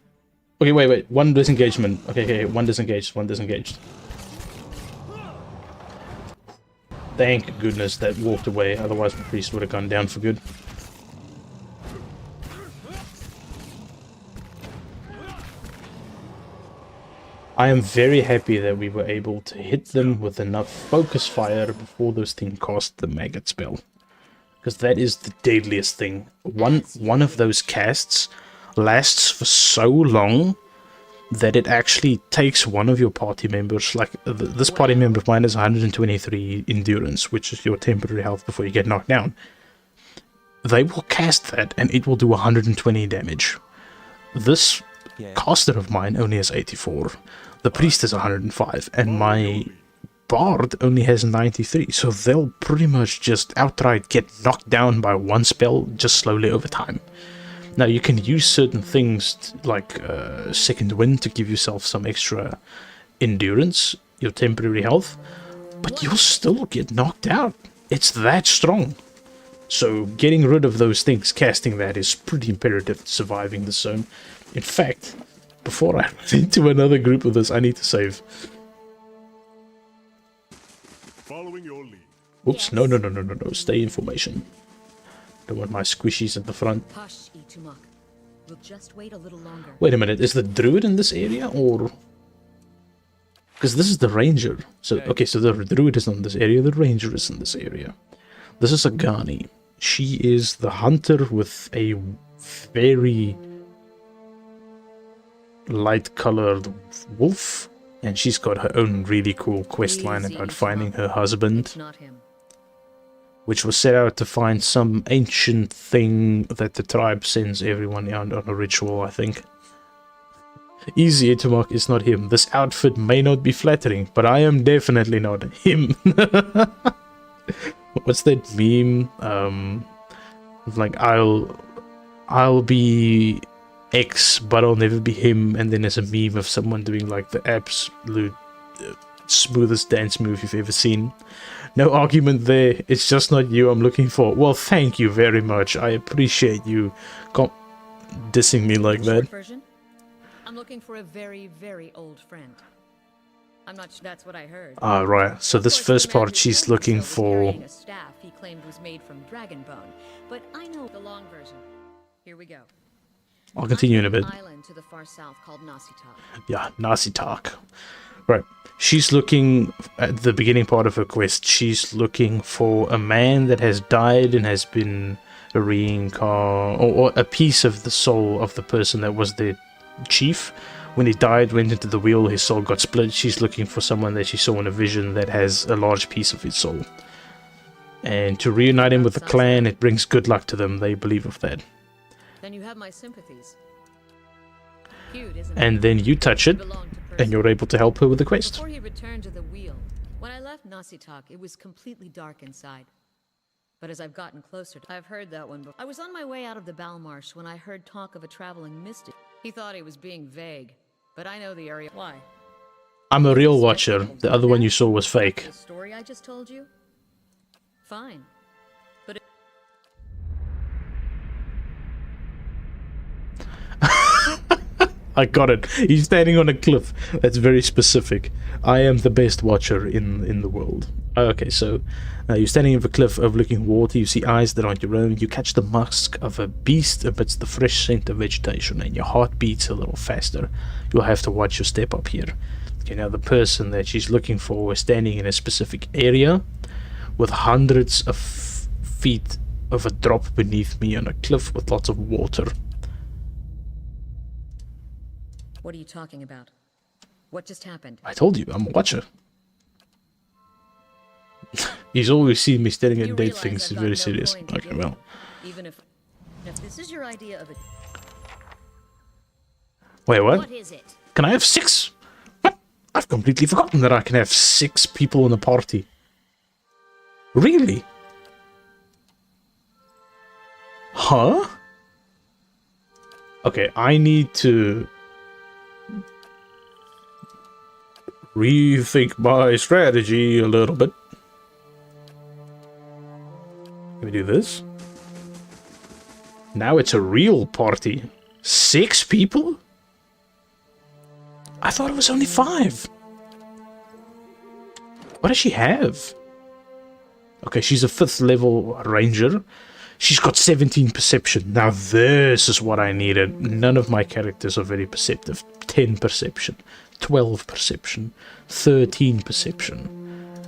Okay, wait. One disengagement. Okay, one disengaged, one disengaged. Thank goodness that walked away, otherwise my priest would have gone down for good. I am very happy that we were able to hit them with enough focus fire before those things cast the maggot spell. Because that is the deadliest thing. One of those casts lasts for so long that it actually takes one of your party members, like this party member of mine is 123 endurance, which is your temporary health before you get knocked down. They will cast that and it will do 120 damage. This caster of mine only has 84. The priest is 105 and my bard only has 93, so they'll pretty much just outright get knocked down by one spell just slowly over time. Now you can use certain things like second wind to give yourself some extra endurance, your temporary health, But you'll still get knocked out. It's that strong. So getting rid of those things, casting that, is pretty imperative to surviving the zone. In fact, before I run into another group of this, I need to save. Following your lead. Oops, no. Stay in formation. Don't want my squishies at the front. Hush, Itumok. We'll just wait a little longer. Wait a minute, is the druid in this area, or... Because this is the ranger. So, okay, so the druid is in this area, the ranger is in this area. This is Agani. She is the hunter with a very light-colored wolf, and she's got her own really cool quest line about finding her husband, It's not him. which was set out to find some ancient thing that the tribe sends everyone out on a ritual, I think. Easy to mark, it's not him. This outfit may not be flattering, but I am definitely not him. What's that meme? Like I'll be X, but I'll never be him. And then there's a meme of someone doing like the absolute smoothest dance move you've ever seen. No argument there. It's just not you I'm looking for. Well, thank you very much. I appreciate you dissing me like that. Short version? I'm looking for a very, very old friend. I'm not sure that's what I heard. Ah, right. So this Of course, first the man part, who she's told me looking so was for... carrying a staff he claimed was made from dragon bone, but I know the long version. Here we go. I'll continue in a bit. An island to the far south called Nasitak. Yeah, Nazi talk. Right. She's looking, at the beginning part of her quest, she's looking for a man that has died and has been a or a piece of the soul of the person that was the chief. When he died, went into the wheel, his soul got split. She's looking for someone that she saw in a vision that has a large piece of his soul. And to reunite him with the clan, it brings good luck to them. They believe of that. Then you have my sympathies. Cute, isn't it? And then you touch it, Belong to and person. you're able to help her with the quest. Before he returned to the wheel, when I left Nasitak, it was completely dark inside. But as I've gotten closer, I've heard that one before. I was on my way out of the Balmarsh when I heard talk of a traveling mystic. He thought he was being vague, but I know the area. Why? I'm a real watcher. The other one you saw was fake. The story I just told you? Fine. But I got it. He's standing on a cliff. That's very specific. I am the best watcher in the world. Okay, so you're standing on a cliff overlooking water. You see eyes that aren't your own. You catch the musk of a beast amidst the fresh scent of vegetation, and your heart beats a little faster. You'll have to watch your step up here. Okay, now the person that she's looking for is standing in a specific area with hundreds of feet of a drop beneath me on a cliff with lots of water. what are you talking about? What just happened? I told you, I'm a watcher. He's always seen me staring at You dead realize things. I've He's got very no serious. coin to Okay, give well. you, even if this is your idea of it. Wait, what? What is it? Can I have 6? What? I've completely forgotten that I can have 6 people in a party. Really? Huh? Okay, I need to rethink my strategy a little bit. Can we do this? Now it's a real party. 6 people? I thought it was only 5. What does she have? Okay, she's a 5th level ranger. She's got 17 perception. Now this is what I needed. None of my characters are very perceptive. 10 perception, 12 perception, 13 perception,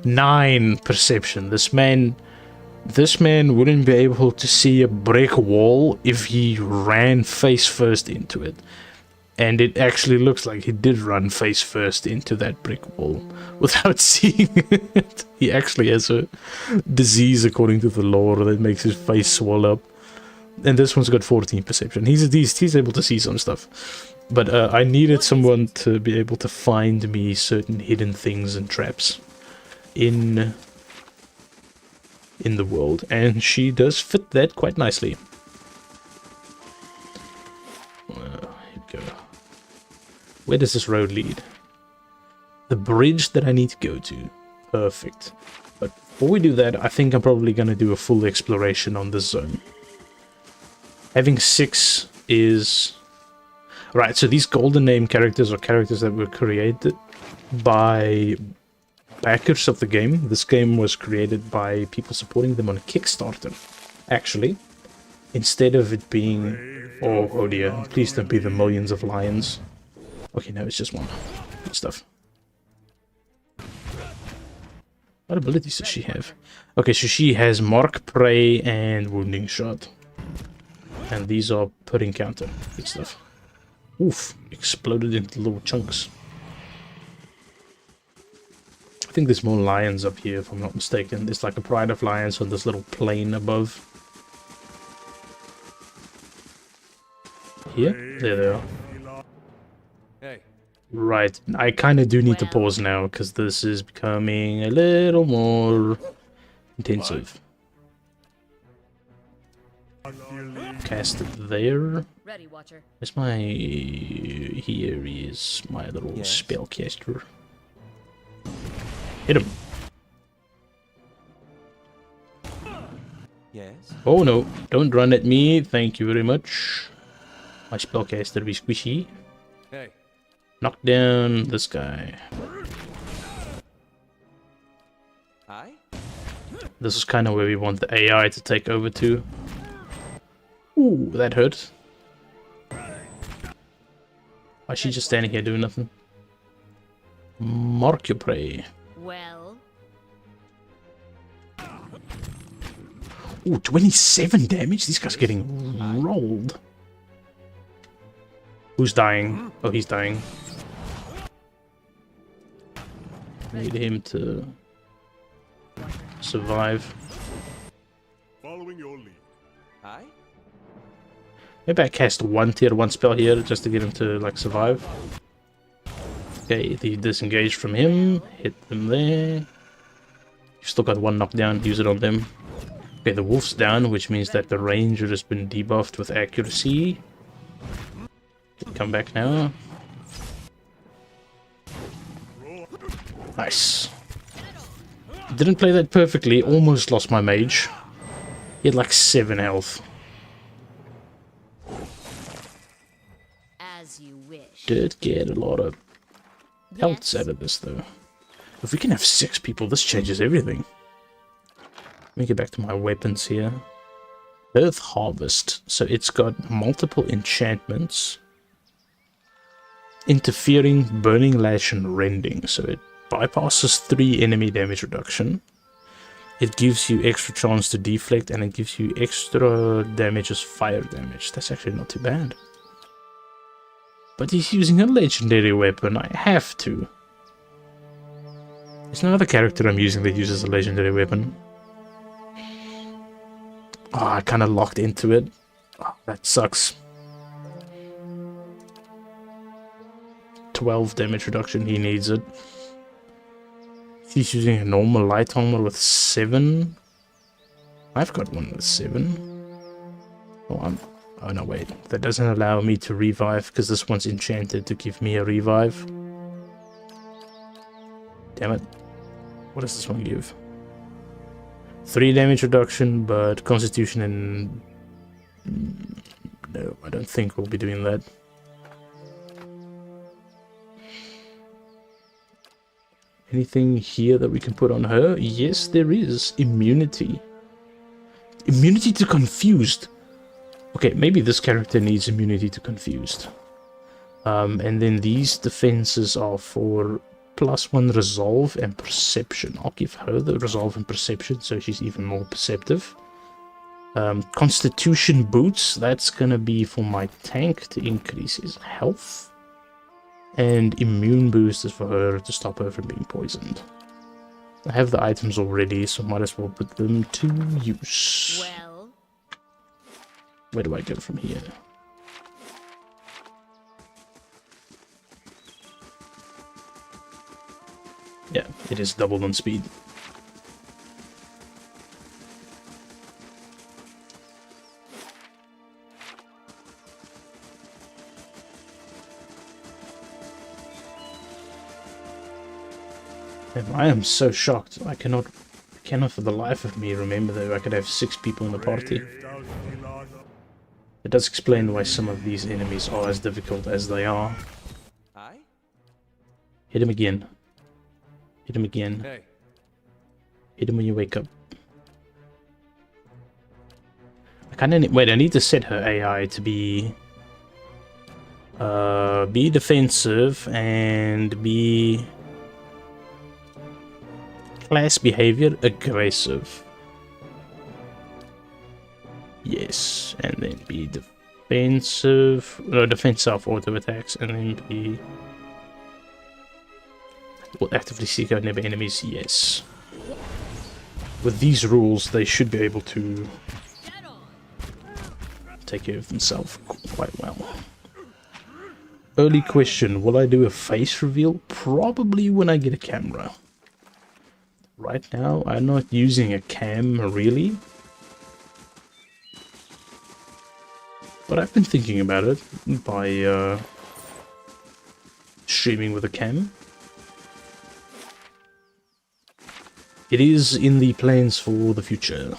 9 perception. This man wouldn't be able to see a brick wall if he ran face first into it. And it actually looks like he did run face first into that brick wall without seeing it. He actually has a disease, according to the lore, that makes his face swell up. And this one's got 14 perception. He's able to see some stuff. But I needed someone to be able to find me certain hidden things and traps in the world. And she does fit that quite nicely. Here we go. Where does this road lead? The bridge that I need to go to. perfect. But before we do that, I think I'm probably going to do a full exploration on this zone. Having 6 is... Right, so these golden name characters are characters that were created by backers of the game. This game was created by people supporting them on Kickstarter, actually. Instead of it being... Oh dear, please don't be the millions of lions. Okay, no, it's just one. Good stuff. What abilities does she have? Okay, so she has Mark, Prey, and Wounding Shot. And these are per encounter. Good stuff. Oof, exploded into little chunks. I think there's more lions up here, if I'm not mistaken. There's like a pride of lions on this little plain above. Here? There they are. Hey. Right, I kind of do need to pause now, because this is becoming a little more intensive. Cast it there. Ready, Watcher. Where's my... Here is my little spellcaster. Hit him. Yes? Oh no, don't run at me, thank you very much. My spellcaster be squishy. Hey. Knock down this guy. Aye? This is kind of where we want the AI to take over to. Ooh, that hurt. Why is she just standing here doing nothing? Mark your prey. Well, Ooh, 27 damage? These guys are getting rolled. Who's dying? Oh, he's dying. Need him to survive. Following your lead. Aye? Maybe I cast one tier 1 spell here just to get him to like survive. Okay, they disengaged from him. Hit them there. You've still got 1 knockdown. Use it on them. Okay, the wolf's down, which means that the ranger has been debuffed with accuracy. Come back now. Nice. Didn't play that perfectly. Almost lost my mage. He had like 7 health. as you wish. Did get a lot of health out of this though. If we can have 6 people, this changes everything. Let me get back to my weapons here. Earth Harvest. So it's got multiple enchantments. Interfering, Burning Lash, and Rending. So it bypasses 3 enemy damage reduction. It gives you extra chance to deflect, and it gives you extra damage as fire damage. That's actually not too bad. But he's using a legendary weapon. I have to. There's no other character I'm using that uses a legendary weapon. Oh, I kind of locked into it. Oh, that sucks. 12 damage reduction, he needs it. He's using a normal light armor with 7. I've got one with 7. Oh no, wait. That doesn't allow me to revive because this one's enchanted to give me a revive. Damn it. What does this one give? 3 damage reduction, but Constitution and... No, I don't think we'll be doing that. Anything here that we can put on her? Yes, there is. Immunity. Immunity to Confused. Okay, maybe this character needs immunity to Confused. And then these defenses are for +1 Resolve and Perception. I'll give her the Resolve and Perception so she's even more perceptive. Constitution Boots. That's gonna be for my tank to increase his health. And immune boost is for her to stop her from being poisoned. I have the items already, so might as well put them to use. Well, where do I go from here? Yeah, it is doubled on speed. And I am so shocked. I cannot for the life of me remember that I could have 6 people in the party. It does explain why some of these enemies are as difficult as they are. Aye? Hit him again. Hit him again. Hey. Hit him when you wake up. I kinda wait, I need to set her AI to be defensive and be class behavior aggressive. Yes, and then be defensive. No, defense self auto attacks, and then be will actively seek out nearby enemies. Yes. With these rules, they should be able to take care of themselves quite well. Early question, will I do a face reveal? Probably when I get a camera. Right now, I'm not using a cam, really. But I've been thinking about it by streaming with a cam. It is in the plans for the future.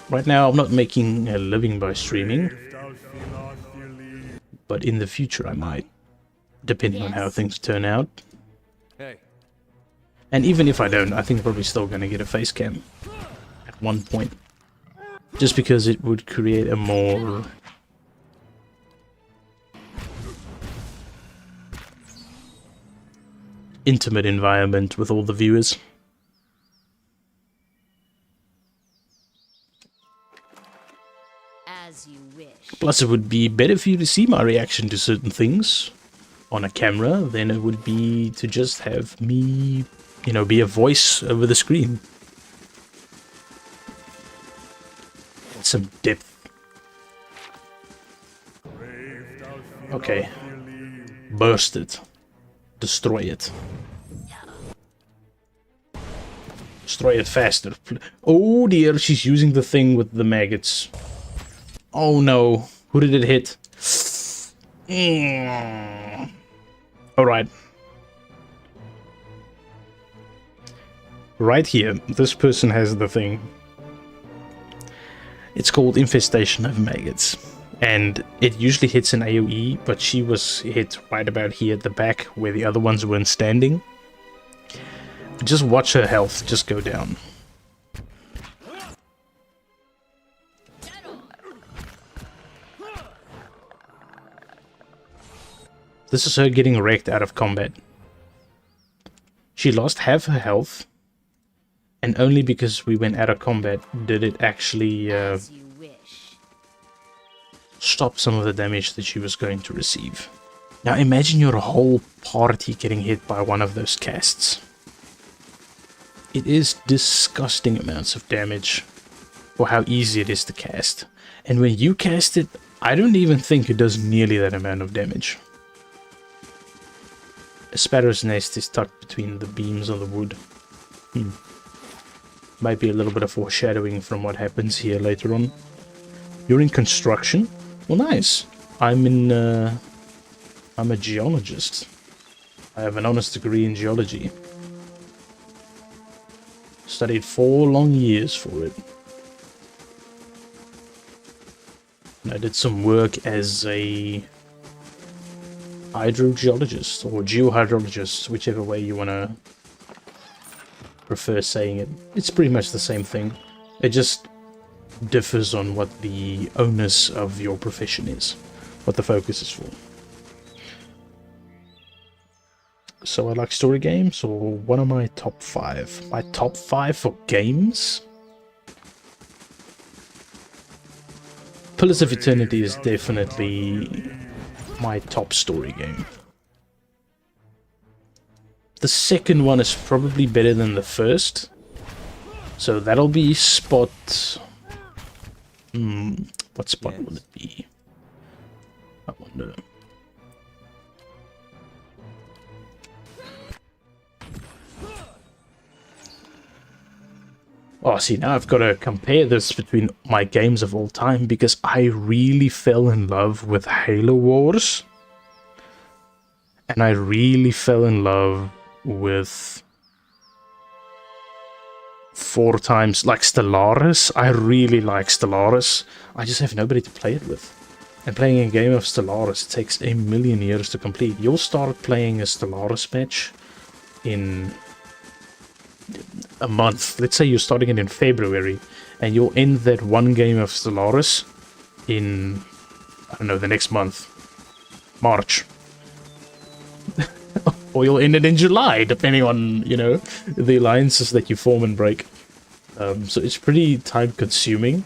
Right now, I'm not making a living by streaming. But in the future, I might. Depending on how things turn out. Hey. And even if I don't, I think I'm probably still going to get a face cam. At one point. Just because it would create a more intimate environment with all the viewers. As you wish. Plus, it would be better for you to see my reaction to certain things on a camera than it would be to just have me, you know, be a voice over the screen. Some depth. Okay. Burst it. Destroy it. Destroy it faster. Oh dear, she's using the thing with the maggots. Oh no. Who did it hit? Alright. Right here, this person has the thing. It's called Infestation of Maggots. And it usually hits an AoE, but she was hit right about here at the back where the other ones weren't standing. Just watch her health just go down. This is her getting wrecked out of combat. She lost half her health. And only because we went out of combat did it actually stop some of the damage that she was going to receive. Now imagine your whole party getting hit by one of those casts. It is disgusting amounts of damage for how easy it is to cast. And when you cast it, I don't even think it does nearly that amount of damage. A sparrow's nest is tucked between the beams on the wood. Might be a little bit of foreshadowing from what happens here later on. You're in construction? Well, nice. I'm a geologist. I have an honors degree in geology. Studied 4 long years for it. And I did some work as a hydrogeologist or geohydrologist, whichever way you want to prefer saying it. It's pretty much the same thing. It just differs on what the onus of your profession is, what the focus is for. So I like story games, or one of my top 5. My top 5 for games? Pillars of Eternity is definitely my top story game. The second one is probably better than the first. So that'll be spot... what spot will it be? I wonder. Oh, see, now I've got to compare this between my games of all time, because I really fell in love with Halo Wars. And I really fell in love with 4 times, like Stellaris. I really like Stellaris. I just have nobody to play it with. And playing a game of Stellaris takes a million years to complete. You'll start playing a Stellaris match in a month. Let's say you're starting it in February, and you'll end that one game of Stellaris in, I don't know, the next month. March. Or you'll end it in July, depending on, you know, the alliances that you form and break. So it's pretty time-consuming,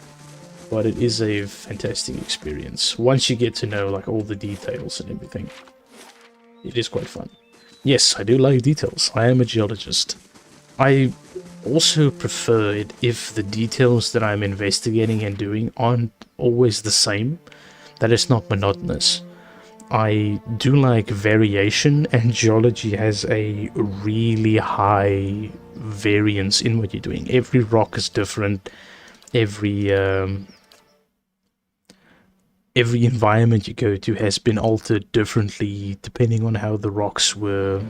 but it is a fantastic experience. Once you get to know, like, all the details and everything. It is quite fun. Yes, I do like details. I am a geologist. I also prefer it if the details that I'm investigating and doing aren't always the same. That it's not monotonous. I do like variation, and geology has a really high variance in what you're doing. Every rock is different. Every environment you go to has been altered differently depending on how the rocks were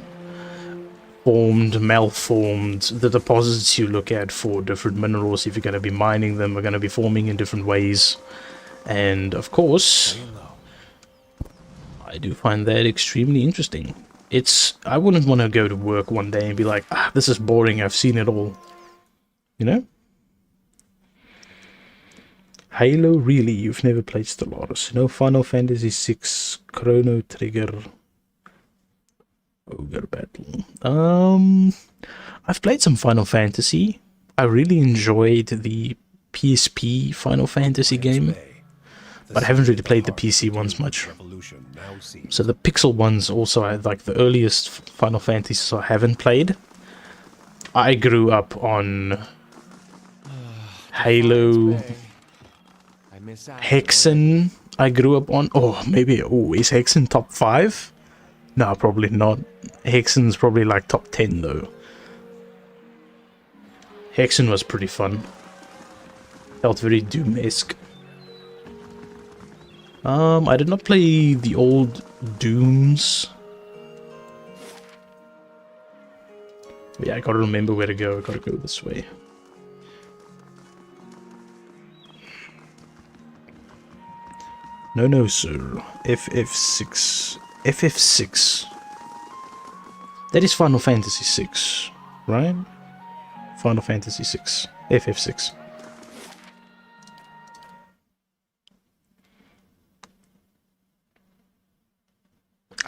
formed, malformed. The deposits you look at for different minerals, if you're going to be mining them, are going to be forming in different ways. And of course, I do find that extremely interesting. I wouldn't want to go to work one day and be like, this is boring, I've seen it all. You know? Halo, really? You've never played Stellaris? No Final Fantasy VI, Chrono Trigger, Ogre Battle. I've played some Final Fantasy. I really enjoyed the PSP Final Fantasy game, but I haven't really played the PC ones much. So the pixel ones also, I like the earliest Final Fantasies I haven't played. I grew up on Halo, Hexen. I grew up on, is Hexen top 5? No, probably not. Hexen's probably like top 10 though. Hexen was pretty fun. Felt very Doom-esque. I did not play the old Dooms. Yeah, I gotta remember where to go. I gotta go this way. No, sir. FF6. FF6. That is Final Fantasy 6, right? Final Fantasy 6. FF6.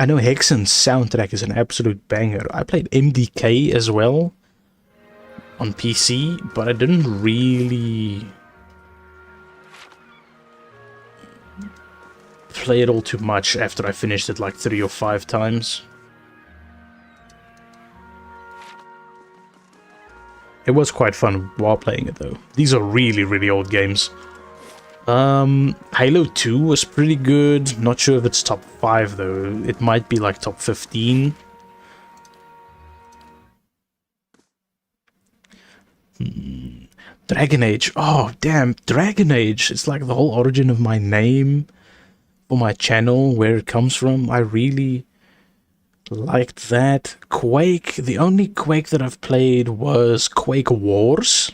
I know Hexen's soundtrack is an absolute banger. I played MDK as well on PC, but I didn't really play it all too much after I finished it like 3 or 5 times. It was quite fun while playing it though. These are really, really old games. Halo 2 was pretty good. Not sure if it's top 5 though. It might be like top 15. Dragon Age. Oh, damn. Dragon Age. It's like the whole origin of my name for my channel, where it comes from. I really liked that. Quake. The only Quake that I've played was Quake Wars.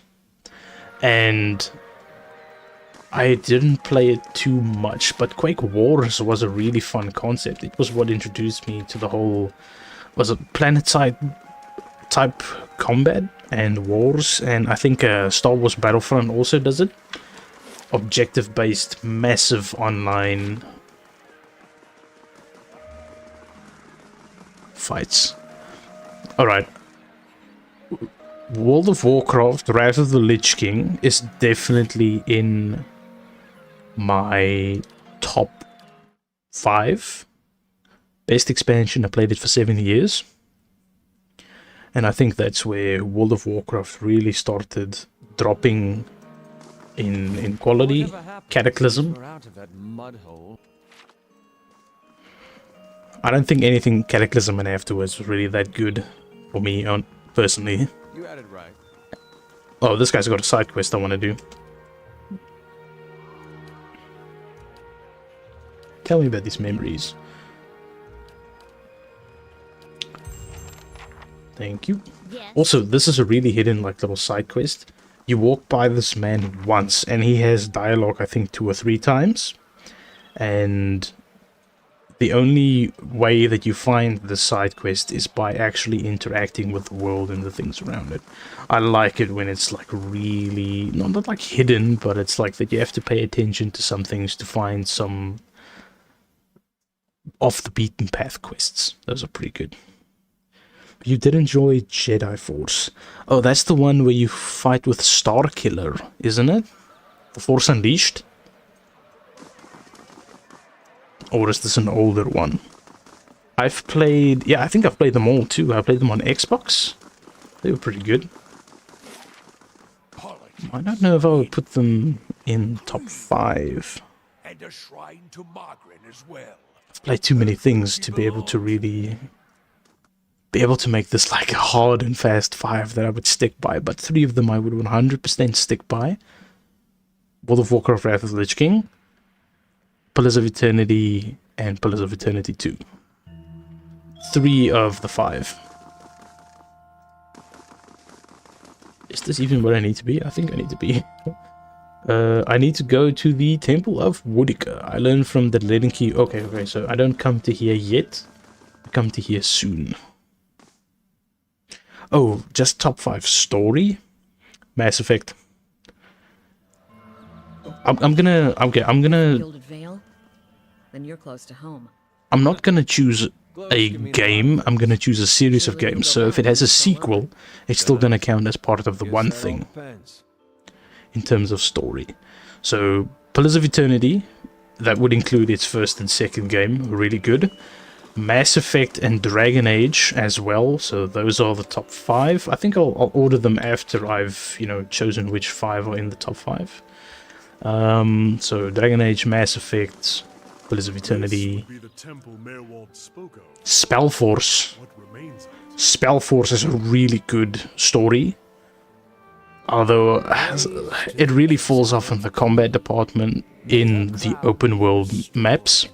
And I didn't play it too much, but Quake Wars was a really fun concept. It was what introduced me to the whole, was it planet-side type combat and wars, and I think Star Wars Battlefront also does it. Objective-based, massive online fights. Alright. World of Warcraft, Wrath of the Lich King is definitely in my top 5. Best expansion. I played it for 7 years. And I think that's where World of Warcraft really started dropping in quality. Cataclysm. I don't think anything Cataclysm and afterwards was really that good for me, personally. You had it right. Oh, this guy's got a side quest I want to do. Tell me about these memories. Thank you. Yes. Also, this is a really hidden, like, little side quest. You walk by this man once, and he has dialogue, I think, 2 or 3 times. And the only way that you find the side quest is by actually interacting with the world and the things around it. I like it when it's, like, really, not like hidden, but it's like that you have to pay attention to some things to find some off the beaten path quests. Those are pretty good. You did enjoy Jedi Force. Oh, that's the one where you fight with Starkiller, isn't it? The Force Unleashed? Or is this an older one? I've played... Yeah, I think I've played them all too. I played them on Xbox. They were pretty good. I don't know if I would put them in top 5. And a shrine to Margaret as well. I've played too many things to be able to really... be able to make this like a hard and fast 5 that I would stick by, but 3 of them I would 100% stick by. World of Warcraft Wrath of the Lich King, Pillars of Eternity, and Pillars of Eternity 2. 3 of the 5. Is this even what I need to be? I think I need to be. I need to go to the Temple of Woodica. I learned from the Leaden Key. Okay, so I don't come to here yet. I come to here soon. Oh, just top 5 story. Mass Effect. I'm gonna Gilded Vale? Then you're close to home. I'm not gonna choose a game, I'm gonna choose a series of games. So if it has a sequel, it's still gonna count as part of the one thing in terms of story. So Pillars of Eternity, that would include its first and second game, really good. Mass Effect and Dragon Age as well, so those are the top 5. I think I'll order them after I've, chosen which 5 are in the top 5. So Dragon Age, Mass Effect, Pillars of Eternity, Spellforce. Spellforce is a really good story, although it really falls off in the combat department in the open world maps.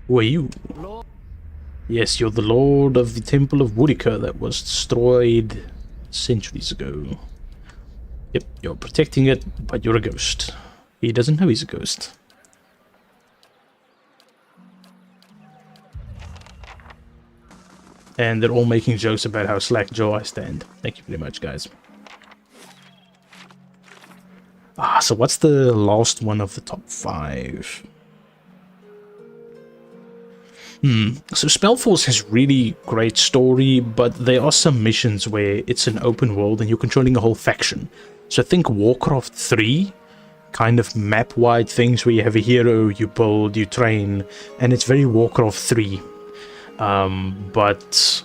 Who are you? Yes, you're the Lord of the Temple of Woodica that was destroyed centuries ago. Yep, you're protecting it, but you're a ghost. He doesn't know he's a ghost. And they're all making jokes about how slack-jaw I stand. Thank you very much, guys. So what's the last one of the top 5? So Spellforce has really great story, but there are some missions where it's an open world and you're controlling a whole faction. So think Warcraft 3, kind of map-wide things where you have a hero, you build, you train, and it's very Warcraft 3. But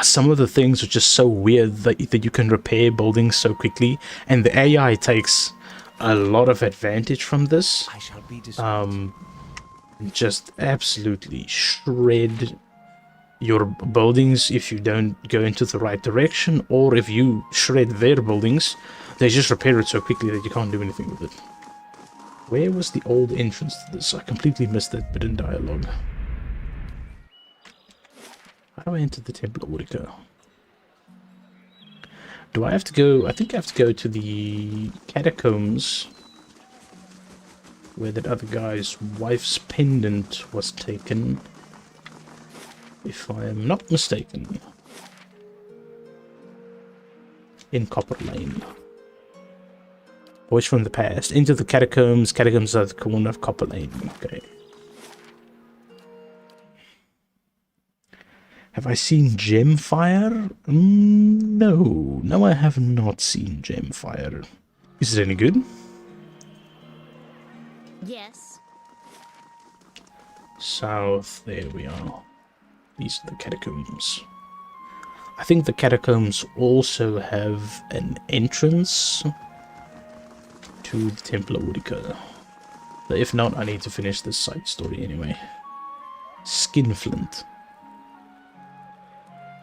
some of the things are just so weird that you can repair buildings so quickly, and the AI takes a lot of advantage from this. Just absolutely shred your buildings if you don't go into the right direction, or if you shred their buildings, they just repair it so quickly that you can't do anything with it. Where was the old entrance to this? I completely missed that bit in dialogue. How do I enter the Temple of Woodica? Do I have to go? I think I have to go to the catacombs where that other guy's wife's pendant was taken, if I am not mistaken. In Copper Lane. Voice from the past. Into the catacombs. Catacombs are at the corner of Copper Lane. Okay. Have I seen Gemfire? No. No, I have not seen Gemfire. Is it any good? Yes. South, there we are. These are the catacombs. I think the catacombs also have an entrance to the Temple of Woodica. But if not, I need to finish this side story anyway. Skinflint.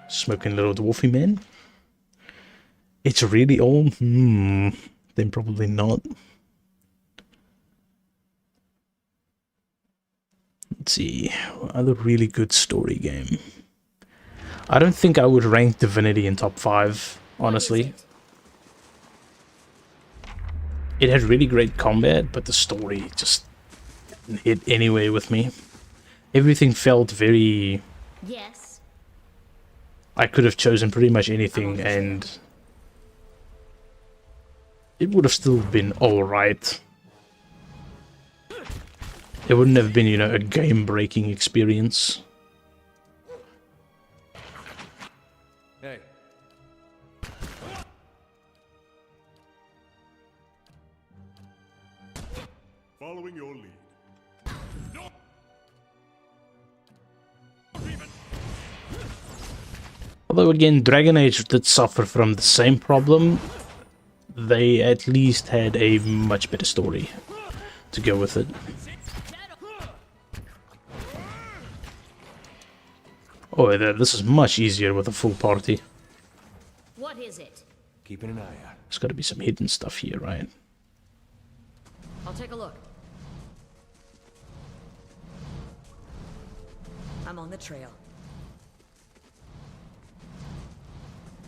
Smoking little dwarfy man. It's really old? Then probably not. Let's see, another really good story game. I don't think I would rank Divinity in top 5, honestly. It had really great combat, but the story just didn't hit anyway with me. Everything felt very... Yes. I could have chosen pretty much anything, and it would have still been alright. It wouldn't have been, you know, a game-breaking experience. Hey. Following your lead. Although again, Dragon Age did suffer from the same problem, they at least had a much better story to go with it. Oh, this is much easier with a full party. What is it? Keeping an eye out. There's got to be some hidden stuff here, right? I'll take a look. I'm on the trail.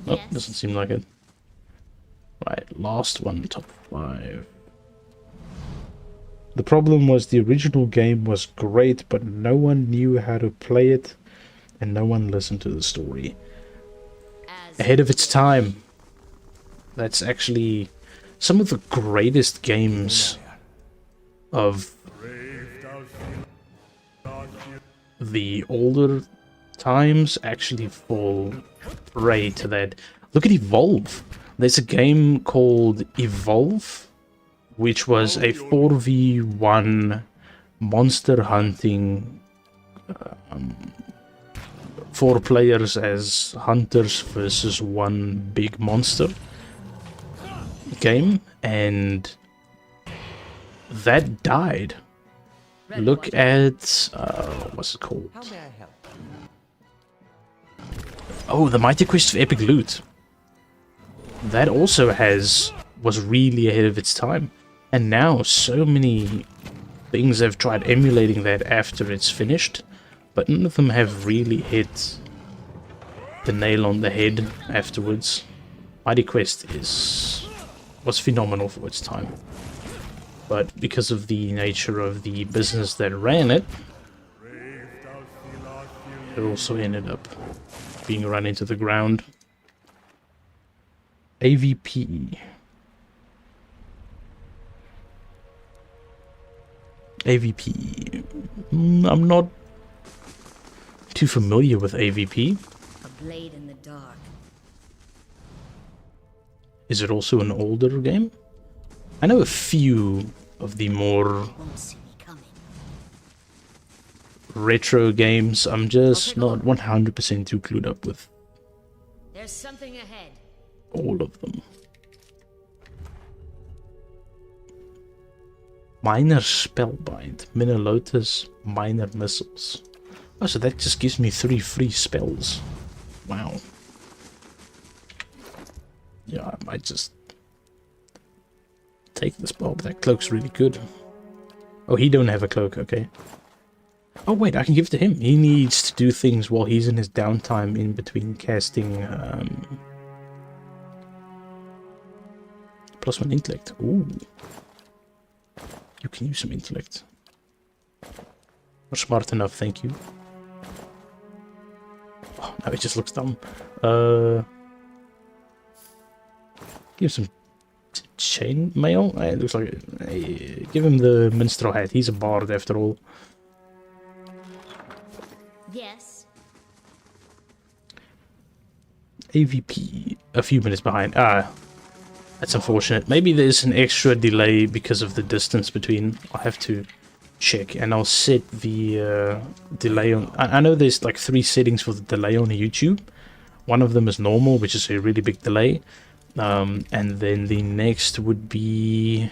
Nope, Yes. doesn't seem like it. Right, last one, top 5. The problem was the original game was great, but no one knew how to play it, and no one listened to the story. Ahead of its time. That's actually some of the greatest games of the older times actually fall prey to that. Look at Evolve. There's a game called Evolve, which was a 4v1 monster hunting, 4 players as hunters versus one big monster game, and that died. Look at what's it called? How may I help? Oh, the Mighty Quest of Epic Loot. That also was really ahead of its time, and now so many things have tried emulating that after it's finished, but none of them have really hit the nail on the head afterwards. Mighty Quest was phenomenal for its time, but because of the nature of the business that ran it, it also ended up being run into the ground. AVP. AVP. I'm not too familiar with AVP. A blade in the dark. Is it also an older game? I know a few of the more Won't see me coming. retro games. I'm just not 100% too clued up with There's something ahead. all of them. Minor Spellbind, Minalotus, Minor Missiles. Oh, so that just gives me 3 free spells. Wow. Yeah, I might just take this bulb. That cloak's really good. Oh, he don't have a cloak, okay. Oh wait, I can give it to him. He needs to do things while he's in his downtime in between casting +1 intellect. Ooh. You can use some intellect. Not smart enough, thank you. Oh, now it just looks dumb. Give some chainmail. It looks like give him the minstrel hat. He's a bard after all. Yes. AVP a few minutes behind. That's unfortunate. Maybe there's an extra delay because of the distance between. I'll have to check, and I'll set the delay on. I know there's like 3 settings for the delay on YouTube. One of them is normal, which is a really big delay, and then the next would be.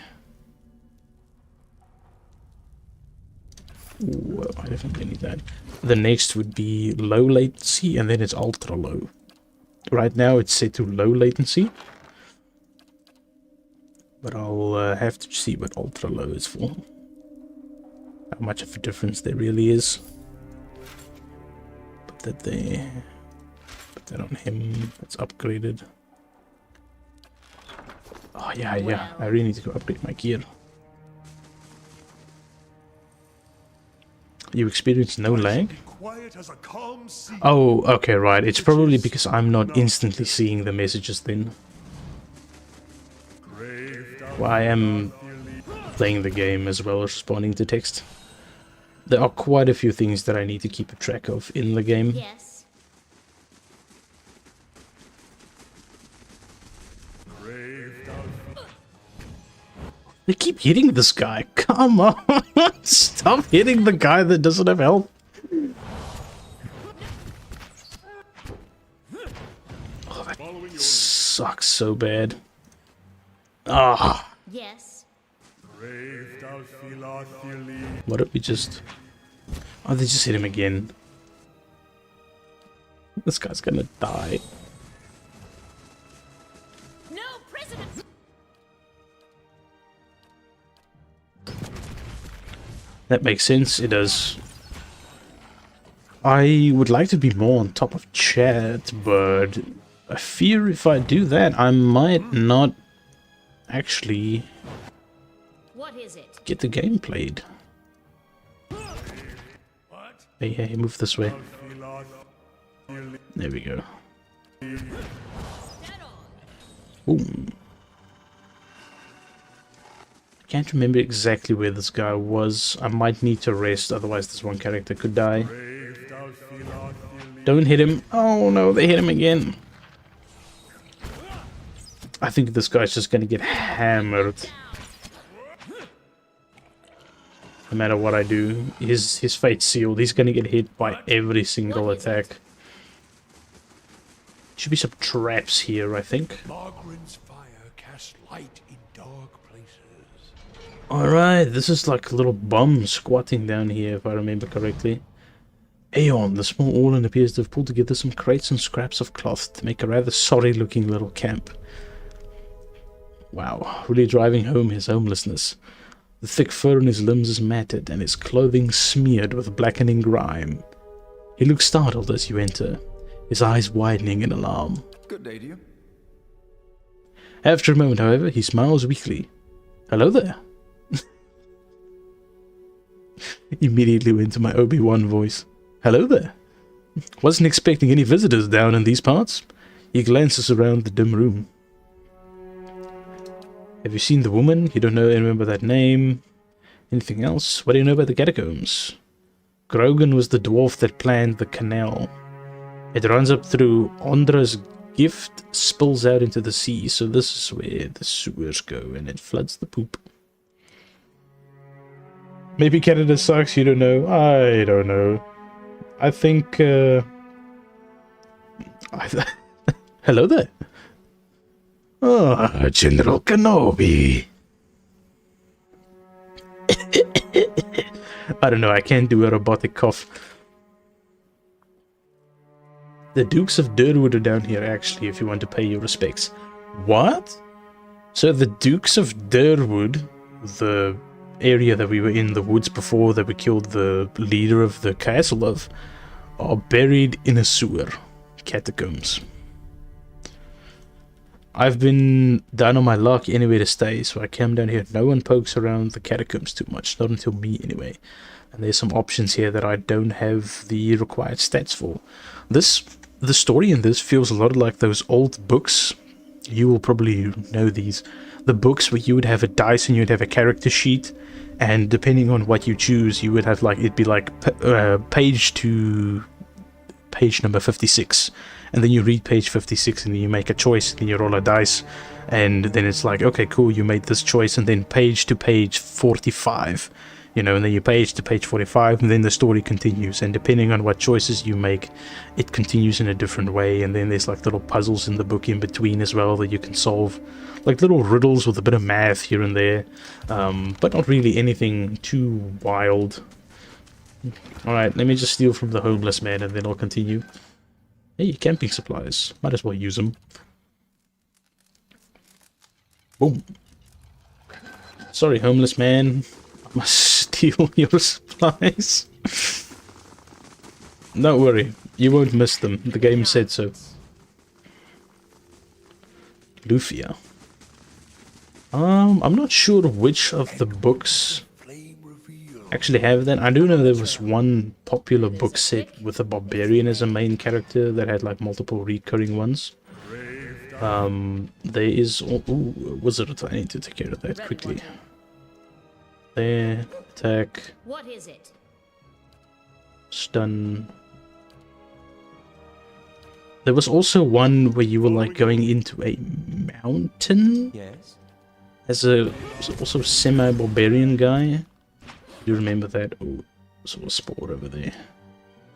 Ooh, I definitely need that. The next would be low latency, and then it's ultra low. Right now it's set to low latency, but I'll have to see what ultra low is for. how much of a difference there really is. Put that there. Put that on him. It's upgraded. Oh yeah, yeah. I really need to go upgrade my gear. You experience no lag? Quiet as a calm sea. Oh, okay, right. It's probably because I'm not instantly seeing the messages then. Well, I am playing the game as well as responding to text. There are quite a few things that I need to keep a track of in the game. Yes. They keep hitting this guy. Come on. Stop hitting the guy that doesn't have health. Oh, that sucks so bad. Ah. Yes. What did we just... Oh, they just hit him again. This guy's gonna die. No prisoners. That makes sense, it does. I would like to be more on top of chat, but I fear if I do that, I might not actually What is it? get the game played. Hey, move this way. There we go. Boom. I can't remember exactly where this guy was. I might need to rest, otherwise this one character could die. Don't hit him. Oh no, they hit him again. I think this guy's just gonna get hammered. No matter what I do, his fate's sealed. He's gonna get hit by every single attack. Should be some traps here, I think. Margaret's fire casts light in dark places. Alright, this is like a little bum squatting down here, if I remember correctly. Aeon, the small Orlan appears to have pulled together some crates and scraps of cloth to make a rather sorry-looking little camp. Wow, really driving home his homelessness. The thick fur on his limbs is matted, and his clothing smeared with blackening grime. He looks startled as you enter, his eyes widening in alarm. Good day to you. After a moment, however, he smiles weakly. Hello there. Immediately went to my Obi-Wan voice. Hello there. Wasn't expecting any visitors down in these parts. He glances around the dim room. Have you seen the woman? You don't know and remember that name? Anything else? What do you know about the catacombs? Grogan was the dwarf that planned the canal. It runs up through Ondra's gift, spills out into the sea, so this is where the sewers go, and it floods the poop. Maybe Canada sucks, you don't know. I don't know. I think, Hello there. Ah, General Kenobi. I don't know, I can't do a robotic cough. The Dukes of Durwood are down here, actually, if you want to pay your respects. What? So the Dukes of Durwood, the area that we were in the woods before that we killed the leader of the castle of, are buried in a sewer. Catacombs. I've been down on my luck anywhere to stay, so I came down here. No one pokes around the catacombs too much, not until me anyway. And there's some options here that I don't have the required stats for. The story in this feels a lot like those old books. You will probably know these. The books where you would have a dice and you'd have a character sheet, and depending on what you choose, you would have like, it'd be like page to page number 56. And then you read page 56 and then you make a choice, and then you roll a dice, and then it's like, okay, cool, you made this choice, and then page to page 45, you know, and then you page to page 45, and then the story continues, and depending on what choices you make, it continues in a different way. And then there's like little puzzles in the book in between as well that you can solve, like little riddles with a bit of math here and there, but not really anything too wild. Alright, let me just steal from the homeless man and then I'll continue. Hey, camping supplies. Might as well use them. Boom. Sorry, homeless man. I must steal your supplies. Don't worry, you won't miss them. The game said so. Lufia. I'm not sure which of the books actually have that. I do know there was one popular book set with a barbarian as a main character that had like multiple recurring ones. There is... Ooh, a wizard. I need to take care of that quickly. There, attack, What is it? stun. There was also one where you were like going into a mountain Yes? as a also semi-barbarian guy. You remember that? Oh, sort of sport over there.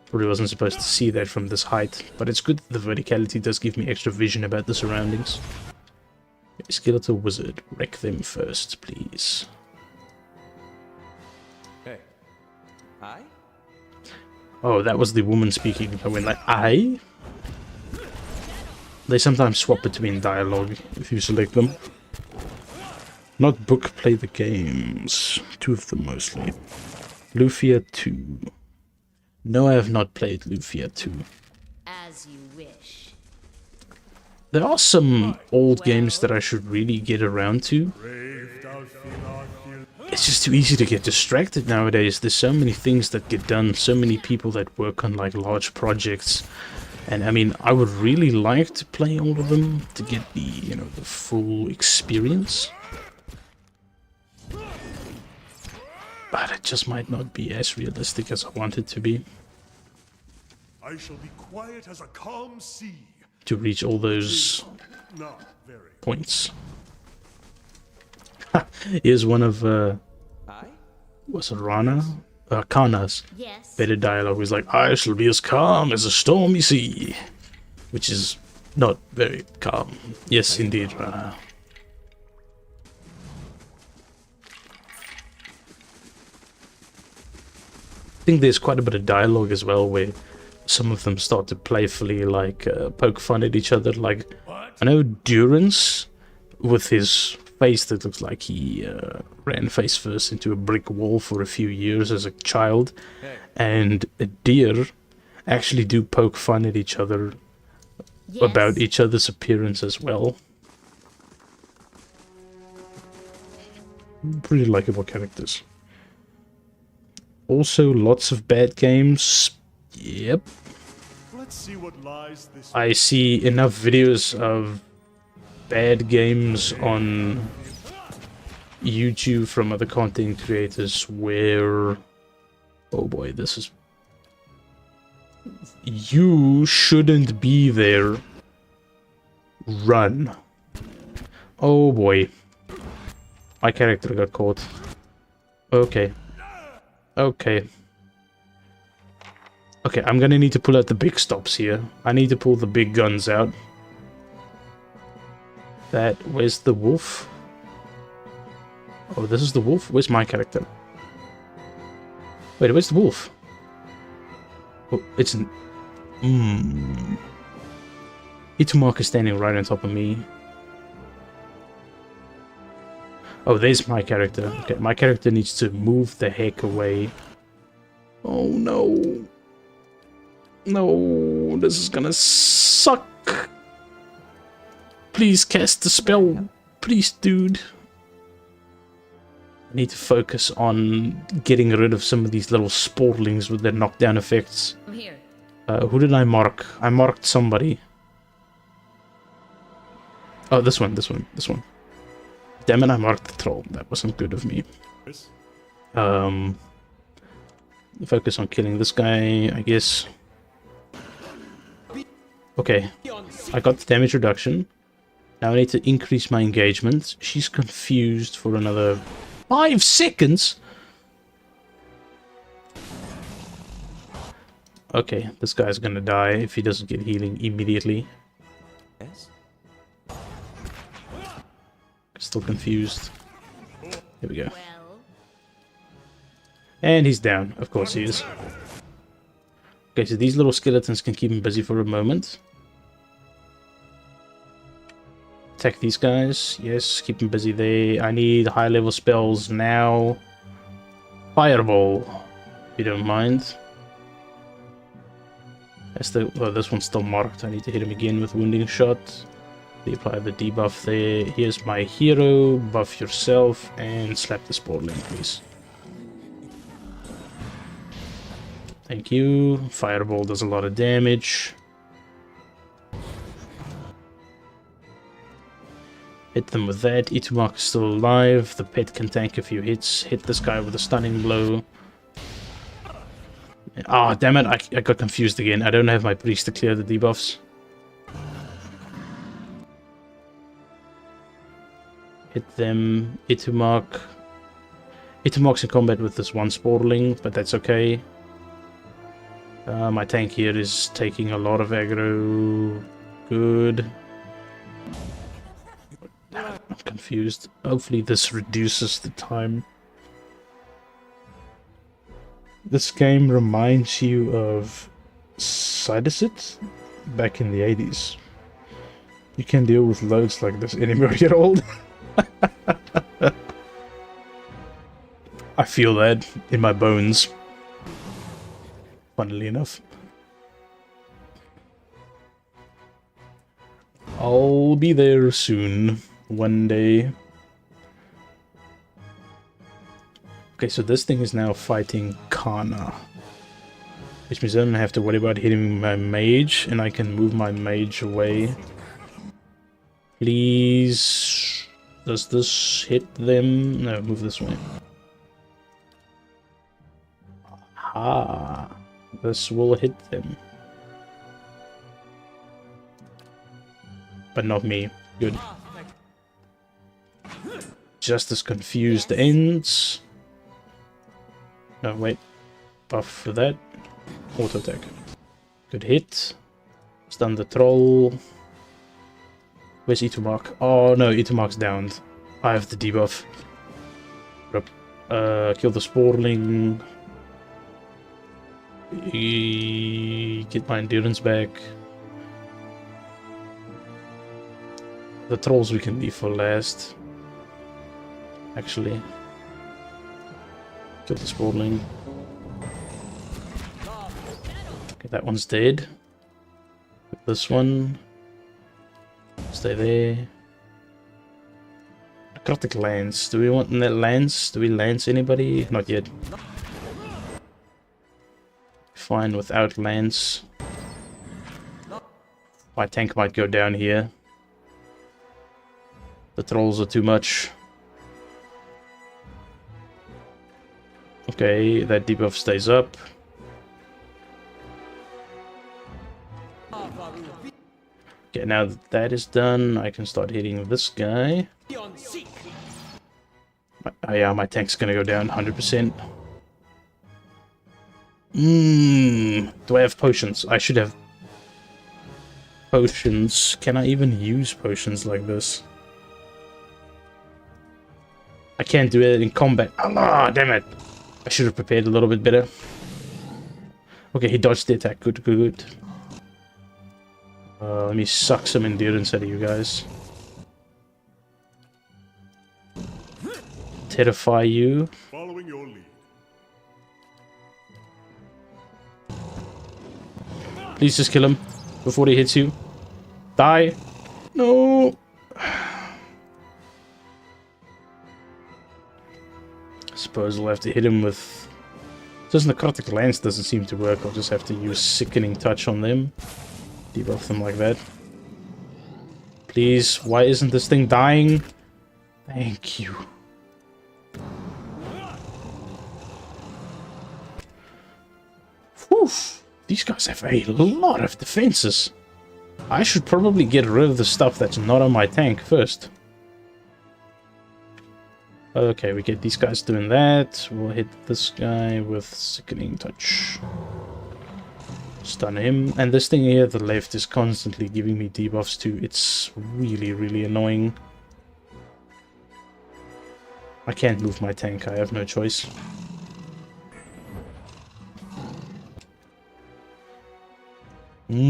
Probably wasn't supposed to see that from this height, but it's good that the verticality does give me extra vision about the surroundings. Okay, skeletal wizard, wreck them first, please. Hey. I? Oh, that was the woman speaking. I went like, I? They sometimes swap between dialogue if you select them. Not book, play the games. 2 of them mostly. Lufia 2. No, I have not played Lufia 2. As you wish. There are some old games that I should really get around to. It's just too easy to get distracted nowadays. There's so many things that get done, so many people that work on like large projects. And I mean, I would really like to play all of them to get the, you know, the full experience. But it just might not be as realistic as I want it to be. I shall be quiet as a calm sea. To reach all those Not very. points. Here's one of, I? what's it, Rana? Kana's Yes. better dialogue. He's like, I shall be as calm as a stormy sea. Which is not very calm. Yes, indeed, Rana. I think there's quite a bit of dialogue as well where some of them start to playfully like poke fun at each other. Like, I know Durance with his face that looks like he ran face first into a brick wall for a few years as a child, and Deer actually do poke fun at each other about each other's appearance as well. Pretty likable characters. Also, lots of bad games. Yep. Let's see what lies this I see enough videos of bad games on YouTube from other content creators where... Oh boy, this is... You shouldn't be there. Run. Oh boy. My character got caught. Okay. Okay. Okay, I'm gonna need to pull out the big stops here. I need to pull the big guns out. Where's the wolf? Oh, this is the wolf? Where's my character? Wait, where's the wolf? Oh, it's an... Itumark is standing right on top of me. Oh, there's my character. Okay, my character needs to move the heck away. Oh no. No, this is gonna suck. Please cast the spell. Please, dude. I need to focus on getting rid of some of these little sportlings with their knockdown effects. I'm here. Who did I mark? I marked somebody. Oh, this one. Damn it, I marked the troll. That wasn't good of me. Focus on killing this guy, I guess. Okay, I got the damage reduction. Now I need to increase my engagement. She's confused for another 5 seconds. Okay, this guy's gonna die if he doesn't get healing immediately. Yes? Still confused. Here we go. Well, And he's down. Of course he is. Okay, so these little skeletons can keep him busy for a moment. Attack these guys. Yes, keep him busy there. I need high level spells now. Fireball, if you don't mind. Oh, this one's still marked. I need to hit him again with wounding shot. They apply the debuff there. Here's my hero. Buff yourself and slap the sportling, please. Thank you. Fireball does a lot of damage. Hit them with that. Itumak is still alive. The pet can tank a few hits. Hit this guy with a stunning blow. Ah, oh, damn it. I got confused again. I don't have my priest to clear the debuffs. Hit them. Itumak. Itumak's in combat with this one sportling, but that's okay. My tank here is taking a lot of aggro. Good. I'm confused. Hopefully this reduces the time. This game reminds you of Cytosit back in the 80s. You can deal with loads like this anywhere you're old. I feel that in my bones. Funnily enough. I'll be there soon. One day. Okay, so this thing is now fighting Kana. Which means I don't have to worry about hitting my mage, and I can move my mage away. Please. Does this hit them? No, move this way. Ah. This will hit them. But not me. Good. Just as confused ends. No, wait. Buff for that. Auto attack. Good hit. Stun the troll. Where's Itumak? Oh no, Itumak's downed. I have the debuff. Kill the sportling. Get my endurance back. The trolls we can leave for last. Actually. Kill the sportling. Okay, that one's dead. This one. Stay there. Necrotic lance. Do we want that lance? Do we lance anybody? Not yet. Fine without lance. My tank might go down here. The trolls are too much. Okay, that debuff stays up. Okay, now that that is done, I can start hitting this guy. Oh yeah, my tank's gonna go down 100%. Do I have potions? I should have potions. Can I even use potions like this? I can't do it in combat. Ah, damn it. I should have prepared a little bit better. Okay, he dodged the attack. Good, good. Let me suck some endurance out of you guys. Terrify you. Following your lead. Please just kill him before he hits you. Die. No. I suppose I'll have to hit him with... Just necrotic lance doesn't seem to work. I'll just have to use sickening touch on them. Debuff them like that. Please, why isn't this thing dying? Thank you. Whew. These guys have a lot of defenses. I should probably get rid of the stuff that's not on my tank first. Okay, we get these guys doing that. We'll hit this guy with sickening touch. Stun him. And this thing here at the left is constantly giving me debuffs too. It's really, really annoying. I can't move my tank. I have no choice. Move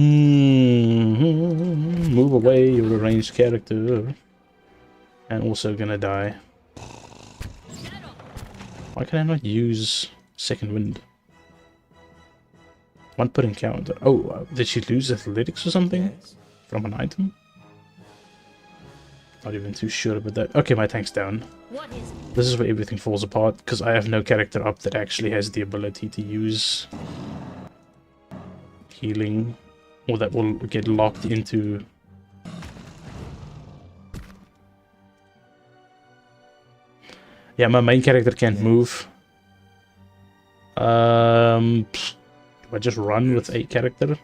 away, you're a ranged character. And also gonna die. Why can I not use second wind? One per encounter. Oh, did she lose athletics or something? Yes? From an item? Not even too sure about that. Okay, my tank's down. What is it? This is where everything falls apart, because I have no character up that actually has the ability to use healing, or that will get locked into... Yeah, my main character can't move. Do I just run with a character?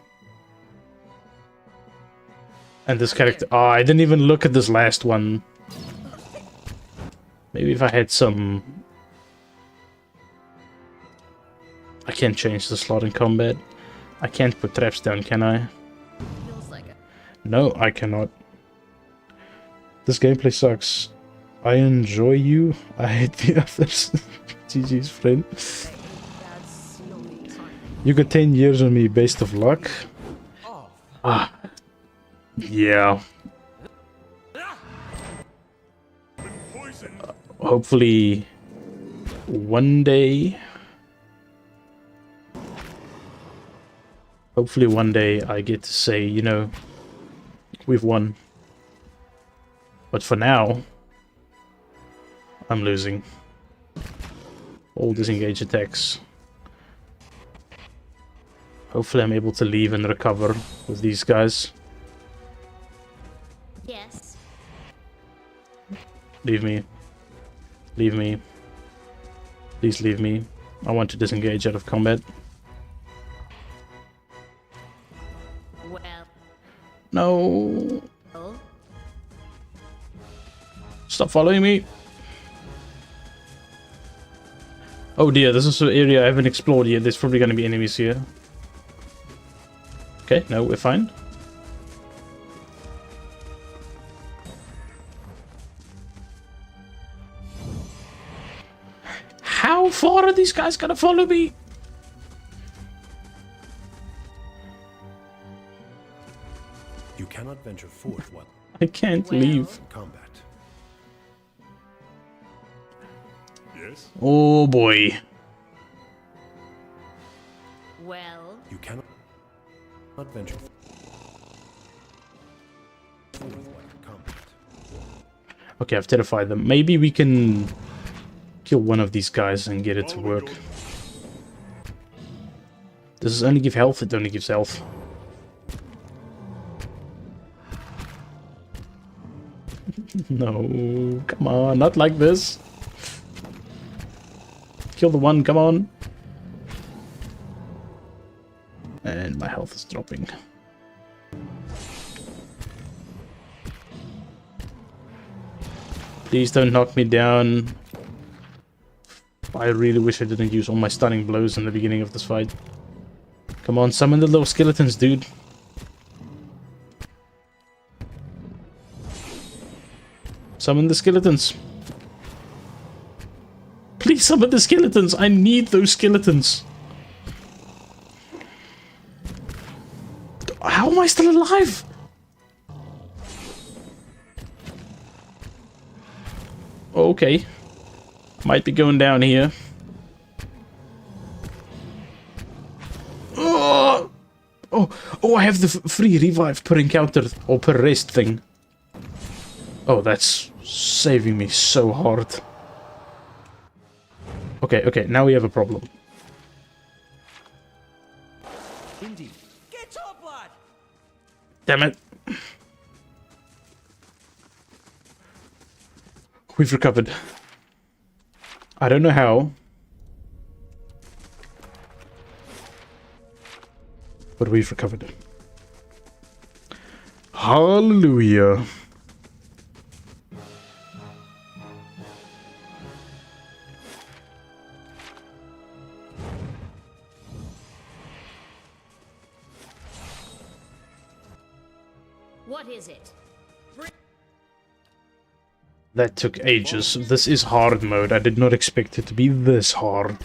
And this character... Oh, I didn't even look at this last one. Maybe if I had some... I can't change the slot in combat. I can't put traps down, can I? Feels like it. No, I cannot. This gameplay sucks. I enjoy you. I hate the others. GG's friend. That's snowy time. You got 10 years on me, best of luck. Ah. Yeah. Hopefully one day... Hopefully one day I get to say, you know, we've won. But for now, I'm losing. All disengage attacks. Hopefully I'm able to leave and recover with these guys. Yes. Leave me. Leave me. Please leave me. I want to disengage out of combat. Well. No. Stop following me. Oh dear, this is an area I haven't explored yet. There's probably going to be enemies here. Okay, no, we're fine. How far are these guys gonna follow me? You cannot venture forth while I can't Well. leave. in combat. Yes? Oh boy. Well. You cannot venture forth while in combat. Okay, I've terrified them. Maybe we can kill one of these guys and get it to work. Does this only give health? It only gives health. No, come on, not like this. Kill the one, come on. And my health is dropping. Please don't knock me down. I really wish I didn't use all my stunning blows in the beginning of this fight. Come on, summon the little skeletons, dude. Summon the skeletons. Please summon the skeletons. I need those skeletons. How am I still alive? Okay. Might be going down here. Oh, oh, I have the free revive per encounter or per rest thing. Oh, that's saving me so hard. Okay, okay, now we have a problem. Indeed. Get your blood! Damn it. We've recovered. I don't know how. But we've recovered. Hallelujah. What is it? That took ages. This is hard mode. I did not expect it to be this hard.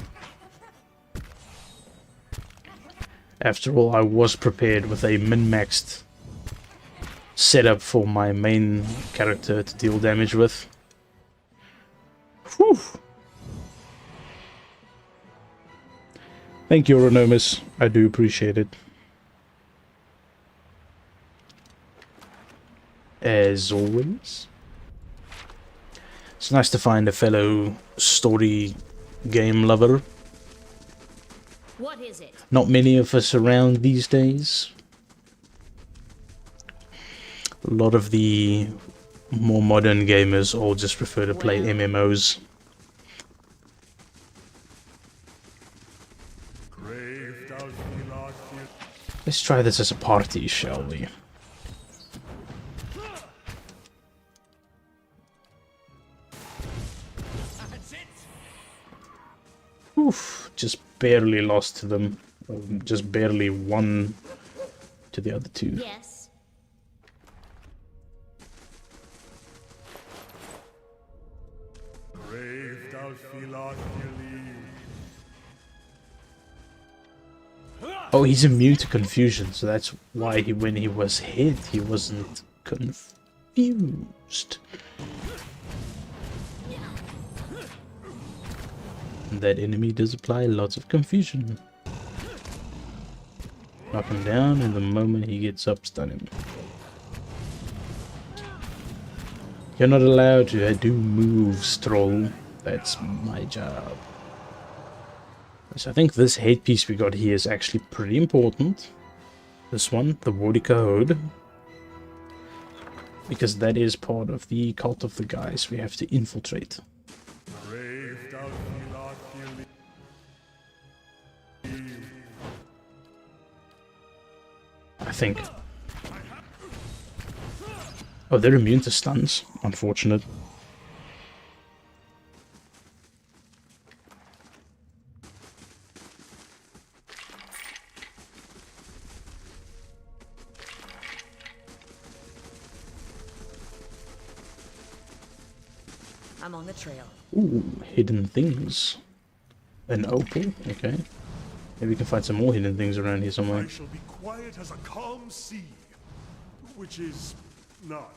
After all, I was prepared with a min-maxed setup for my main character to deal damage with. Whew. Thank you, Renomus. I do appreciate it. As always. It's nice to find a fellow story game lover. What is it? Not many of us around these days. A lot of the more modern gamers all just prefer to play MMOs. Let's try this as a party, shall we? Oof, just barely lost to them. Just barely won to the other two. Yes. Oh, he's immune to confusion, so that's why when he was hit, he wasn't confused. And that enemy does apply lots of confusion. Knock him down, and the moment he gets up, stun him. You're not allowed to do moves, troll. That's my job. So I think this headpiece we got here is actually pretty important. This one, the Wodica Hood. Because that is part of the cult of the guys we have to infiltrate. I think. Oh, they're immune to stuns. Unfortunate. I'm on the trail. Ooh, hidden things. An opal, okay. Maybe we can find some more hidden things around here somewhere. I shall be quiet as a calm sea, which is not.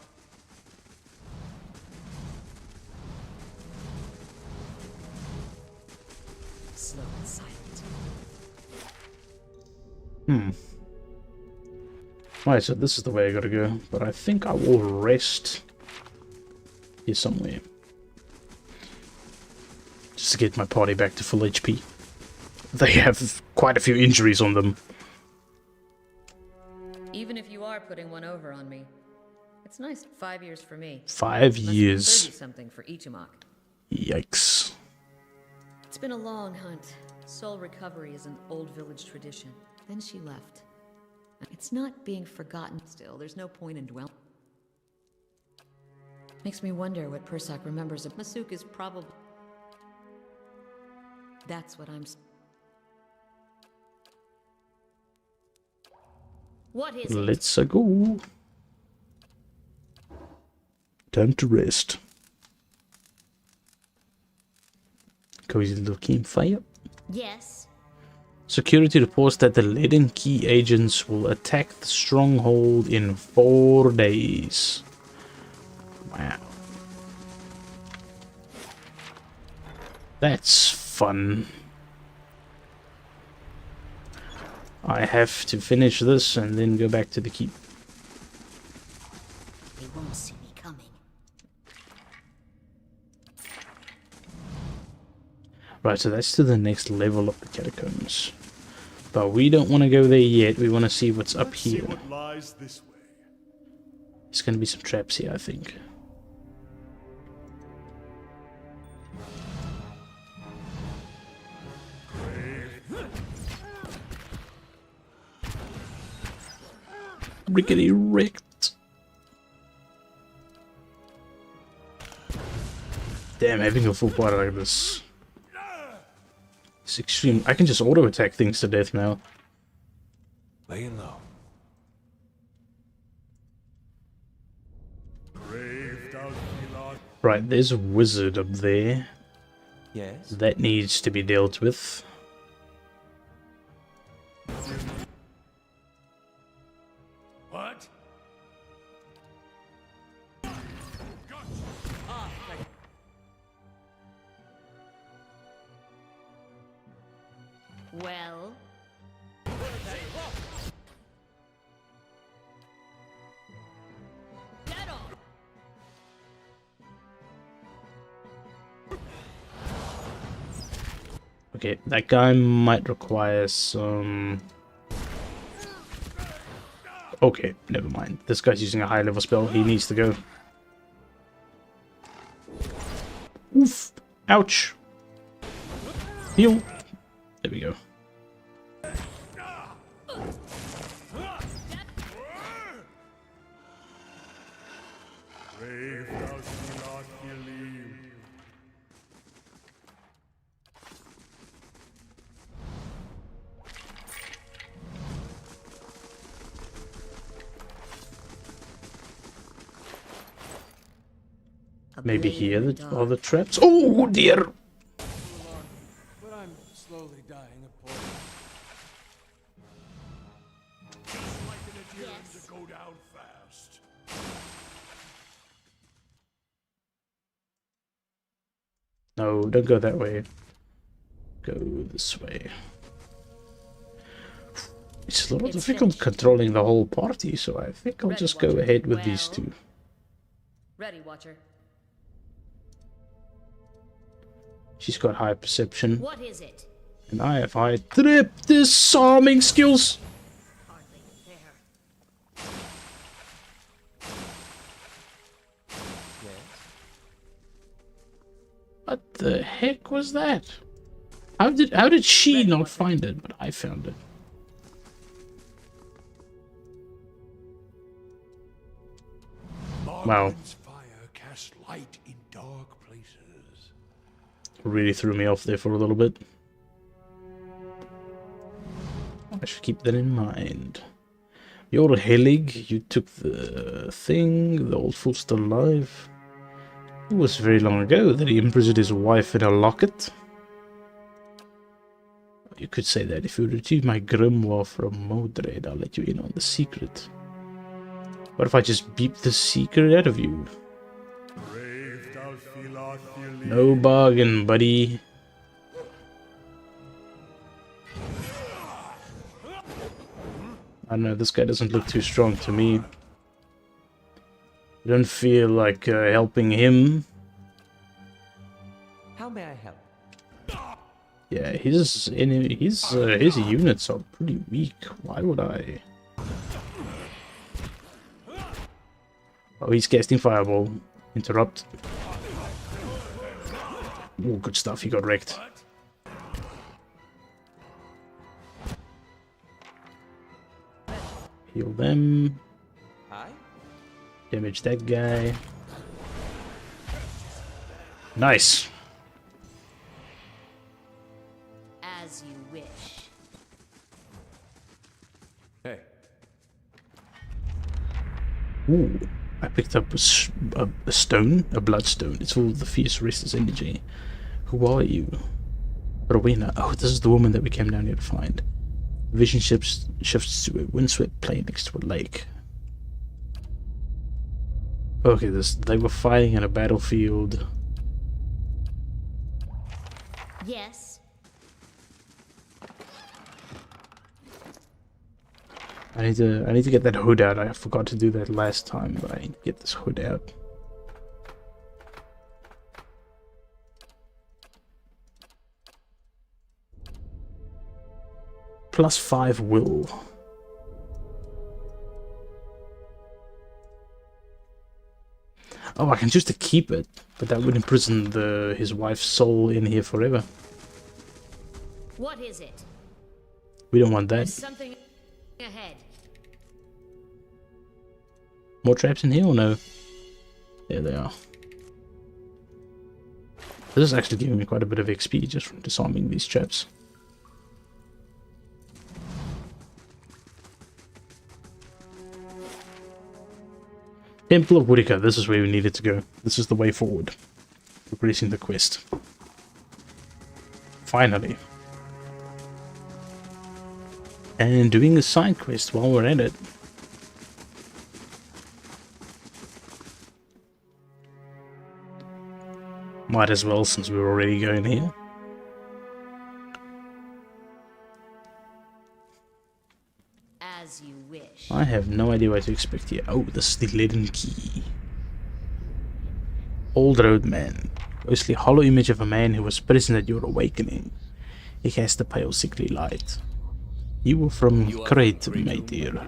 Slow and silent. Alright, so this is the way I gotta go. But I think I will rest here somewhere. Just to get my party back to full HP. They have quite a few injuries on them. Even if you are putting one over on me, it's nice. 5 years for me. 5 years. 30-something for Ichimak. Yikes. It's been a long hunt. Soul recovery is an old village tradition. Then she left. It's not being forgotten still. There's no point in dwelling. Makes me wonder what Persak remembers of Masuk is probably... That's what I'm... What is it? Let's go. Time to rest. Cozy little campfire. Yes. Security reports that the Leaden Key agents will attack the stronghold in 4 days. Wow. That's fun. I have to finish this and then go back to the keep. They won't see me coming. Right, so that's to the next level of the catacombs. But we don't want to go there yet. We want to see what's up here. See what lies this way. There's going to be some traps here, I think. Rickety wrecked. Damn, having a full party like this. It's extreme. I can just auto attack things to death now. Laying low. Right, there's a wizard up there. Yes. That needs to be dealt with. What? Well, Okay, that guy might require some... Okay, never mind. This guy's using a high level spell. He needs to go. Oof. Ouch. Heal. There we go. Maybe here are the traps. Oh dear! But I'm slowly dying of boredom. To go down fast. No, don't go that way. Go this way. It's a little difficult controlling the whole party, so I think I'll just go ahead with these two. Ready, Watcher. She's got high perception. What is it? And I have high trip disarming skills. Hardly fair. What the heck was that? How did she not find it, but I found it? Wow. Margaret's fire casts light in dark places. Really threw me off there for a little bit. I should keep that in mind. The old Helig, you took the thing, the old fool still alive. It was very long ago that he imprisoned his wife in a locket. You could say that if you retrieve my grimoire from Modred, I'll let you in on the secret. What if I just beep the secret out of you? No bargain, buddy. I don't know, this guy doesn't look too strong to me. I don't feel like helping him. How may I help? Yeah, his units are pretty weak. Why would I? Oh, he's casting Fireball. Interrupt. Oh, good stuff. He got wrecked. Heal them. Hi? Damage that guy. Nice. As you wish. Hey. Ooh, I picked up a stone, a bloodstone. It's full of the fierce restless energy. Who are you? Rowena. Oh, this is the woman that we came down here to find. Vision shifts to a windswept plain next to a lake. Okay, they were fighting in a battlefield. Yes. I need to get that hood out. I forgot to do that last time, but I need to get this hood out. +5 will. Oh, I can choose to keep it, but that would imprison his wife's soul in here forever. What is it? We don't want that. There's something ahead. More traps in here or no? There they are. This is actually giving me quite a bit of XP just from disarming these traps. Temple of Whitaker, this is where we needed to go. This is the way forward. Progressing the quest. Finally. And doing a side quest while we're at it. Might as well, since we're already going here. As you wish. I have no idea what to expect here. Oh, this is the leaden key. Old road man. Ghostly hollow image of a man who was present at your awakening. He cast a pale sickly light. You were from Crete, my dear.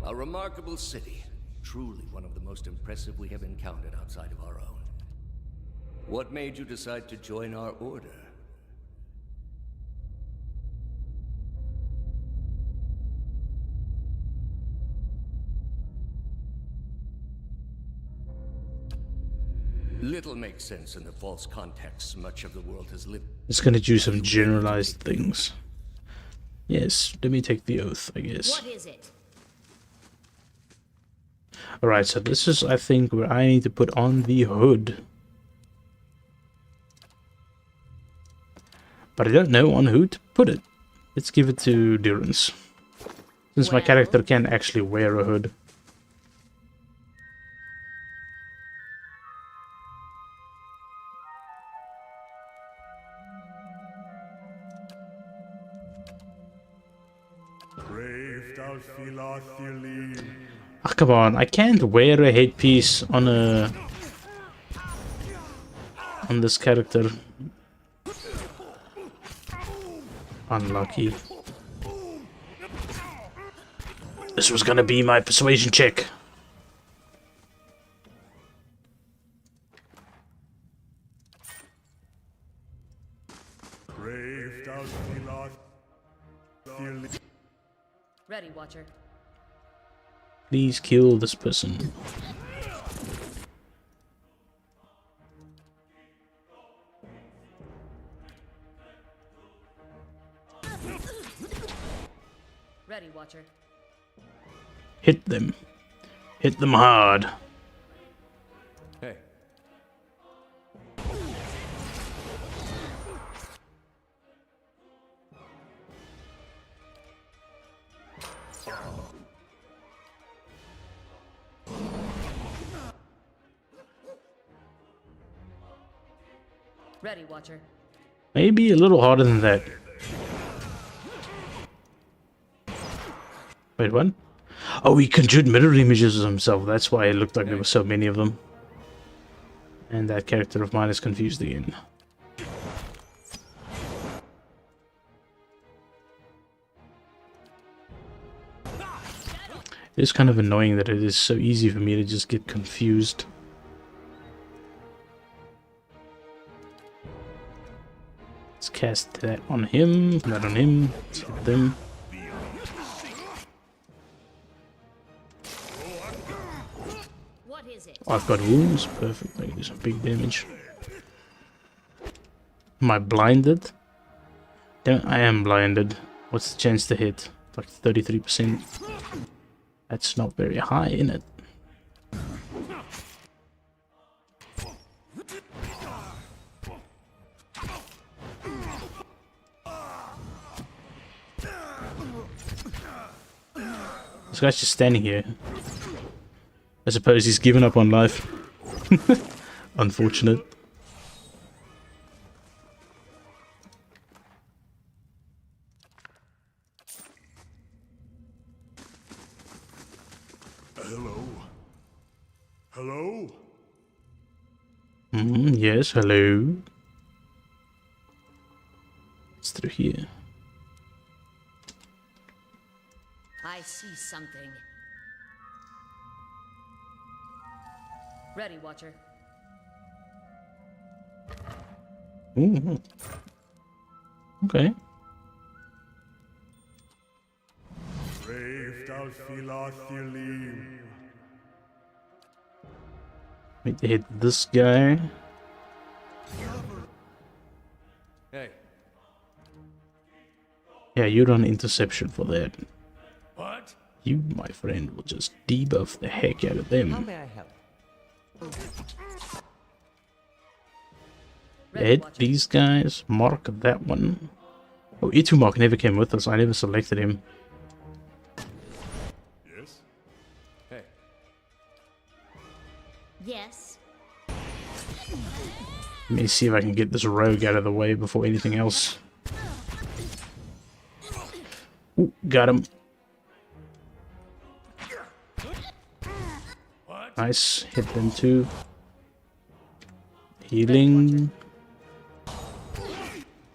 A remarkable city. Truly one of the most impressive we have encountered outside of our own. What made you decide to join our order? Little makes sense in the false contexts much of the world has lived. It's gonna do some generalized things. Yes, let me take the oath, I guess. What is it? Alright, so this is, I think, where I need to put on the hood. But I don't know on who to put it. Let's give it to Durance. Since my character can actually wear a hood. Ah, come on, I can't wear a headpiece on this character. Unlucky. This was gonna be my persuasion check. Ready, Watcher. Please kill this person. Ready, Watcher. Hit them. Hit them hard. Hey. Ready, Watcher. Maybe a little harder than that. Wait, what? Oh, he conjured mirror images of himself. That's why it looked like there were so many of them. And that character of mine is confused again. It's kind of annoying that it is so easy for me to just get confused. Let's cast that on him, that on him, let's hit them. What is it? I've got wounds, perfect, I can do some big damage. Am I blinded? Damn, I am blinded. What's the chance to hit? Like 33%. That's not very high, is it? This guy's just standing here. I suppose he's given up on life. Unfortunate. Hello? Hello? Yes, hello. It's through here. I see something. Ready, Watcher. Ooh. Okay. Wait to hit this guy. Hey. Yeah, you're on interception for that. What? You, my friend, will just debuff the heck out of How them. may I help? Hit these guys. Mark that one. Oh, Itumark never came with us. I never selected him. Yes? Hey. Yes. Let me see if I can get this rogue out of the way before anything else. Ooh, got him. What? Nice. Hit them too. Healing.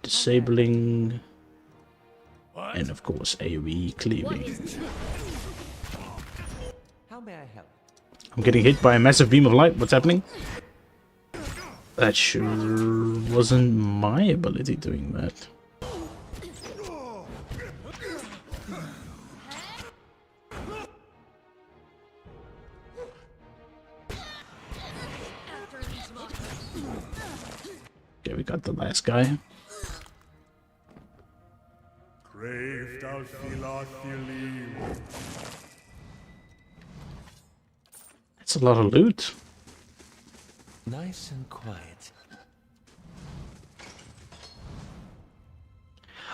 Disabling. And of course AoE cleaving. How may I help? I'm getting hit by a massive beam of light. What's happening? That sure wasn't my ability doing that. Okay, we got the last guy. That's a lot of loot. Nice and quiet.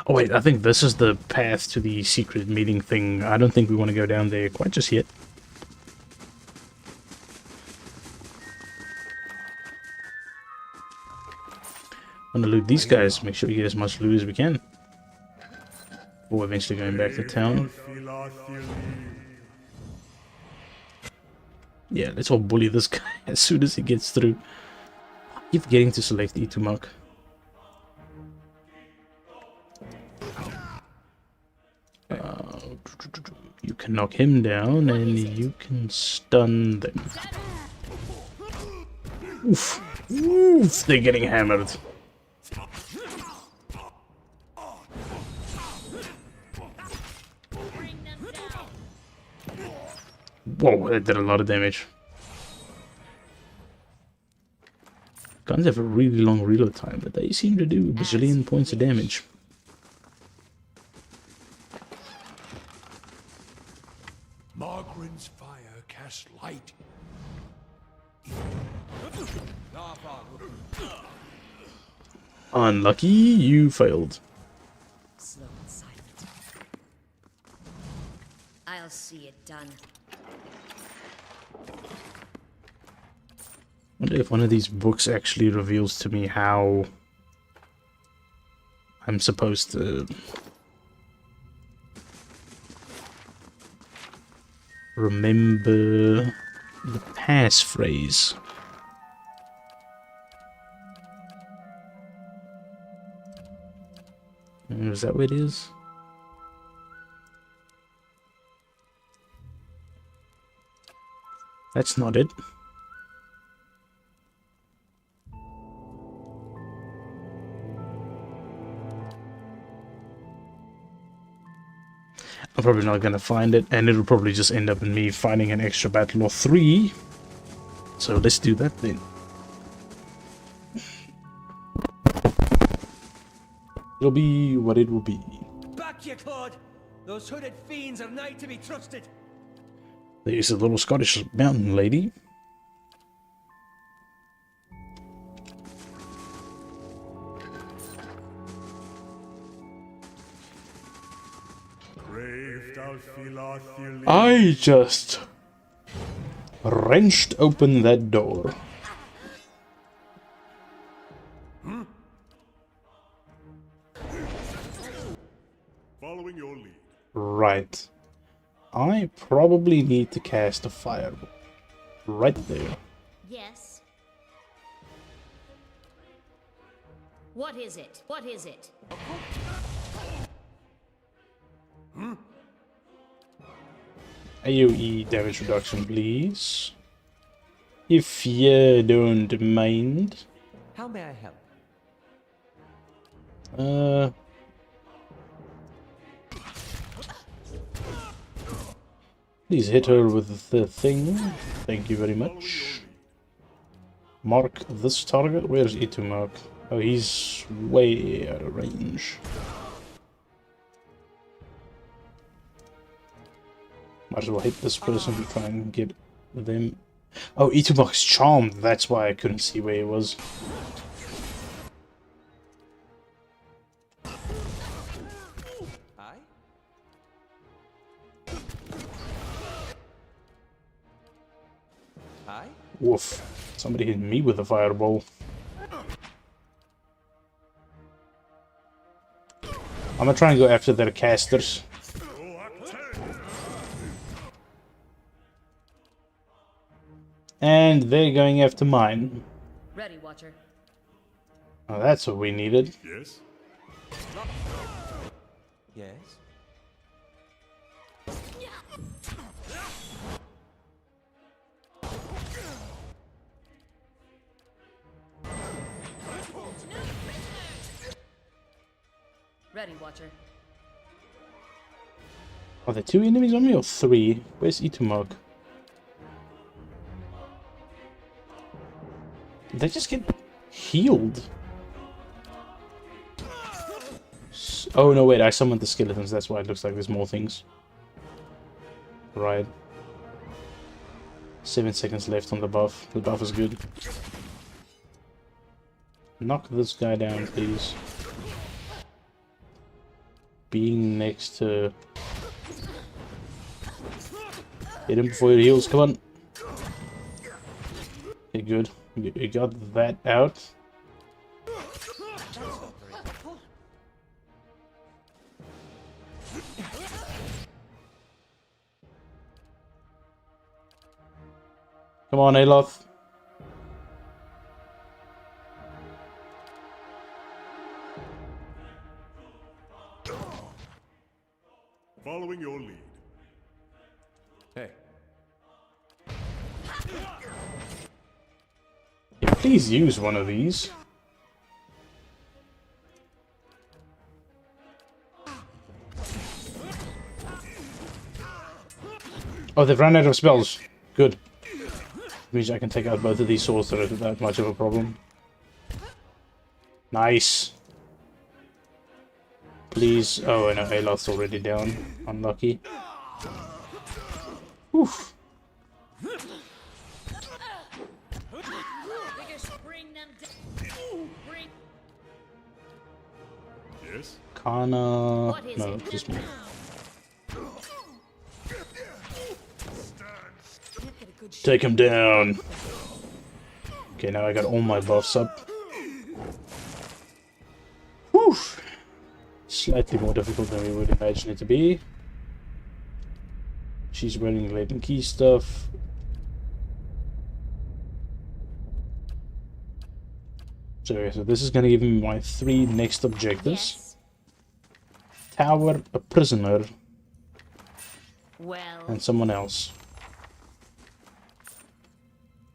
Oh wait, I think this is the path to the secret meeting thing. I don't think we want to go down there quite just yet. Want to loot these guys, make sure we get as much loot as we can. Or eventually going back to town. Yeah, let's all bully this guy as soon as he gets through. I keep forgetting to select E2 mark. You can knock him down and you can stun them. Oof. Oof, they're getting hammered. Whoa, that did a lot of damage. Guns have a really long reload time, but they seem to do a bazillion points of damage. Margren's fire casts light. Unlucky, you failed. Slow and silent. I'll see it done. I wonder if one of these books actually reveals to me how I'm supposed to remember the passphrase. Is that what it is? That's not it. I'm probably not gonna find it, and it'll probably just end up in me finding an extra battle or 3. So let's do that then. It'll be what it will be. Back, you clod! Those hooded fiends are not to be trusted. There's a little Scottish mountain lady. I just wrenched open that door. Following your lead. Right. I probably need to cast a fireball. Right there. Yes. What is it? What is it? AoE damage reduction, please. If you don't mind. How may I help? Please hit her with the thing. Thank you very much. Mark this target. Where's E2 mark? Oh, he's way out of range. Might as well hit this person to try and get them. Oh, E2 mark's charmed. That's why I couldn't see where he was. Woof. Somebody hit me with a fireball. I'm gonna try and go after their casters. And they're going after mine. Ready, Watcher. Oh, that's what we needed. Yes? Yes? Ready, Watcher. Are there 2 enemies on me or 3? Where's Itumog? Did they just get healed? Oh no, wait, I summoned the skeletons, that's why it looks like there's more things. Right. 7 seconds left on the buff. The buff is good. Knock this guy down, please. Being next to... Hit him before he heals, come on! Okay, good. You got that out. Come on, Aloth. Following your lead. Hey. Yeah, please use one of these. Oh, they've run out of spells. Good. Means I can take out both of these swords that aren't that much of a problem. Nice. Please. Oh, no, Aloth's already down. Unlucky. Oof. Yes? Kana... No, just me. Take him down. Okay, now I got all my buffs up. Whew. Slightly more difficult than we would imagine it to be. She's running latent key stuff. So this is going to give me my 3 next objectives. Yes. Tower, a prisoner, Well. and someone else.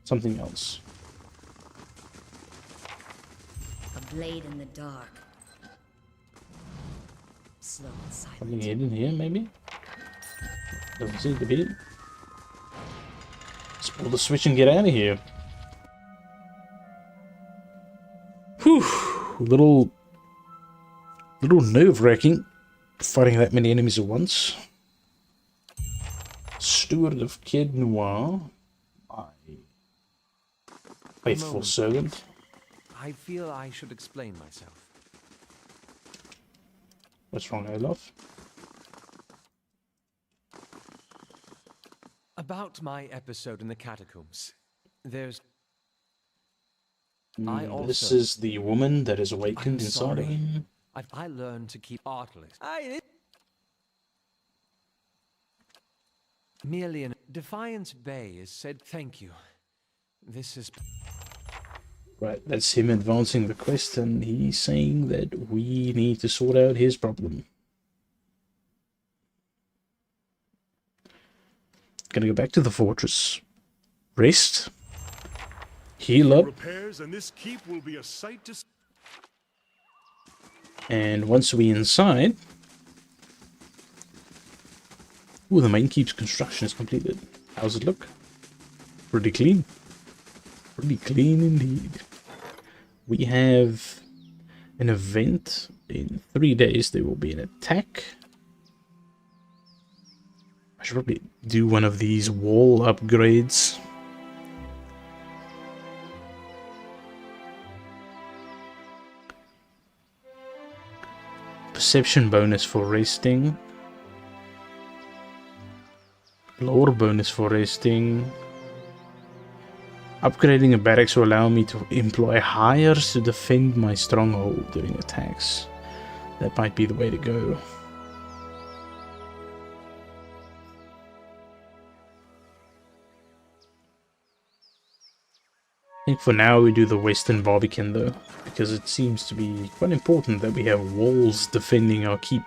Something else. A blade in the dark. Slow and silent. Something hidden here, maybe? Doesn't seem to be. Let's pull the switch and get out of here. Whew. Little nerve-wracking fighting that many enemies at once. Steward of Kid Noir. My faithful servant. I feel I should explain myself. What's wrong, Olaf? About my episode in the catacombs. There's... I also... This is the woman that is awakened I'm inside of sorry. him. I learned to keep artless. Merely in Defiance Bay is said thank you. This is... Right, that's him advancing the quest, and he's saying that we need to sort out his problem. Gonna go back to the fortress. Rest. Heal up. Repairs and this keep will be a sight to... And once we're inside... Ooh, the main keep's construction is completed. How's it look? Pretty clean. Pretty clean indeed. We have an event. In 3 days there will be an attack. I should probably do one of these wall upgrades. Perception bonus for resting. Lore bonus for resting. Upgrading a barracks will allow me to employ hires to defend my stronghold during attacks. That might be the way to go. think for now we do the Western Barbican though, because it seems to be quite important that we have walls defending our keep.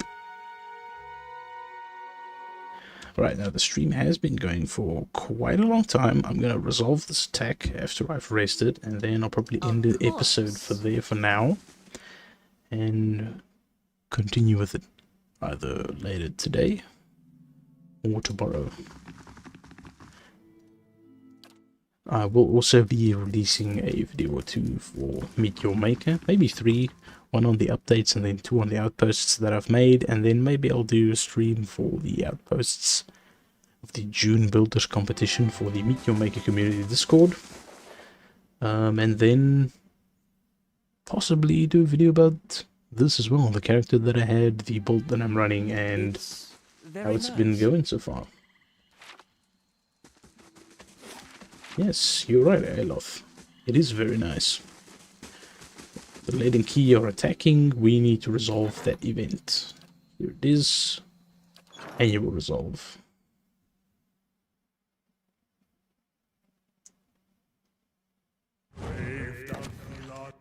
Right, now the stream has been going for quite a long time. I'm going to resolve this attack after I've rested, and then I'll probably end the episode for now. And continue with it either later today or tomorrow. I will also be releasing a video or two for Meet Your Maker, maybe 3, 1 on the updates and then 2 on the outposts that I've made, and then maybe I'll do a stream for the outposts of the June Builders competition for the Meet Your Maker community Discord, and then possibly do a video about this as well, the character that I had, the build that I'm running, and how it's been going so far. Yes, you're right, Aloth. It is very nice. The Lead and Key are attacking. We need to resolve that event. Here it is. And you will resolve.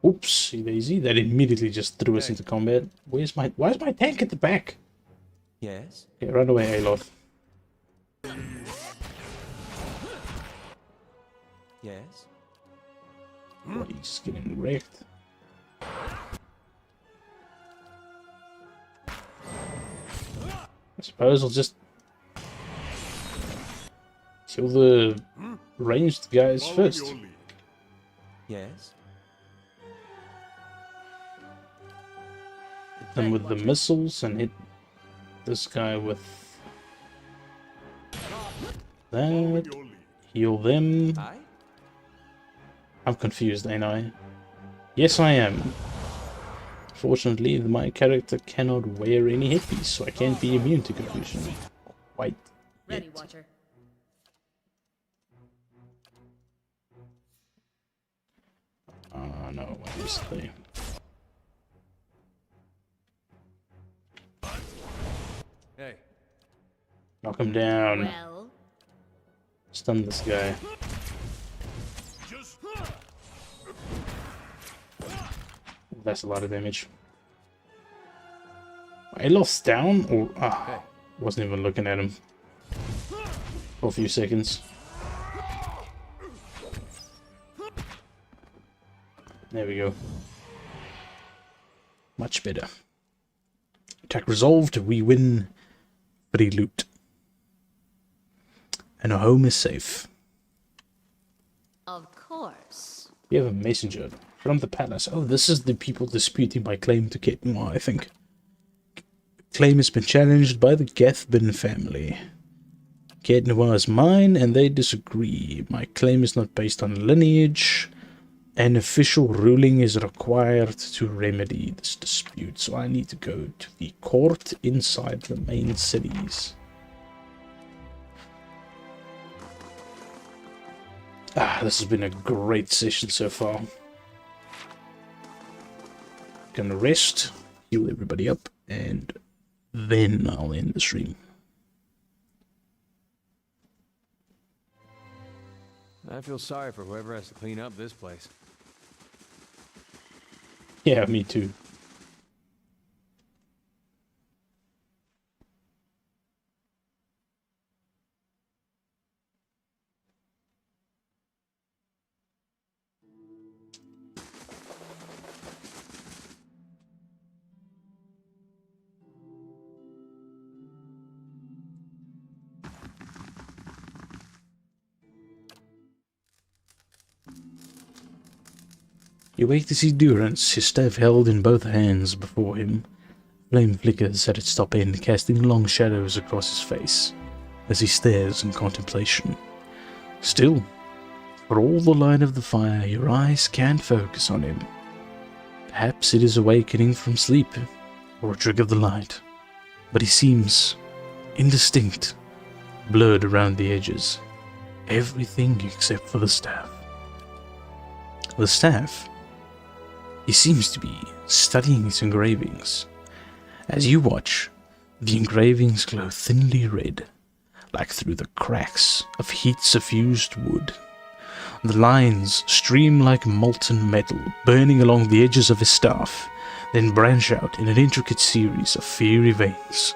Oopsie daisy, that immediately just threw us into combat. Why is my tank at the back? Yes? Okay, run away, Aloth. Yes? Oh, he's just getting wrecked. I suppose I'll just kill the ranged guys first. Yes? Hit them with the missiles and hit this guy with that. Heal them. I'm confused, ain't I? Yes, I am. Fortunately, my character cannot wear any headpiece, so I can't be immune to confusion. Quite yet. Ready, Watcher. No, obviously. Hey. Knock him down. Well. Stun this guy. That's a lot of damage. I lost down, or wasn't even looking at him for a few seconds. There we go. Much better. Attack resolved. We win free loot. And our home is safe. Of course. We have a messenger from the palace. Oh, this is the people disputing my claim to Kettenwa, I think. Claim has been challenged by the Gathbin family. Kettenwa is mine, and they disagree. My claim is not based on lineage. An official ruling is required to remedy this dispute, so I need to go to the court inside the main cities. This has been a great session so far. Gonna rest, heal everybody up, and then I'll end the stream. I feel sorry for whoever has to clean up this place. Yeah, me too. You wake to see Durance, his staff held in both hands before him. Flame flickers at its top end, casting long shadows across his face, as he stares in contemplation. Still, for all the light of the fire, your eyes can't focus on him. Perhaps it is awakening from sleep, or a trick of the light, but he seems indistinct, blurred around the edges. Everything except for the staff. The staff? He seems to be studying its engravings. As you watch, the engravings glow thinly red, like through the cracks of heat-suffused wood. The lines stream like molten metal, burning along the edges of his staff, then branch out in an intricate series of fiery veins,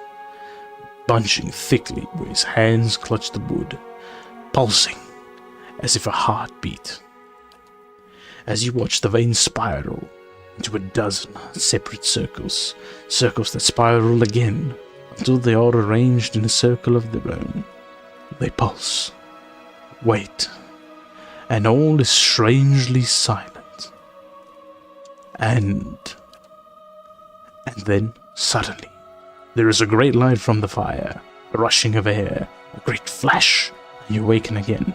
bunching thickly where his hands clutch the wood, pulsing as if a heart beat. As you watch the veins spiral into a dozen separate circles, circles that spiral again until they are arranged in a circle of their own. They pulse, wait, and all is strangely silent. And then, suddenly, there is a great light from the fire, a rushing of air, a great flash, and you awaken again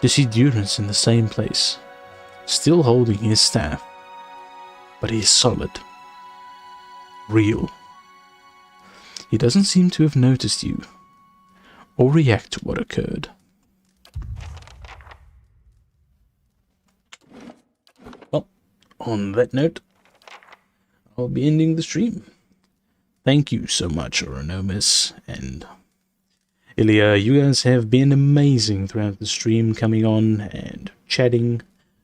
to see Durance in the same place, still holding his staff, but he is solid, real. He doesn't seem to have noticed you, or react to what occurred. Well, on that note, I'll be ending the stream. Thank you so much, Oronomus and Ilya. You guys have been amazing throughout the stream, coming on and chatting.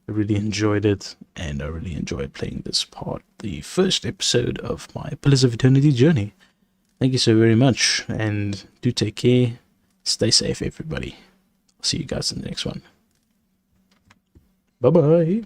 I really enjoyed it, and I really enjoyed playing this part, the first episode of my Pillars of Eternity journey. Thank you so very much, and do take care. Stay safe, everybody. I'll see you guys in the next one. Bye-bye.